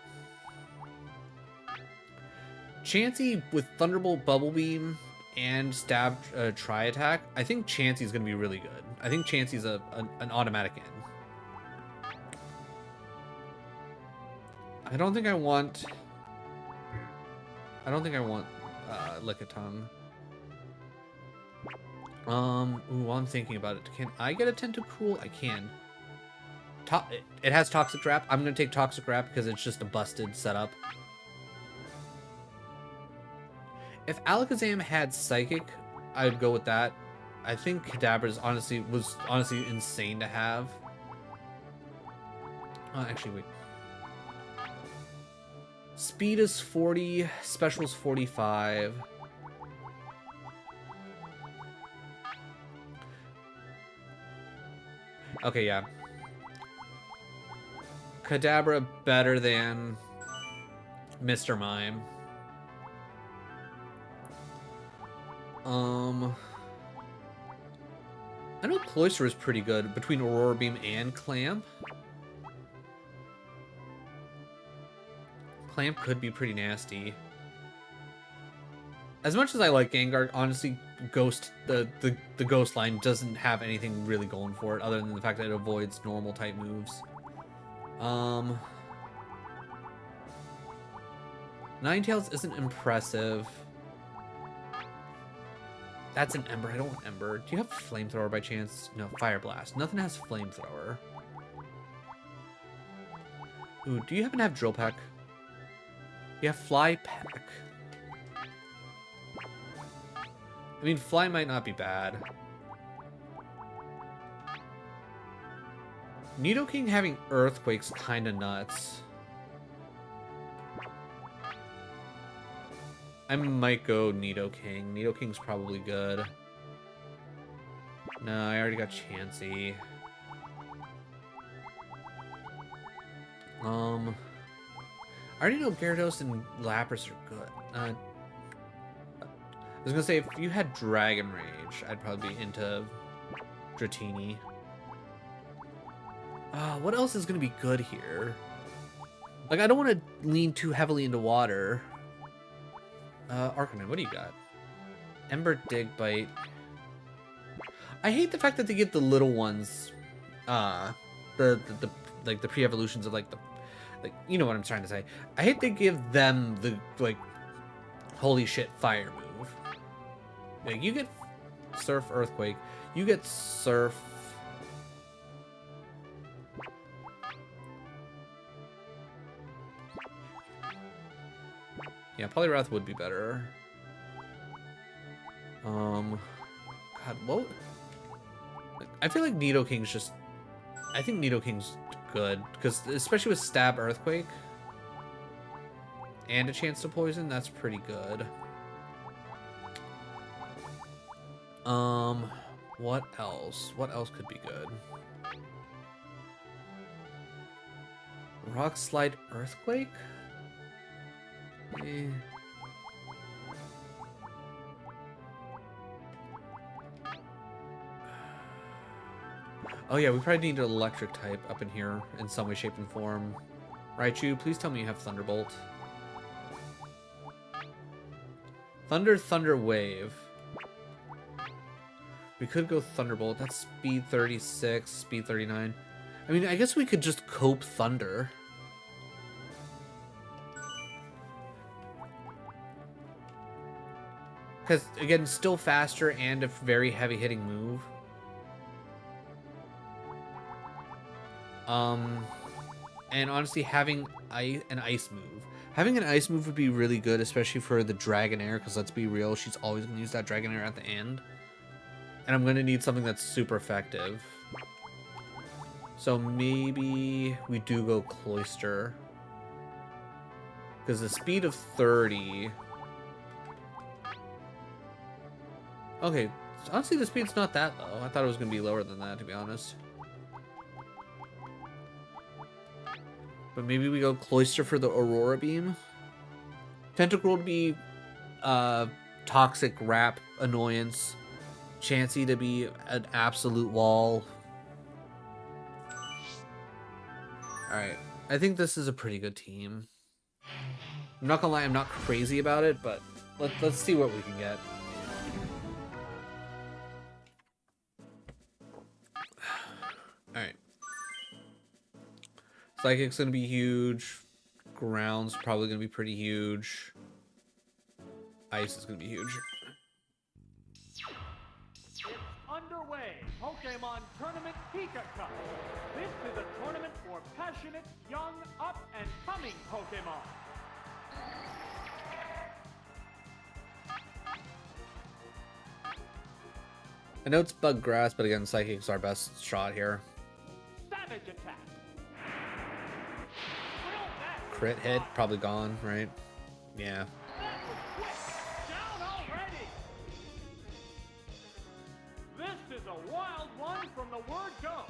Chansey with Thunderbolt, Bubble Beam, and Stab Tri-Attack, I think Chansey's going to be really good. I think Chansey's an automatic in. I don't think I want Lickitung. Ooh, I'm thinking about it. Can I get a Tentacool? I can. It has Toxic Wrap. I'm going to take Toxic Wrap because it's just a busted setup. If Alakazam had Psychic, I would go with that. I think Kadabra's was honestly insane to have. Oh, actually, wait. Speed is 40, Special is 45. Okay, yeah. Kadabra better than Mr. Mime. I know Cloyster is pretty good between Aurora Beam and Clamp. Clamp could be pretty nasty. As much as I like Gengar, honestly, the Ghost line doesn't have anything really going for it other than the fact that it avoids normal type moves. Ninetales isn't impressive. That's an Ember. I don't want Ember. Do you have Flamethrower by chance? No, Fire Blast. Nothing has Flamethrower. Ooh, do you happen to have Drill Peck? You have Fly Peck. I mean, Fly might not be bad. Nidoking having Earthquake's kind of nuts. I might go Nidoking. Nidoking's probably good. No, I already got Chansey. I already know Gyarados and Lapras are good. I was gonna say, if you had Dragon Rage, I'd probably be into Dratini. What else is gonna be good here? Like, I don't want to lean too heavily into water. Arcanine, what do you got? Ember, Dig, Bite. I hate the fact that they give the little ones, the pre-evolutions of like you know what I'm trying to say. I hate they give them the like holy shit fire move. Like, you get Surf, Earthquake, you get Surf. Yeah, Poliwrath would be better. God, what? I feel like Nidoking's just... I think Nidoking's good, because especially with Stab Earthquake and a chance to poison, that's pretty good. What else? What else could be good? Rock Slide Earthquake? Eh. Oh yeah, we probably need an electric type up in here in some way, shape, and form. Raichu, please tell me you have Thunderbolt. Thunder Wave. We could go Thunderbolt. That's speed 36, speed 39. I mean, I guess we could just cope Thunder. Because, again, still faster and a very heavy-hitting move. And honestly, having an ice move. Having an ice move would be really good, especially for the Dragonair, because let's be real, she's always going to use that Dragonair at the end. And I'm going to need something that's super effective. So maybe we do go Cloyster. Because the speed of 30... Okay, honestly, the speed's not that low. I thought it was going to be lower than that, to be honest. But maybe we go Cloyster for the Aurora Beam. Tentacruel to be Toxic Wrap Annoyance. Chansey to be an absolute wall. Alright, I think this is a pretty good team. I'm not gonna lie, I'm not crazy about it, but let's see what we can get. Alright. Psychic's gonna be huge. Ground's probably gonna be pretty huge. Ice is gonna be huge. It's underway. Pokemon Tournament Pika Cup. This is a tournament for passionate, young, up-and-coming Pokemon. I know it's Bug Grass, but again, Psychic's our best shot here. Savage attack. Well, that Crit hit, probably gone, right? Yeah. That was quick. Down already. This is a wild one from the word go.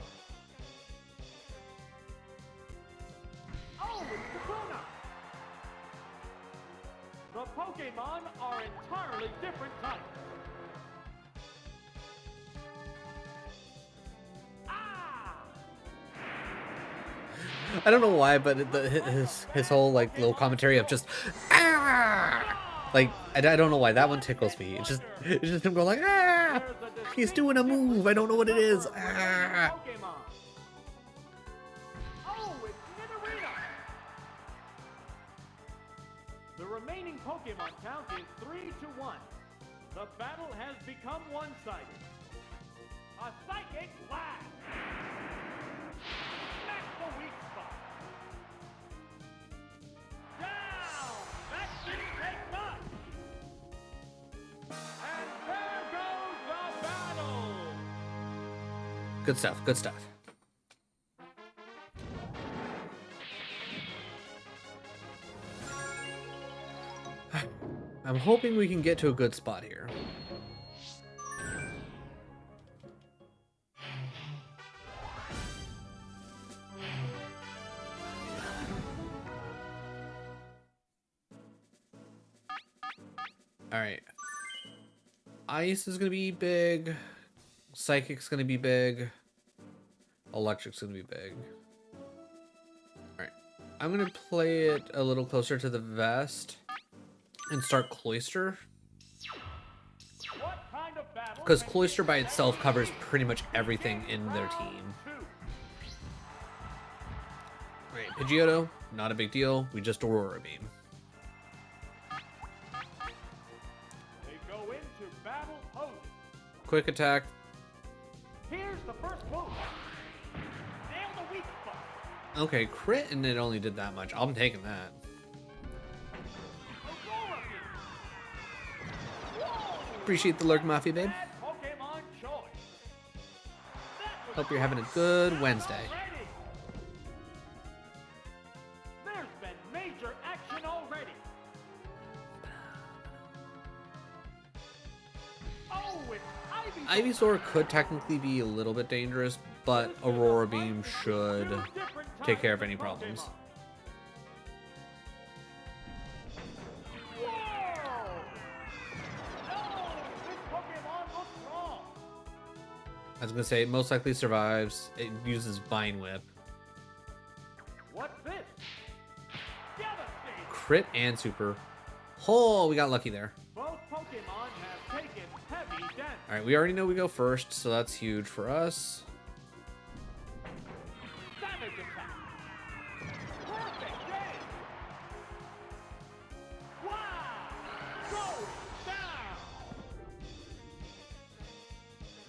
Oh, it's Kakuna. The Pokemon are entirely different types. Ah! I don't know why, but his whole like little commentary of just like I don't know why that one tickles me. It's just him going like he's doing a move. I don't know what it is. Pokemon. Oh, it's Nidorino. The remaining Pokemon count is 3-1. The battle has become one-sided. A Psychic Blast. Smack the weak spot. Down. That didn't take much. And there goes the battle. Good stuff. Good stuff. I'm hoping we can get to a good spot here. Alright. Ice is going to be big. Psychic's going to be big. Electric's going to be big. Alright. I'm going to play it a little closer to the vest. And start Cloyster. Because Cloyster by itself covers pretty much everything in their team. Alright, Pidgeotto, not a big deal. We just Aurora Beam. They go into battle pose. Quick attack. Here's the first move. Nail the weak spot. Okay, crit and it only did that much. I'm taking that. Aurora Beam. Whoa! Appreciate the lurk, Mafia babe. Bad Pokemon choice. That was Hope you're having a good Wednesday. already. There's been major action already. Oh, it's Ivysaur. Ivysaur could technically be a little bit dangerous, but Aurora Beam should take care of any problems. I was gonna say, it most likely survives. It uses Vine Whip. What's this? Devastating. Crit and super. Oh, we got lucky there. Both Pokemon have taken heavy damage. Alright, we already know we go first, so that's huge for us. Savage attack. Perfect game. Wow. Going down.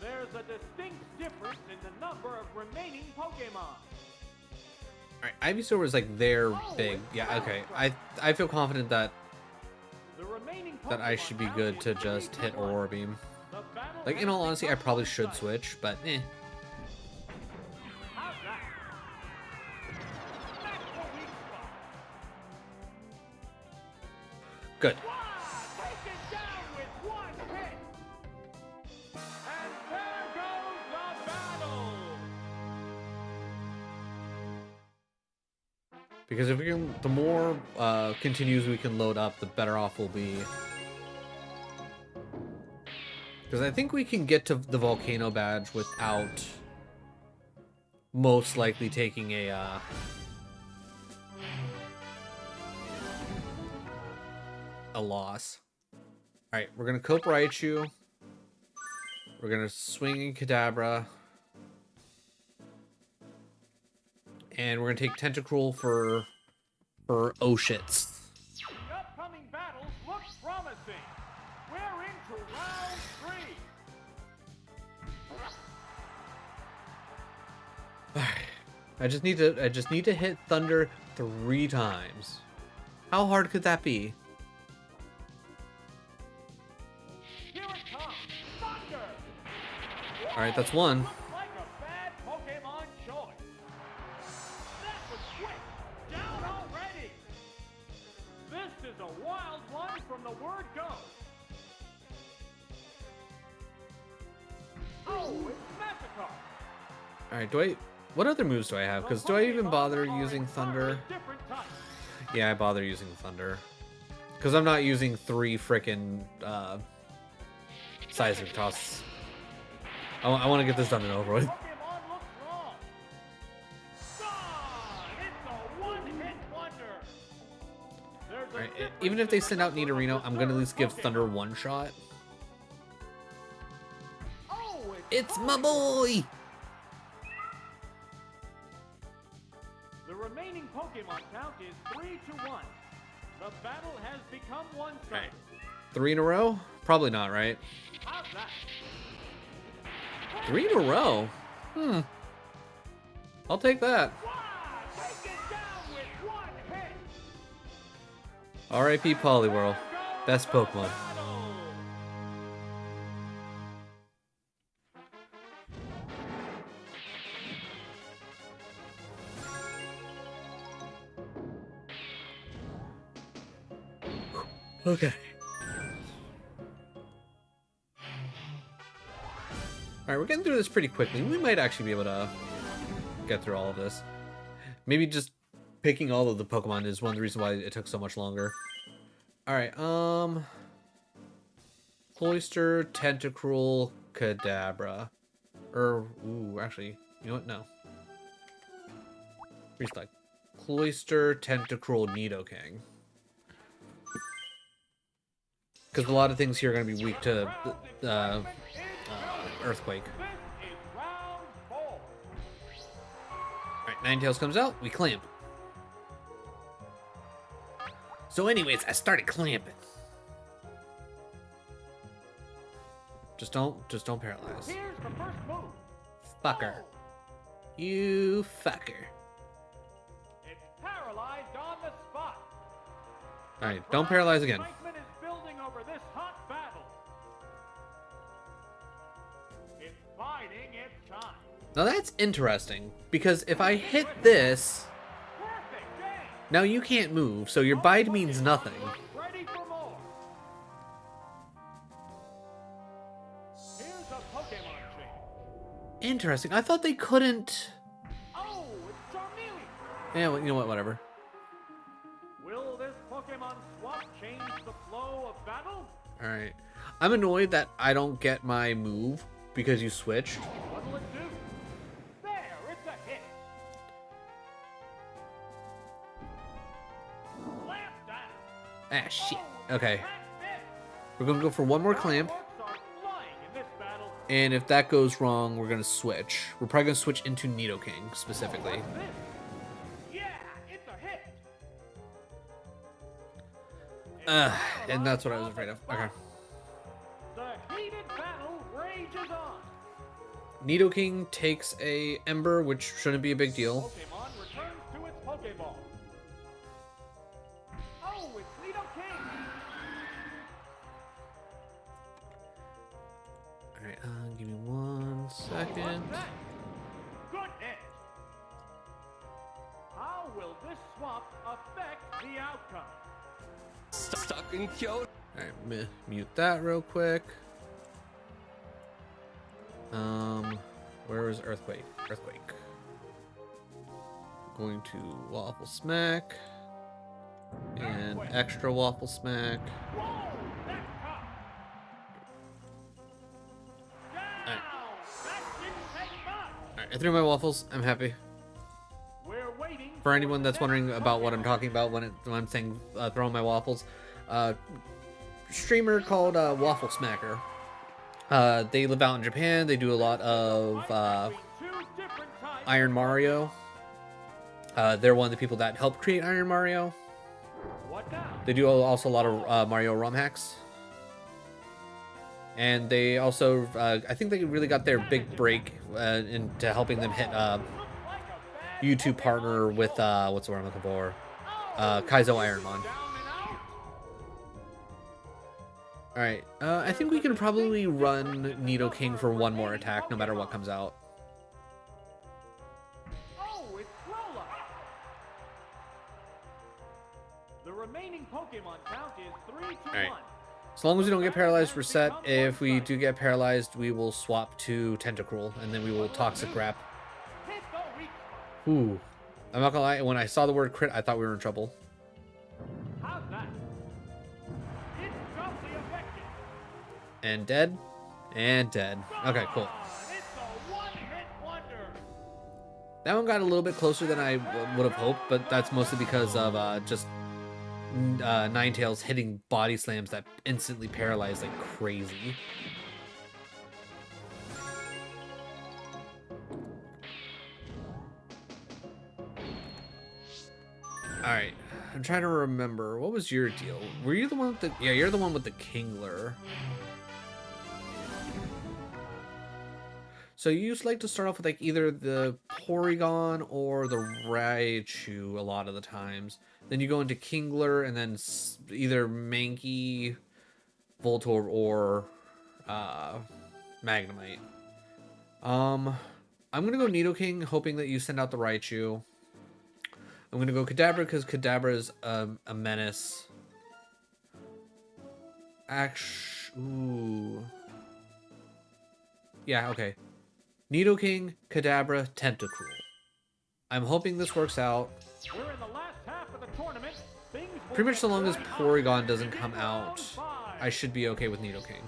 There's a distinct difference in the number of remaining Pokemon. Alright, Ivysaur was like their big. Yeah, okay. I feel confident that The remaining I Pokemon should be count good is to just 3 hit to 1. Aurora Beam. The battle Like, in has all honesty, I become probably should one-sided. switch, but eh. How's that? That's the weak spot. Good. Wow! Taken down with one hit. And there goes the battle. Because if we can, the more continues we can load up, the better off we'll be. Because I think we can get to the volcano badge without most likely taking a loss. All right, we're gonna Cope Raichu. We're gonna swing in Kadabra. And we're gonna take Tentacruel for oh shits. The upcoming battles look promising. We're into round 3. I just need to hit Thunder 3 times. How hard could that be? Here it comes. Thunder. All right, that's one. Looks like a bad Pokemon choice. That was quick. Down already. This is a wild one from the word go. Oh, it's Magikarp. All right, what other moves do I have? Because do I even bother using Thunder? Different types. Yeah, I bother using Thunder. Because I'm not using 3 frickin' seismic toss. I want to get this done and over with. Pokemon looks wrong. Gone. It's a one-hit wonder. There's a Alright, difference even if they in the send out number of Nidorino, I'm gonna at least give reserve Thunder Pokemon. one shot. Oh, It's my boy! The remaining Pokemon count is 3 to 1. The battle has become one-sided. Alright. 3 in a row? Probably not, right? How's that? 3 in a row? I'll take that. Wow! Take it down with one hit. R.I.P. Poliwhirl. Best Pokemon. Battle. Okay. Alright, we're getting through this pretty quickly. We might actually be able to get through all of this. Maybe just picking all of the Pokemon is one of the reasons why it took so much longer. Alright, Cloyster, Tentacruel, Kadabra. Ooh, actually, you know what? No. Freeze-like. Cloyster, Tentacruel, Nidoking. Because a lot of things here are going to be weak to Earthquake. This is round 4. Alright, Ninetales comes out, we clamp. So anyways, I started clamping. Just don't paralyze. Here's the first move. Fucker. You fucker. It's paralyzed on the spot. Alright, don't paralyze again. Excitement is building over this hot battle. It's biding its time. Now that's interesting, because if I hit this, Perfect game. now you can't move, so your bide means nothing. Ready for more. Here's a Interesting. I thought they couldn't. Oh, it's Charmeleon. Yeah, well, you know what? Whatever. Will this Pokemon swap change the flow of battle? All right. I'm annoyed that I don't get my move because you switched. What'll it do? There, it's a hit. Clamp down. Ah, shit. Oh, Okay. clamp it. We're going to go for one more clamp. Fireworks are flying in this battle. And if that goes wrong, we're going to switch. We're probably going to switch into Nidoking specifically. What's this? Yeah, it's a hit. And that's what I was afraid of. Okay. The heated battle rages on. Nidoking takes a Ember, which shouldn't be a big deal. Pokemon returns to its Pokeball. Oh, it's Nidoking. Alright, give me 1 second. What's that? Good hit. How will this swap affect the outcome? Stuck in Kyoto. Alright, mute that real quick. Where is Earthquake? Earthquake. Going to Waffle Smack. And extra Waffle Smack. Whoa, that's tough. Down. That didn't take much. Alright, I threw my waffles. I'm happy. We're waiting For anyone the that's wondering next about what I'm Pokemon. talking about when I'm saying throwing my waffles, streamer called Waffle Smacker. They live out in Japan. They do a lot of Two different types Iron Mario. They're one of the people that helped create Iron Mario. What now? They do also a lot of Mario ROM hacks. And they also, I think they really got their big break into helping them hit YouTube partner with, what's the word I'm looking for? Kaizo Ironmon. Alright, I think we can probably run Nidoking for one more attack no matter what comes out. Oh, it's Rolla. The remaining Pokemon count is 3 to Alright. 1. As long as we don't get paralyzed, we're set. If we do get paralyzed, we will swap to Tentacruel, and then we will Toxic Wrap. Hit the weak spot. Ooh. I'm not gonna lie, when I saw the word crit, I thought we were in trouble. How's that? It's roughly effective. And dead. And dead. Okay, cool. It's a one-hit wonder. That one got a little bit closer than I would have hoped, but that's mostly because of just Ninetales hitting body slams that instantly paralyze like crazy. Alright, I'm trying to remember. What was your deal? Were you the one with the... Yeah, you're the one with the Kingler. So you used to like to start off with like either the Porygon or the Raichu a lot of the times. Then you go into Kingler and then either Mankey, Voltorb, or Magnemite. I'm gonna go Nidoking, hoping that you send out the Raichu. I'm gonna go Kadabra because Kadabra is a menace. Ooh. Yeah, okay. Nidoking, Kadabra, Tentacruel. I'm hoping this works out. We're in the last half of the tournament. Things will Pretty much get so long as very Porygon hot. doesn't It come is out, round 5. I should be okay with Nidoking.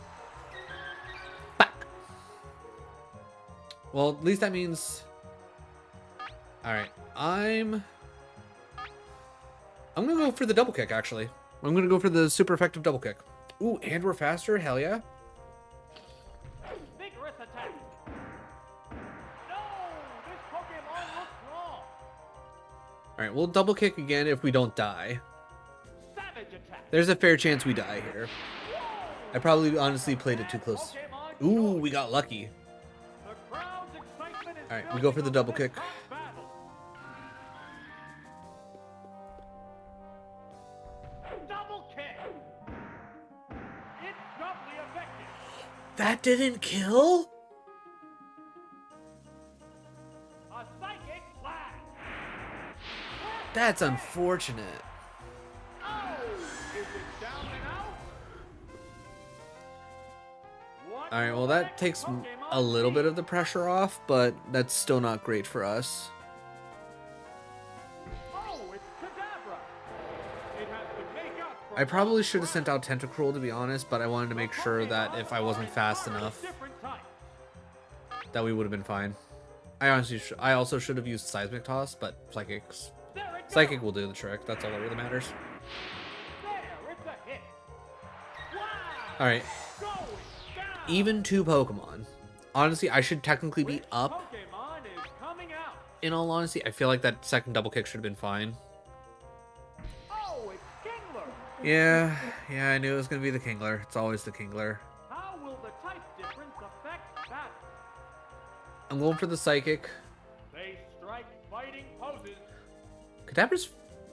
Back. Well, at least that means... Alright, I'm gonna go for the double kick, actually. I'm gonna go for the super effective double kick. Ooh, and we're faster? Hell yeah. Vigorous attack. No, this Pokemon looks wrong. Alright, we'll double kick again if we don't die. Savage attack. There's a fair chance we die here. I probably honestly played it too close. Pokemon Ooh, choice. we got lucky. The crowd's excitement is Alright, we go for the double building kick. for this battle. Double kick. It's doubly effective. That didn't kill? A psychic blast. That's unfortunate. Oh, is it down and out? One Alright, well more that next takes Pokemon a little bit of the pressure off, but that's still not great for us. Oh, it's Kadabra. It has to make up for I probably lost should have sent ground. out Tentacruel, to be honest, but I wanted to make sure that if I wasn't fast enough, Different type. that we would have been fine. I also should have used Seismic Toss, but Psychic will do the trick. That's all that really matters. There, it's a hit. Wow. All right, Going down. even 2 Pokemon. Honestly, I should technically be Which up. Pokemon is coming out? In all honesty, I feel like that second double kick should have been fine. Oh, it's Kingler. Yeah, I knew it was gonna be the Kingler. It's always the Kingler. How will the type difference affect that? I'm going for the Psychic. They strike fighting poses.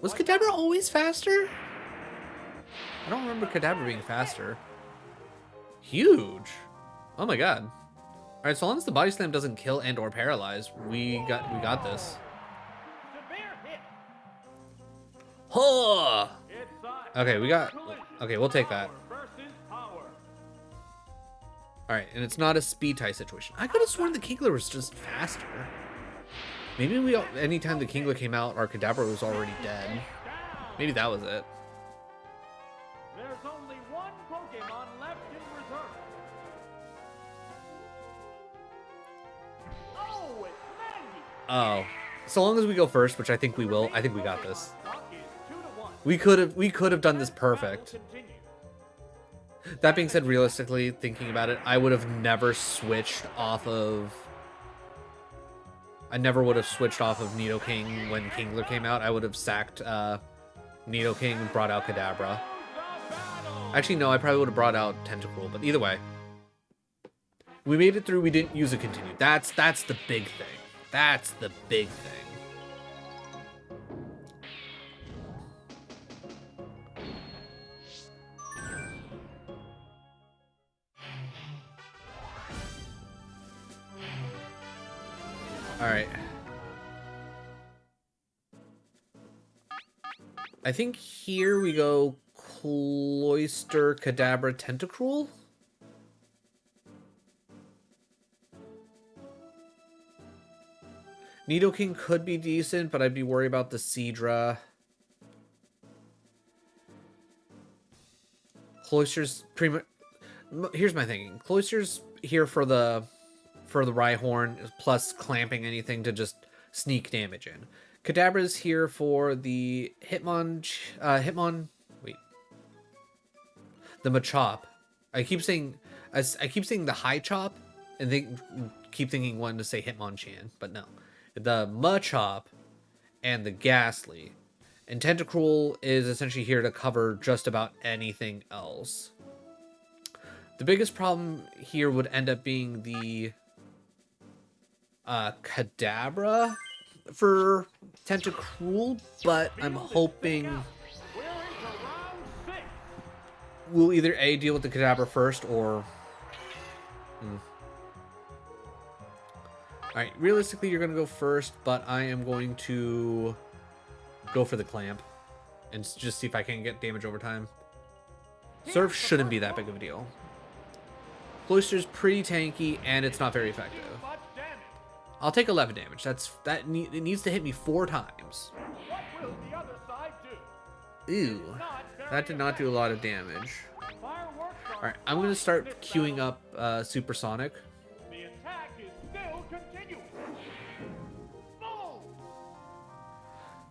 Was Kadabra always faster? I don't remember Kadabra being faster. Huge. Oh my god. All right, so long as the Body Slam doesn't kill and or paralyze, we got this. Severe hit. Huh. It's a Okay, collision. okay, we'll take that. Power versus power. All right, and it's not a speed tie situation. I could have sworn the Kingler was just faster. Maybe anytime the Kingler came out, our Kadabra was already dead. Down. Maybe that was it. There's only one Pokemon left in reserve. Oh, it's Mandy. Oh, so long as we go first, which I think we will. I think we got this. Stock is 2-1. We could have done this perfect. Battle continues. That being said, realistically, thinking about it, I would have never switched off of... I never would have switched off of Nidoking when Kingler came out. I would have sacked Nidoking and brought out Kadabra. Actually, no, I probably would have brought out Tentacruel, but either way. We made it through, we didn't use a continue. That's the big thing. That's the big thing. Alright. I think here we go Cloyster, Kadabra, Tentacruel? Nidoking could be decent, but I'd be worried about the Seadra. Cloyster's pretty much... Here's my thinking. Cloyster's here for the Rhyhorn, plus clamping anything to just sneak damage in. Kadabra's here for the the Machop. I keep saying the High Chop, and keep thinking wanting to say Hitmonchan, but no. The Machop and the Ghastly. And Tentacruel is essentially here to cover just about anything else. The biggest problem here would end up being the Kadabra for Tentacruel, but I'm hoping We're into round 6. we'll either A, deal with the Kadabra first, or... Alright, realistically you're going to go first, but I am going to go for the Clamp and just see if I can get damage over time. Surf shouldn't be that big of a deal. Cloyster's pretty tanky, and it's not very effective. Much damage. I'll take 11 damage. It needs to hit me 4 times. What will the other side do? Ew. That did not do a lot of damage. Fireworks are Alright, I'm going to start queuing up Supersonic. The attack is still continuing. Boom!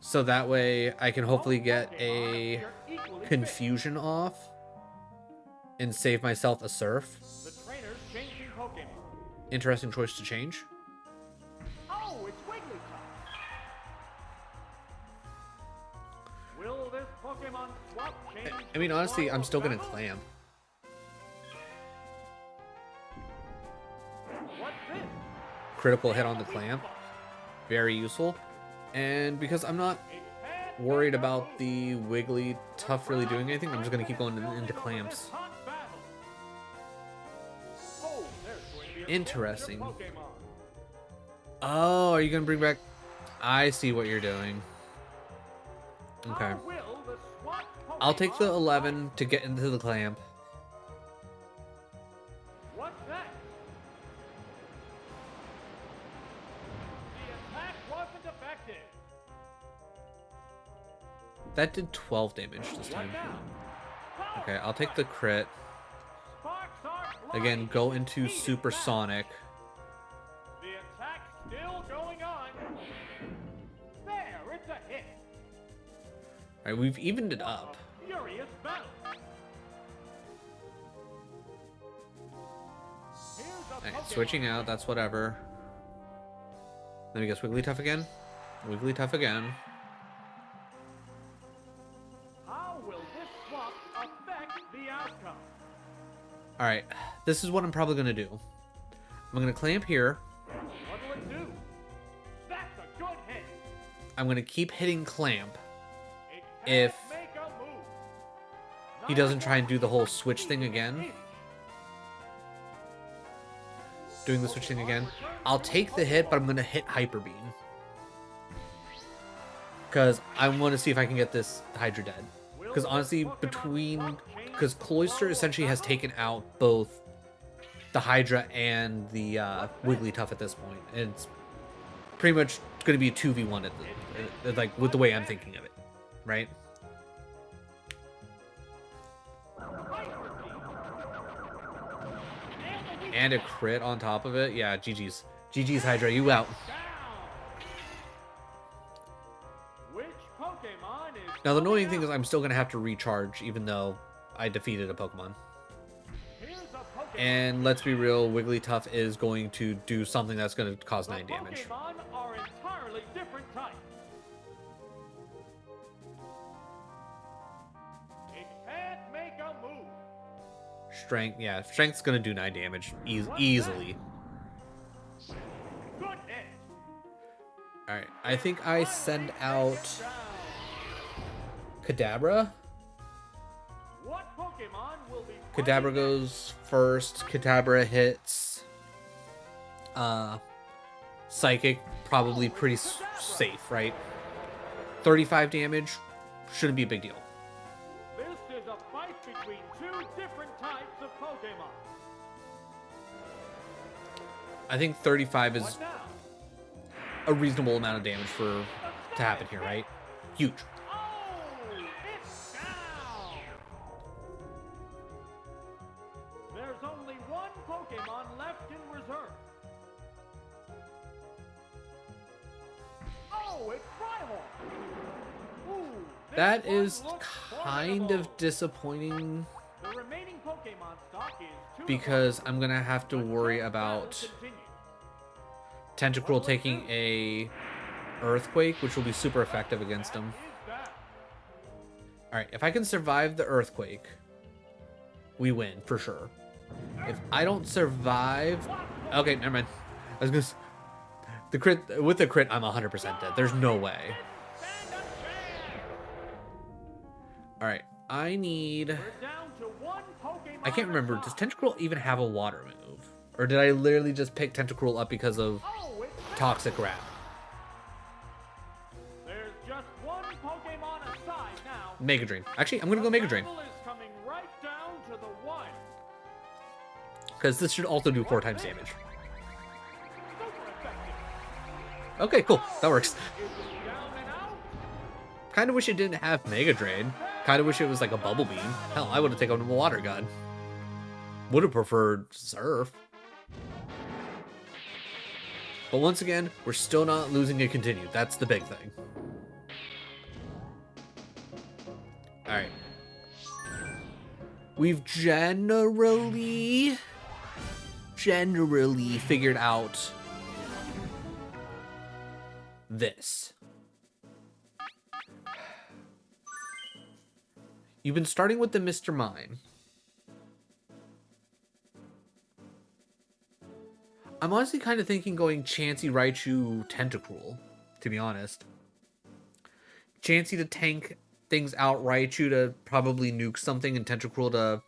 So that way I can hopefully get a You're equally fit. confusion off and save myself a Surf. The trainer's changing Pokemon. Interesting choice to change. Oh, it's Wigglytuff. Will this Pokemon swap change? I mean, honestly, I'm still going to Battle? Clam. What's this? Critical hit on the Clamp. Very useful. And because I'm not worried about the Wigglytuff really doing anything, I'm just going to keep going into Clamps. Interesting. Oh, are you going to bring back... I see what you're doing. Okay. I'll take the 11 to get into the Clamp. What's that? That did 12 damage this What time. now? Okay, I'll take the crit. Sparks are flying. Again, go into Heat is back. supersonic. The attack's still going on. There, it's a hit. Alright, we've evened it up. A furious battle. Here's a Alright, Pokemon. switching out, that's whatever. Let me guess, Wigglytuff again? Wigglytuff again. How will this swap affect the outcome? Alright, this is what I'm probably gonna do. I'm gonna clamp here. What'll it do? That's a good hit. I'm gonna keep hitting clamp It if can't make a move. he doesn't try and do the whole switch thing again. Doing the switch thing again. I'll take the hit, but I'm gonna hit Hyper Beam. Because I want to see if I can get this Hydra dead. Because honestly, because Cloyster essentially has taken out both the Hydra and the Wigglytuff at this point. And it's pretty much going to be a 2v1 at the, like with the way I'm thinking of it, right? And a crit on top of it. Yeah, GG's. GG's Hydra, you out. Which Pokemon is Now the annoying coming thing is out? I'm still going to have to recharge even though I defeated a Pokemon. Here's a Pokemon. And let's be real, Wigglytuff is going to do something that's going to cause The 9 damage. Pokemon are entirely different types. It can't make a move. Strength, yeah, Strength's going to do 9 damage easily. Good hit. Alright, I think I send out Down. Kadabra. What Pokemon will be Kadabra fighting goes first. Kadabra hits Psychic, probably pretty safe, right? 35 damage, shouldn't be a big deal. next? This is a fight between two different types of Pokemon. I think 35 is What now? a reasonable amount of damage for to happen here, right? Huge. Oh, it's down. There's only one Pokemon left in reserve. Oh, it's Rhyhorn. Ooh, this That one is looks kind formidable. of disappointing The remaining Pokemon stock is 2 to because 1. I'm gonna have to But worry this battle about continues. Tentacruel taking a Earthquake, which will be super effective against him. Is that? Alright, if I can survive the Earthquake, we win, for sure. If I don't survive... Okay, never mind. I was gonna... The crit... With the crit, I'm 100% dead. There's no way. Stand a chance. Alright, I need... We're down to one Pokemon I can't remember. Does aside. Tentacruel even have a water move? Or did I literally just pick Tentacruel up because of Oh, it's down. Toxic Wrap? There's just one Pokemon aside now. Mega Drain. Actually, I'm gonna go Mega Drain. The battle is coming right down to the wire. Because this should also do 4 times damage. Super effective. Okay, cool. That works. Is it down and out? Kind of wish it didn't have Mega Drain. Kind of wish it was like a Bubble Beam. Hell, I would have taken a Water Gun. Would have preferred Surf. But once again, we're still not losing a continue. That's the big thing. Alright. We've generally figured out this. You've been starting with the Mr. Mime. I'm honestly kind of thinking going Chansey, Raichu, Tentacruel, to be honest. Chansey to tank things out, Raichu to probably nuke something, and Tentacruel to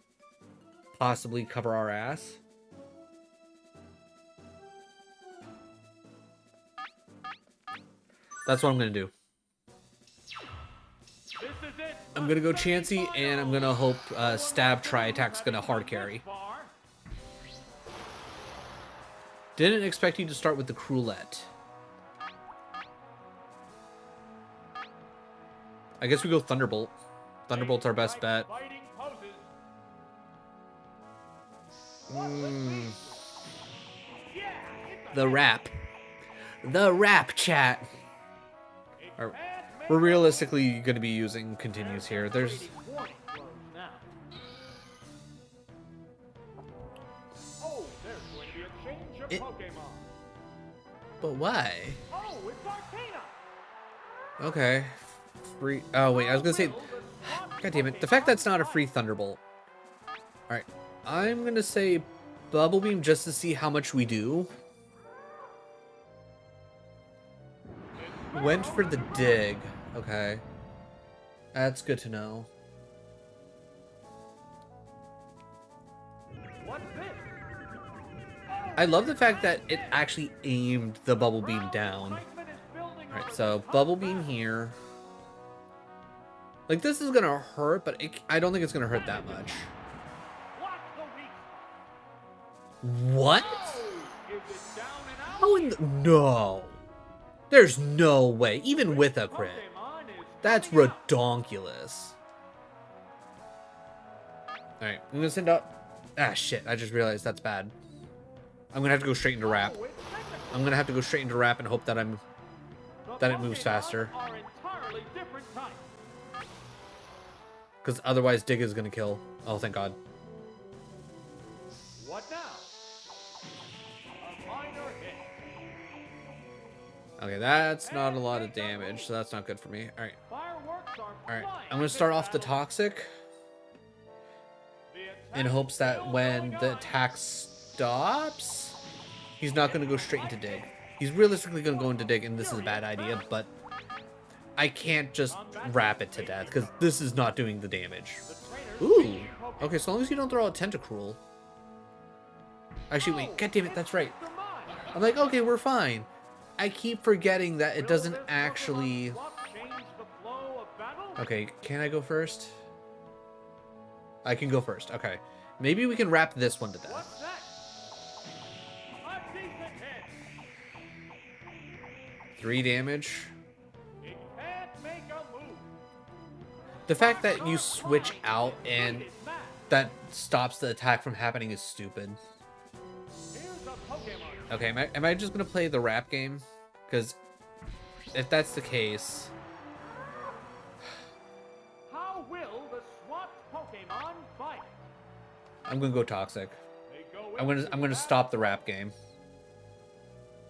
possibly cover our ass. That's what I'm going to do. This is it. I'm going to go Chansey, and I'm going to hope Stab Tri-Attack's going to hard carry. Far. Didn't expect you to start with the Cruelette. I guess we go Thunderbolt. Thunderbolt's our best bet. Fighting poses. What would be? Yeah, it's a The rap. The rap chat. Or- bad We're realistically going to be using continues here. There's... warning throws now. Oh, there's going to be a change of It- Pokemon. But why? Oh, it's Arcana. Okay. Free... Oh, wait. I was going to say... God damn it. The fact that's not a free Thunderbolt. Alright. I'm going to say Bubble Beam just to see how much we do. Went for the dig. Okay. That's good to know. What's this? I love the fact that it actually aimed the Bubble Beam down. Alright, so Bubble Beam here. Like, this is gonna hurt, but I don't think it's gonna hurt that much. What? How in the... No. There's no way. Even with a crit. That's redonkulous. Alright, I'm gonna send out... Ah, shit. I just realized that's bad. I'm gonna have to go straight into Wrap. I'm gonna have to go straight into Wrap and hope that it moves faster. Because otherwise Dig is gonna kill. Oh, thank God. What now? A minor hit. Okay, that's not a lot of damage, so that's not good for me. Alright. Fireworks are Alright. flying I'm gonna start off the Toxic in hopes that when the attack stops, he's not gonna go straight into Dig. He's realistically gonna go into Dig, and this is a bad idea, but I can't just wrap it to death, because this is not doing the damage. Ooh. Okay, so long as you don't throw out Tentacruel. Actually, wait. God damn it, that's right. I'm like, okay, we're fine. I keep forgetting that it doesn't actually... Okay, can I go first? I can go first. Okay. Maybe we can wrap this one to death. What's that? A decent hit. 3 damage. It can't make a move. The fact that you switch out and that stops the attack from happening is stupid. Here's a Pokemon. Okay, am I just gonna play the rap game? Because if that's the case, How will the swapped Pokemon fight? I'm gonna go Toxic. They go I'm gonna into stop the rap game,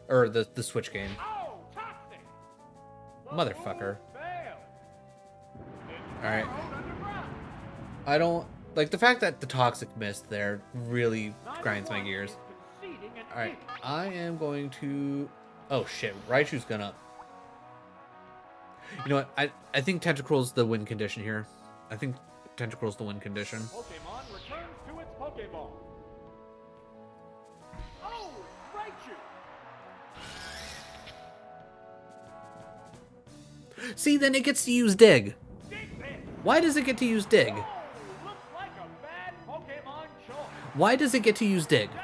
or the switch game. Oh, Toxic! The Motherfucker. move failed. It's All right. burrowed underground. I don't like the fact that the Toxic missed there. Really grinds my Neither gears. one is conceding an All right, inch. I am going to. Oh shit, Raichu's gonna. You know what? I think Tentacruel's the win condition here. I think Tentacruel's the win condition. Pokemon returns to its Pokeball. Oh, Raichu! See, then it gets to use Dig. Dig this! Why does it get to use Dig? Oh, looks like a bad Pokemon choice. Why does it get to use Dig? Down!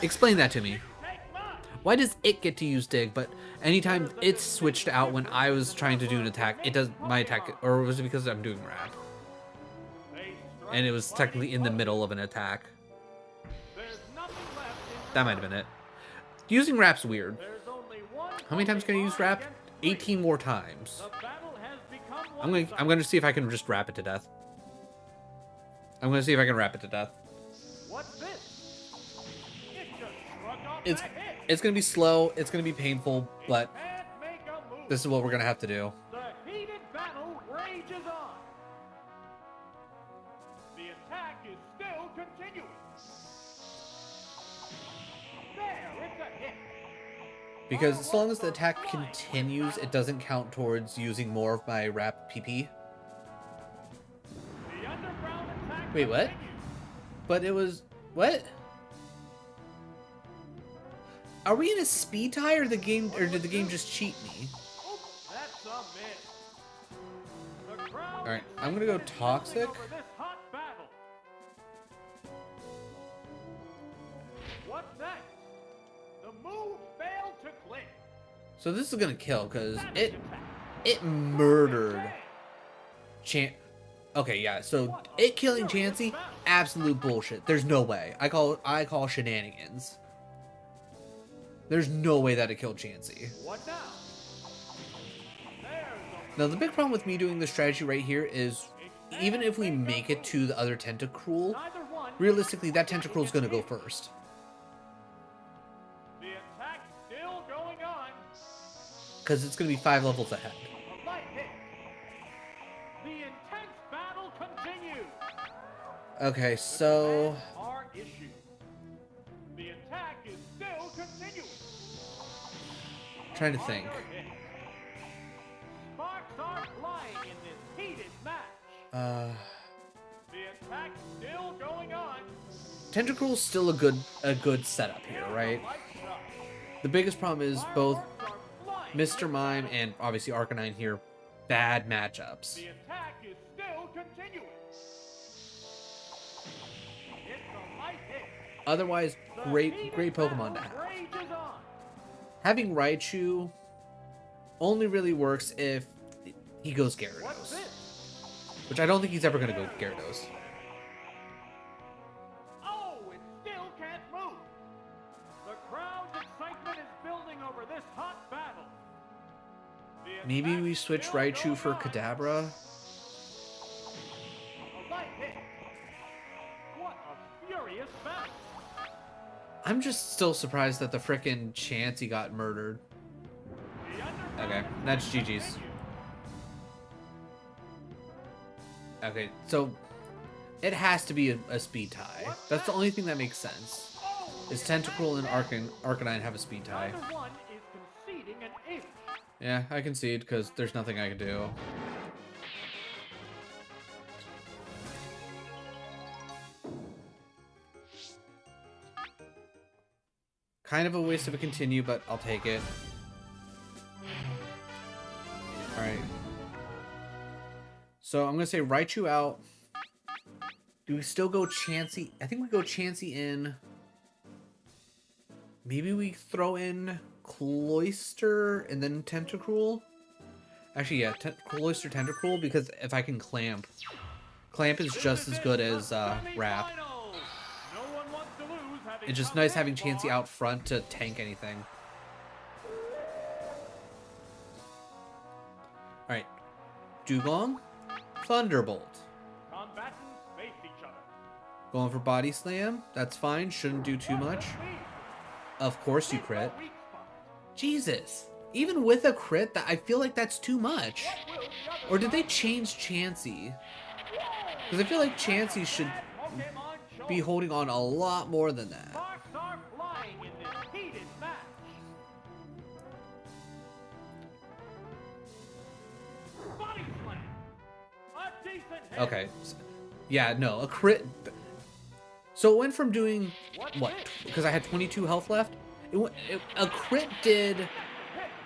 Explain that to me. Take much. Why does it get to use Dig, but anytime it's switched out when I was trying to do an attack, it does my attack, or was it because I'm doing Rap? They strike And it was technically in the middle of an attack. There's nothing left in That might have been it. Using Rap's weird. There's only one How many times can I use Rap? against three. 18 more times. The battle has become I'm one-sided. gonna see if I can just wrap it to death. I'm gonna see if I can wrap it to death. What's this? It just shrugged off It's that hit. it's gonna be slow, it's gonna be painful, but Can't make a move. this is what we're gonna have to do. The heated battle rages on. The attack is still continuing. There, it's a hit. Because as long as the attack continues, it doesn't count towards using more of my Wrap PP. The underground attack Wait, what? continues. But it was... What? Are we in a speed tie, or did the game just cheat me? Oops, that's a miss. The crowd Alright, is I'm gonna go excited Toxic. over this hot battle. What's next? The move failed to click. So this is gonna kill, because That's it attack. it murdered Okay, yeah. So it killing Chansey, absolute bullshit. There's no way. I call shenanigans. There's no way that it killed Chansey. What now? There's Now the big problem with me doing this strategy right here is, even if we make it to the other Tentacruel, neither one. realistically that Tentacruel is gonna go first. The attack still going on. Because it's gonna be 5 levels ahead. A light hit. The intense battle continues. Okay, so Commands are issued. The attack is still continuing. trying to think. Another hit. Sparks are flying in this heated match. The attack still going on. Tentacruel's still a good setup here, right? Lights up. The biggest problem is both Fireworks are flying Mr. in Mime battle. and obviously Arcanine here, bad matchups. The attack is still continuing. It's a light hit. Otherwise, The great heated Pokemon to battle have. rages on. Having Raichu only really works if he goes What's Gyarados, this? which I don't think he's ever going to go Gyarados. Oh, it still can't move. The crowd's excitement is building over this hot battle. The Maybe attack we switch still Raichu going for on. Kadabra. A light hit. What a furious battle. I'm just still surprised that the frickin' Chansey got murdered. The underground Okay, attack that's GG's. continues. Okay, so it has to be a speed tie. That's the only thing that makes sense. Oh, Is the attack Tentacruel and ends. Arcanine have a speed tie? Neither one is conceding an inch. Yeah, I concede because there's nothing I can do. Kind of a waste of a continue, but I'll take it. Alright. So I'm going to say Raichu out. Do we still go Chansey? I think we go Chansey in. Maybe we throw in Cloyster and then Tentacruel? Actually, yeah, Cloyster, Tentacruel, because if I can Clamp. Clamp is just as good as Wrap. Semifinals. No one wants to lose, having It's just come nice this having Chansey far. out front to tank anything. Alright. Dugong, Thunderbolt. Combatants face each other. Going for Body Slam. That's fine. Shouldn't do too much. Of course you crit. Jesus. Even with a crit, I feel like that's too much. Or did they change Chansey? Because I feel like Chansey should be holding on a lot more than that. Sparks are flying in this heated match. Body slam. A decent hit. Okay. Yeah, no, a crit. So it went from doing what? Because I had 22 health left. A crit did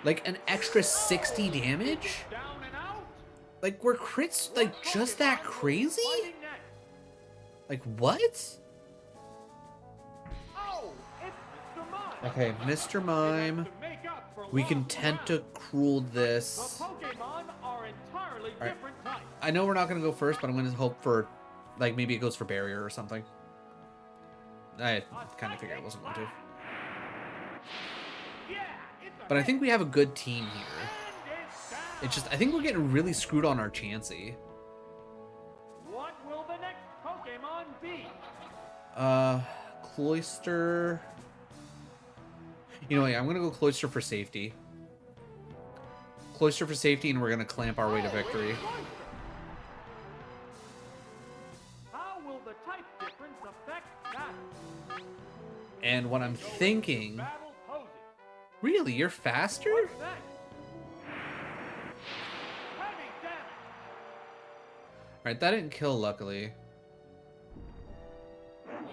like an extra 60 damage. Down and out. Like were crits like just that crazy? Fighting next. Like what? Oh, it's Mr. Mime. Okay, Mr. Mime. To make up for We can lost ground. Tentacruel The this. Pokemon are entirely Alright. different types. I know we're not gonna go first, but I'm gonna hope for, like, maybe it goes for barrier or something. I kind of figured it wasn't going to. Yeah, it's a But I hit. think we have a good team here. And it's down. It's just, I think we're getting really screwed on our Chansey. What will the next Pokemon be? Cloyster. You know what, yeah, I'm gonna go Cloyster for safety. Cloyster for safety, and we're gonna clamp our way to victory. How will the type difference affect battle? And what I'm thinking, Battle poses. really, you're faster? What's next? Heavy damage. Alright, that didn't kill, luckily.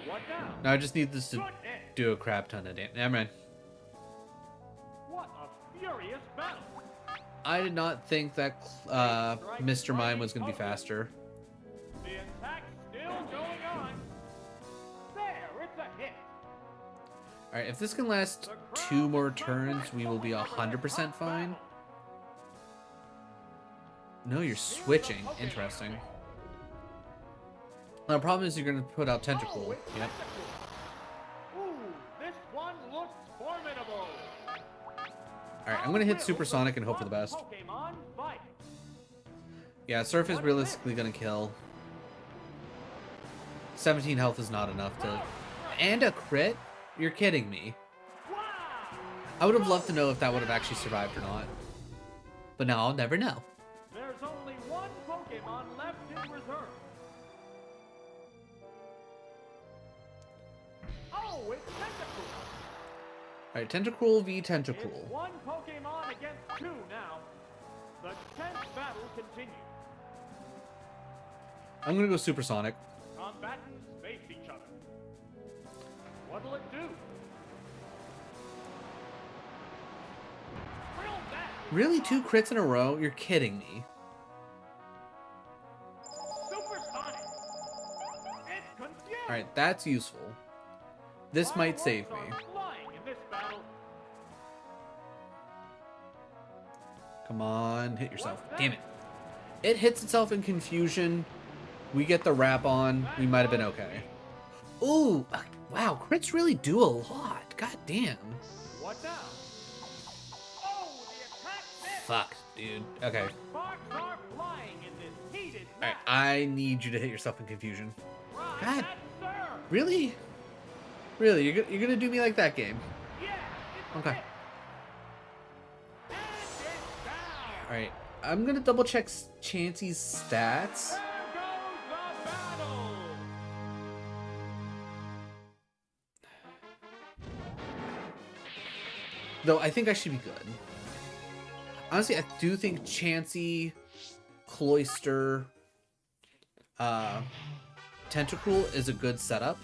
What now? Now I just need this to Good hit. do a crap ton of damage. Never mind. What a furious battle. I did not think that Mr. Mime was going to be faster. The attack still going on. There, it's a hit. Alright, if this can last 2 more turns, we will be 100% fine. No, you're switching. Interesting. The problem is you're gonna put out Tentacle. Oh, it's Yep. Tentacle. Ooh, this one looks formidable. Alright, I'm gonna hit Supersonic and hope for the best. Pokemon fight. Yeah, Surf is realistically gonna kill. 17 health is not enough to... And a crit? You're kidding me. Wow. I would have loved to know if that would have actually survived or not. But now I'll never know. There's only one Pokemon left in reserve. Oh, it's Tentacle. Alright, Tentacruel v It's Tentacruel. one Pokemon against two now. The 10th battle continues. I'm gonna go Supersonic. Combatants face each other. What'll it do? Drill that. Really? 2 crits in a row? You're kidding me. Supersonic. It's consumed. Alright, that's useful. This might save me. Fireworks are flying in this battle. Come on, hit yourself. Damn it. It hits itself in confusion. We get the wrap on. We might have been okay. Ooh, wow, crits really do a lot. God damn. What now? Oh, the attack missed. Fuck, dude. Okay. Sparks are flying in this heated Alright, match. I need you to hit yourself in confusion. Right, God. that's serve. Really? Really? You're gonna do me like that, game? Yeah, it's a Okay. hit. And it's down. Alright, I'm gonna double check Chansey's stats. There goes the battle. Though I think I should be good. Honestly, I do think Chansey, Cloyster, Tentacruel is a good setup.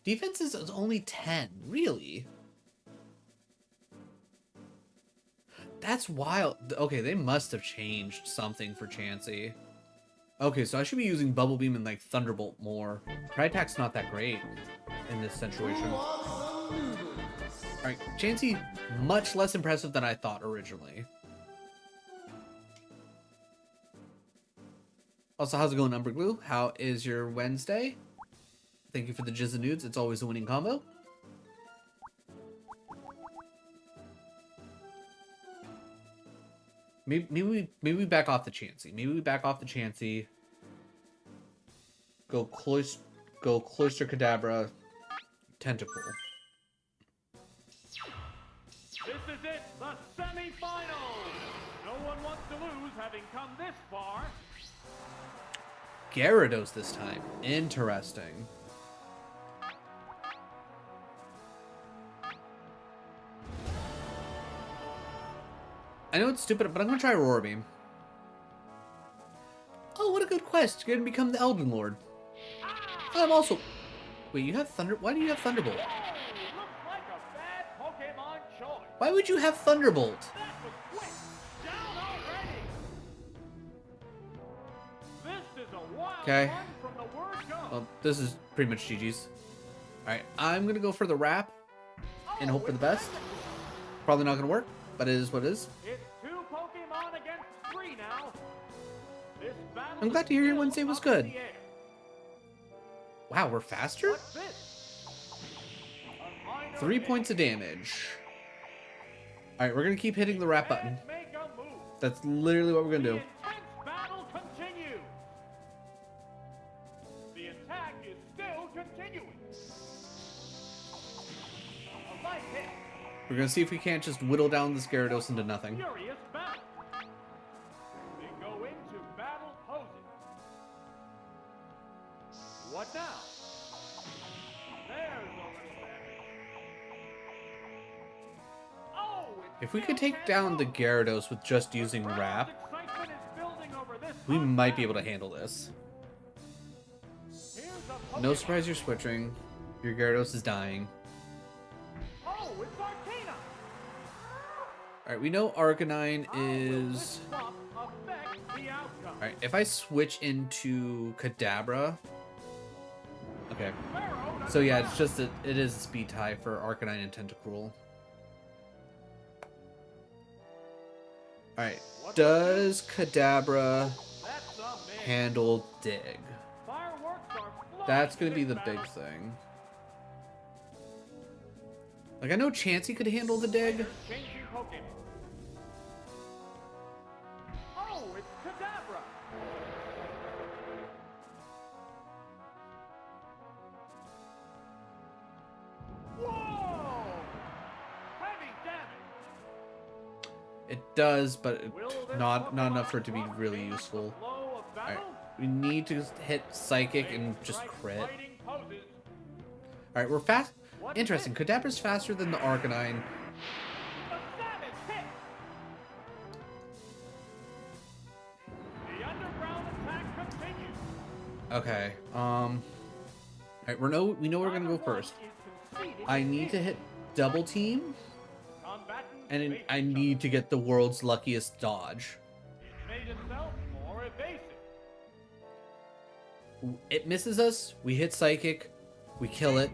Defense is only 10. Really? That's wild. Okay, they must have changed something for Chansey. Okay, so I should be using Bubble Beam and like Thunderbolt more. Tri Attack's not that great in this situation. Alright, Chansey, much less impressive than I thought originally. Also, how's it going, Umber Glue? How is your Wednesday? Thank you for the Jizz and Nudes. It's always a winning combo. Maybe we back off the Chansey. Maybe we back off the Chansey. Go Cloyster Kadabra, Tentacle. This is it, the semifinals. No one wants to lose, having come this far. Gyarados this time. Interesting. I know it's stupid, but I'm gonna try Roar Beam. Oh, what a good quest! You're gonna become the Elden Lord. I'm also... Wait, you have Thunder... Why do you have Thunderbolt? Whoa, looks like a bad Pokemon choice. Why would you have Thunderbolt? That was quick. Down already. This is a wild Okay. one from the word go. Well, this is pretty much GG's. Alright, I'm gonna go for the wrap and hope for the best. Probably not gonna work, but it is what it is. It's 2 Pokemon against 3 now. This battle I'm glad to hear your is Wednesday was still up good. in the air. Wow, we're faster? What's this? A minor 3 hit. points of damage. Alright, we're gonna keep hitting the wrap button. Can't make a move. That's literally what we're gonna The do. intense battle continues. The attack is still continuing. A light hit. We're gonna see if we can't just whittle down this Gyarados into nothing. Furious battle. They go into battle posing. What now? There's a little damage. Oh, it's If we could still take down the can't Gyarados with just move. using The crowd's wrap, excitement is building over this we hot might be able battle. to handle this. Here's a No Pokemon. surprise you're switching. Your Gyarados is dying. Oh, it's Arcana. Alright, we know Arcanine How will this is... swap affect the outcome? Alright, if I switch into Kadabra... Okay. Pharaoh So yeah, it's just it is a speed tie for Arcanine and Tentacruel. Alright, does Kadabra That's a man. handle Dig? Fireworks are flying That's gonna in be this the big battle. thing. Like, I know Chansey could handle the Dig. Changing Pokemon. Oh, it's Kadabra. Whoa! Heavy damage. It does, but Will this not Pokemon enough for it to be block really the useful. flow of Alright, battle? we need to just hit Psychic and They just strike crit. fighting poses. Alright, we're fast. What's Interesting. this? Kadabra's faster than the Arcanine. A savage hit. The underground attack continues. Okay. Alright, we know we're gonna go first. I need to hit double team, and I need to get the world's luckiest dodge. It made itself more evasive. It misses us. We hit Psychic. We kill it.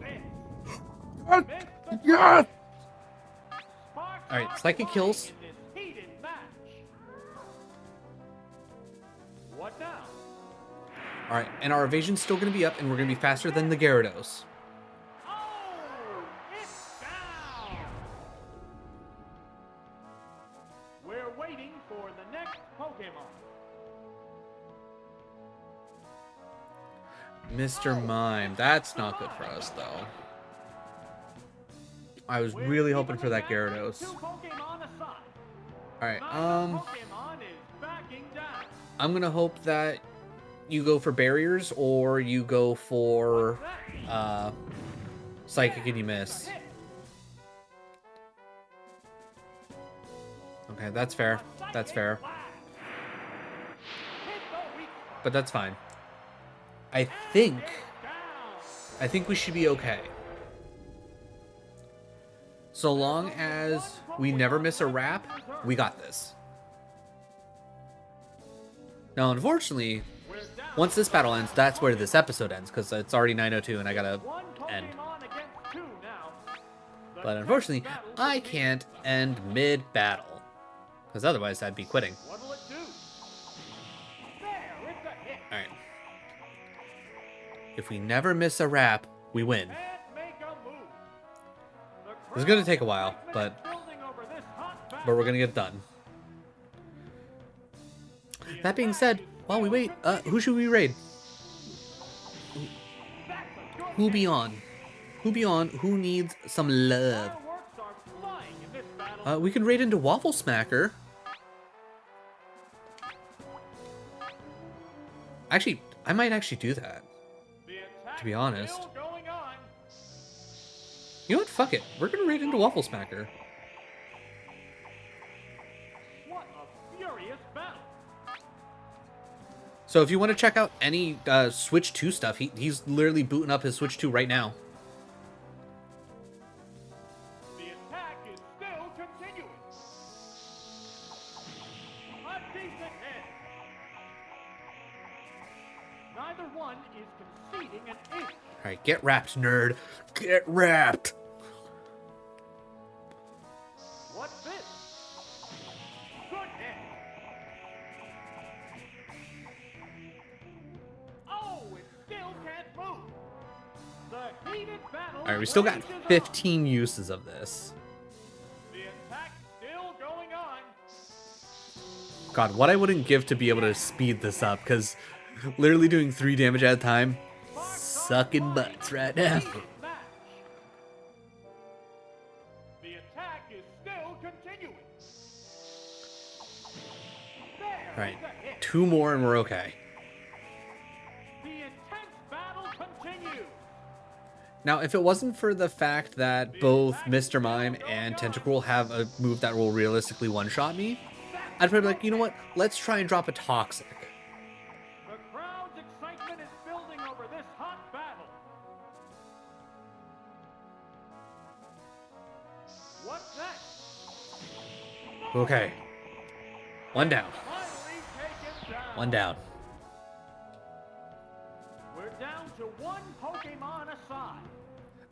Yes! Alright, Psychic kills. What now? Alright, and our evasion's still gonna be up, and we're gonna be faster than the Gyarados. Oh, it's down. We're waiting for the next Pokemon. Mr. Mime. That's not good for us, though. I was really hoping for that Gyarados. Two Pokemon aside. Alright, Neither Pokemon is backing down. I'm gonna hope that you go for barriers or you go for Psychic and you miss. Okay, that's fair. That's fair. But that's fine. I think we should be okay. So long as we never miss a wrap, we got this. Now, unfortunately, once this battle ends, that's where this episode ends, because it's already 9:02 and I gotta end. But unfortunately, I can't end mid-battle, because otherwise I'd be quitting. What'll it do? There, it's a hit. Alright. If we never miss a wrap, we win. Can't make a move. It's gonna take a while, but we're gonna get done. That being said, while we wait, who should we raid? Who be on? Who be on? Who needs some love? We can raid into Waffle Smacker. Actually, I might actually do that. To be honest. You know what? Fuck it. We're gonna raid into Waffle Smacker. What a furious battle. So if you want to check out any Switch 2 stuff, he's literally booting up his Switch 2 right now. The attack is still continuing. A decent hit. Neither one is conceding an inch. Alright, get wrapped, nerd. Get wrapped. What's this? Good hit. Oh, it still can't move. The heated battle. Alright, we still got rages on. 15 uses of this. The attack still going on. God, what I wouldn't give to be able to speed this up, because literally doing 3 damage at a time, sucking butts right now. Heated match. The attack is still continuing. There Alright, is a hit. 2 more and we're okay. The intense battle continues. Now, if it wasn't for the fact that both Mr. Mime and Tentacruel have a move that will realistically one-shot me, I'd probably be like, you know what? Let's try and drop a Toxic. The crowd's excitement is building over this hot battle. What's next? Okay. 1 down. Finally taken down. 1 down. We're down to 1 Pokemon aside.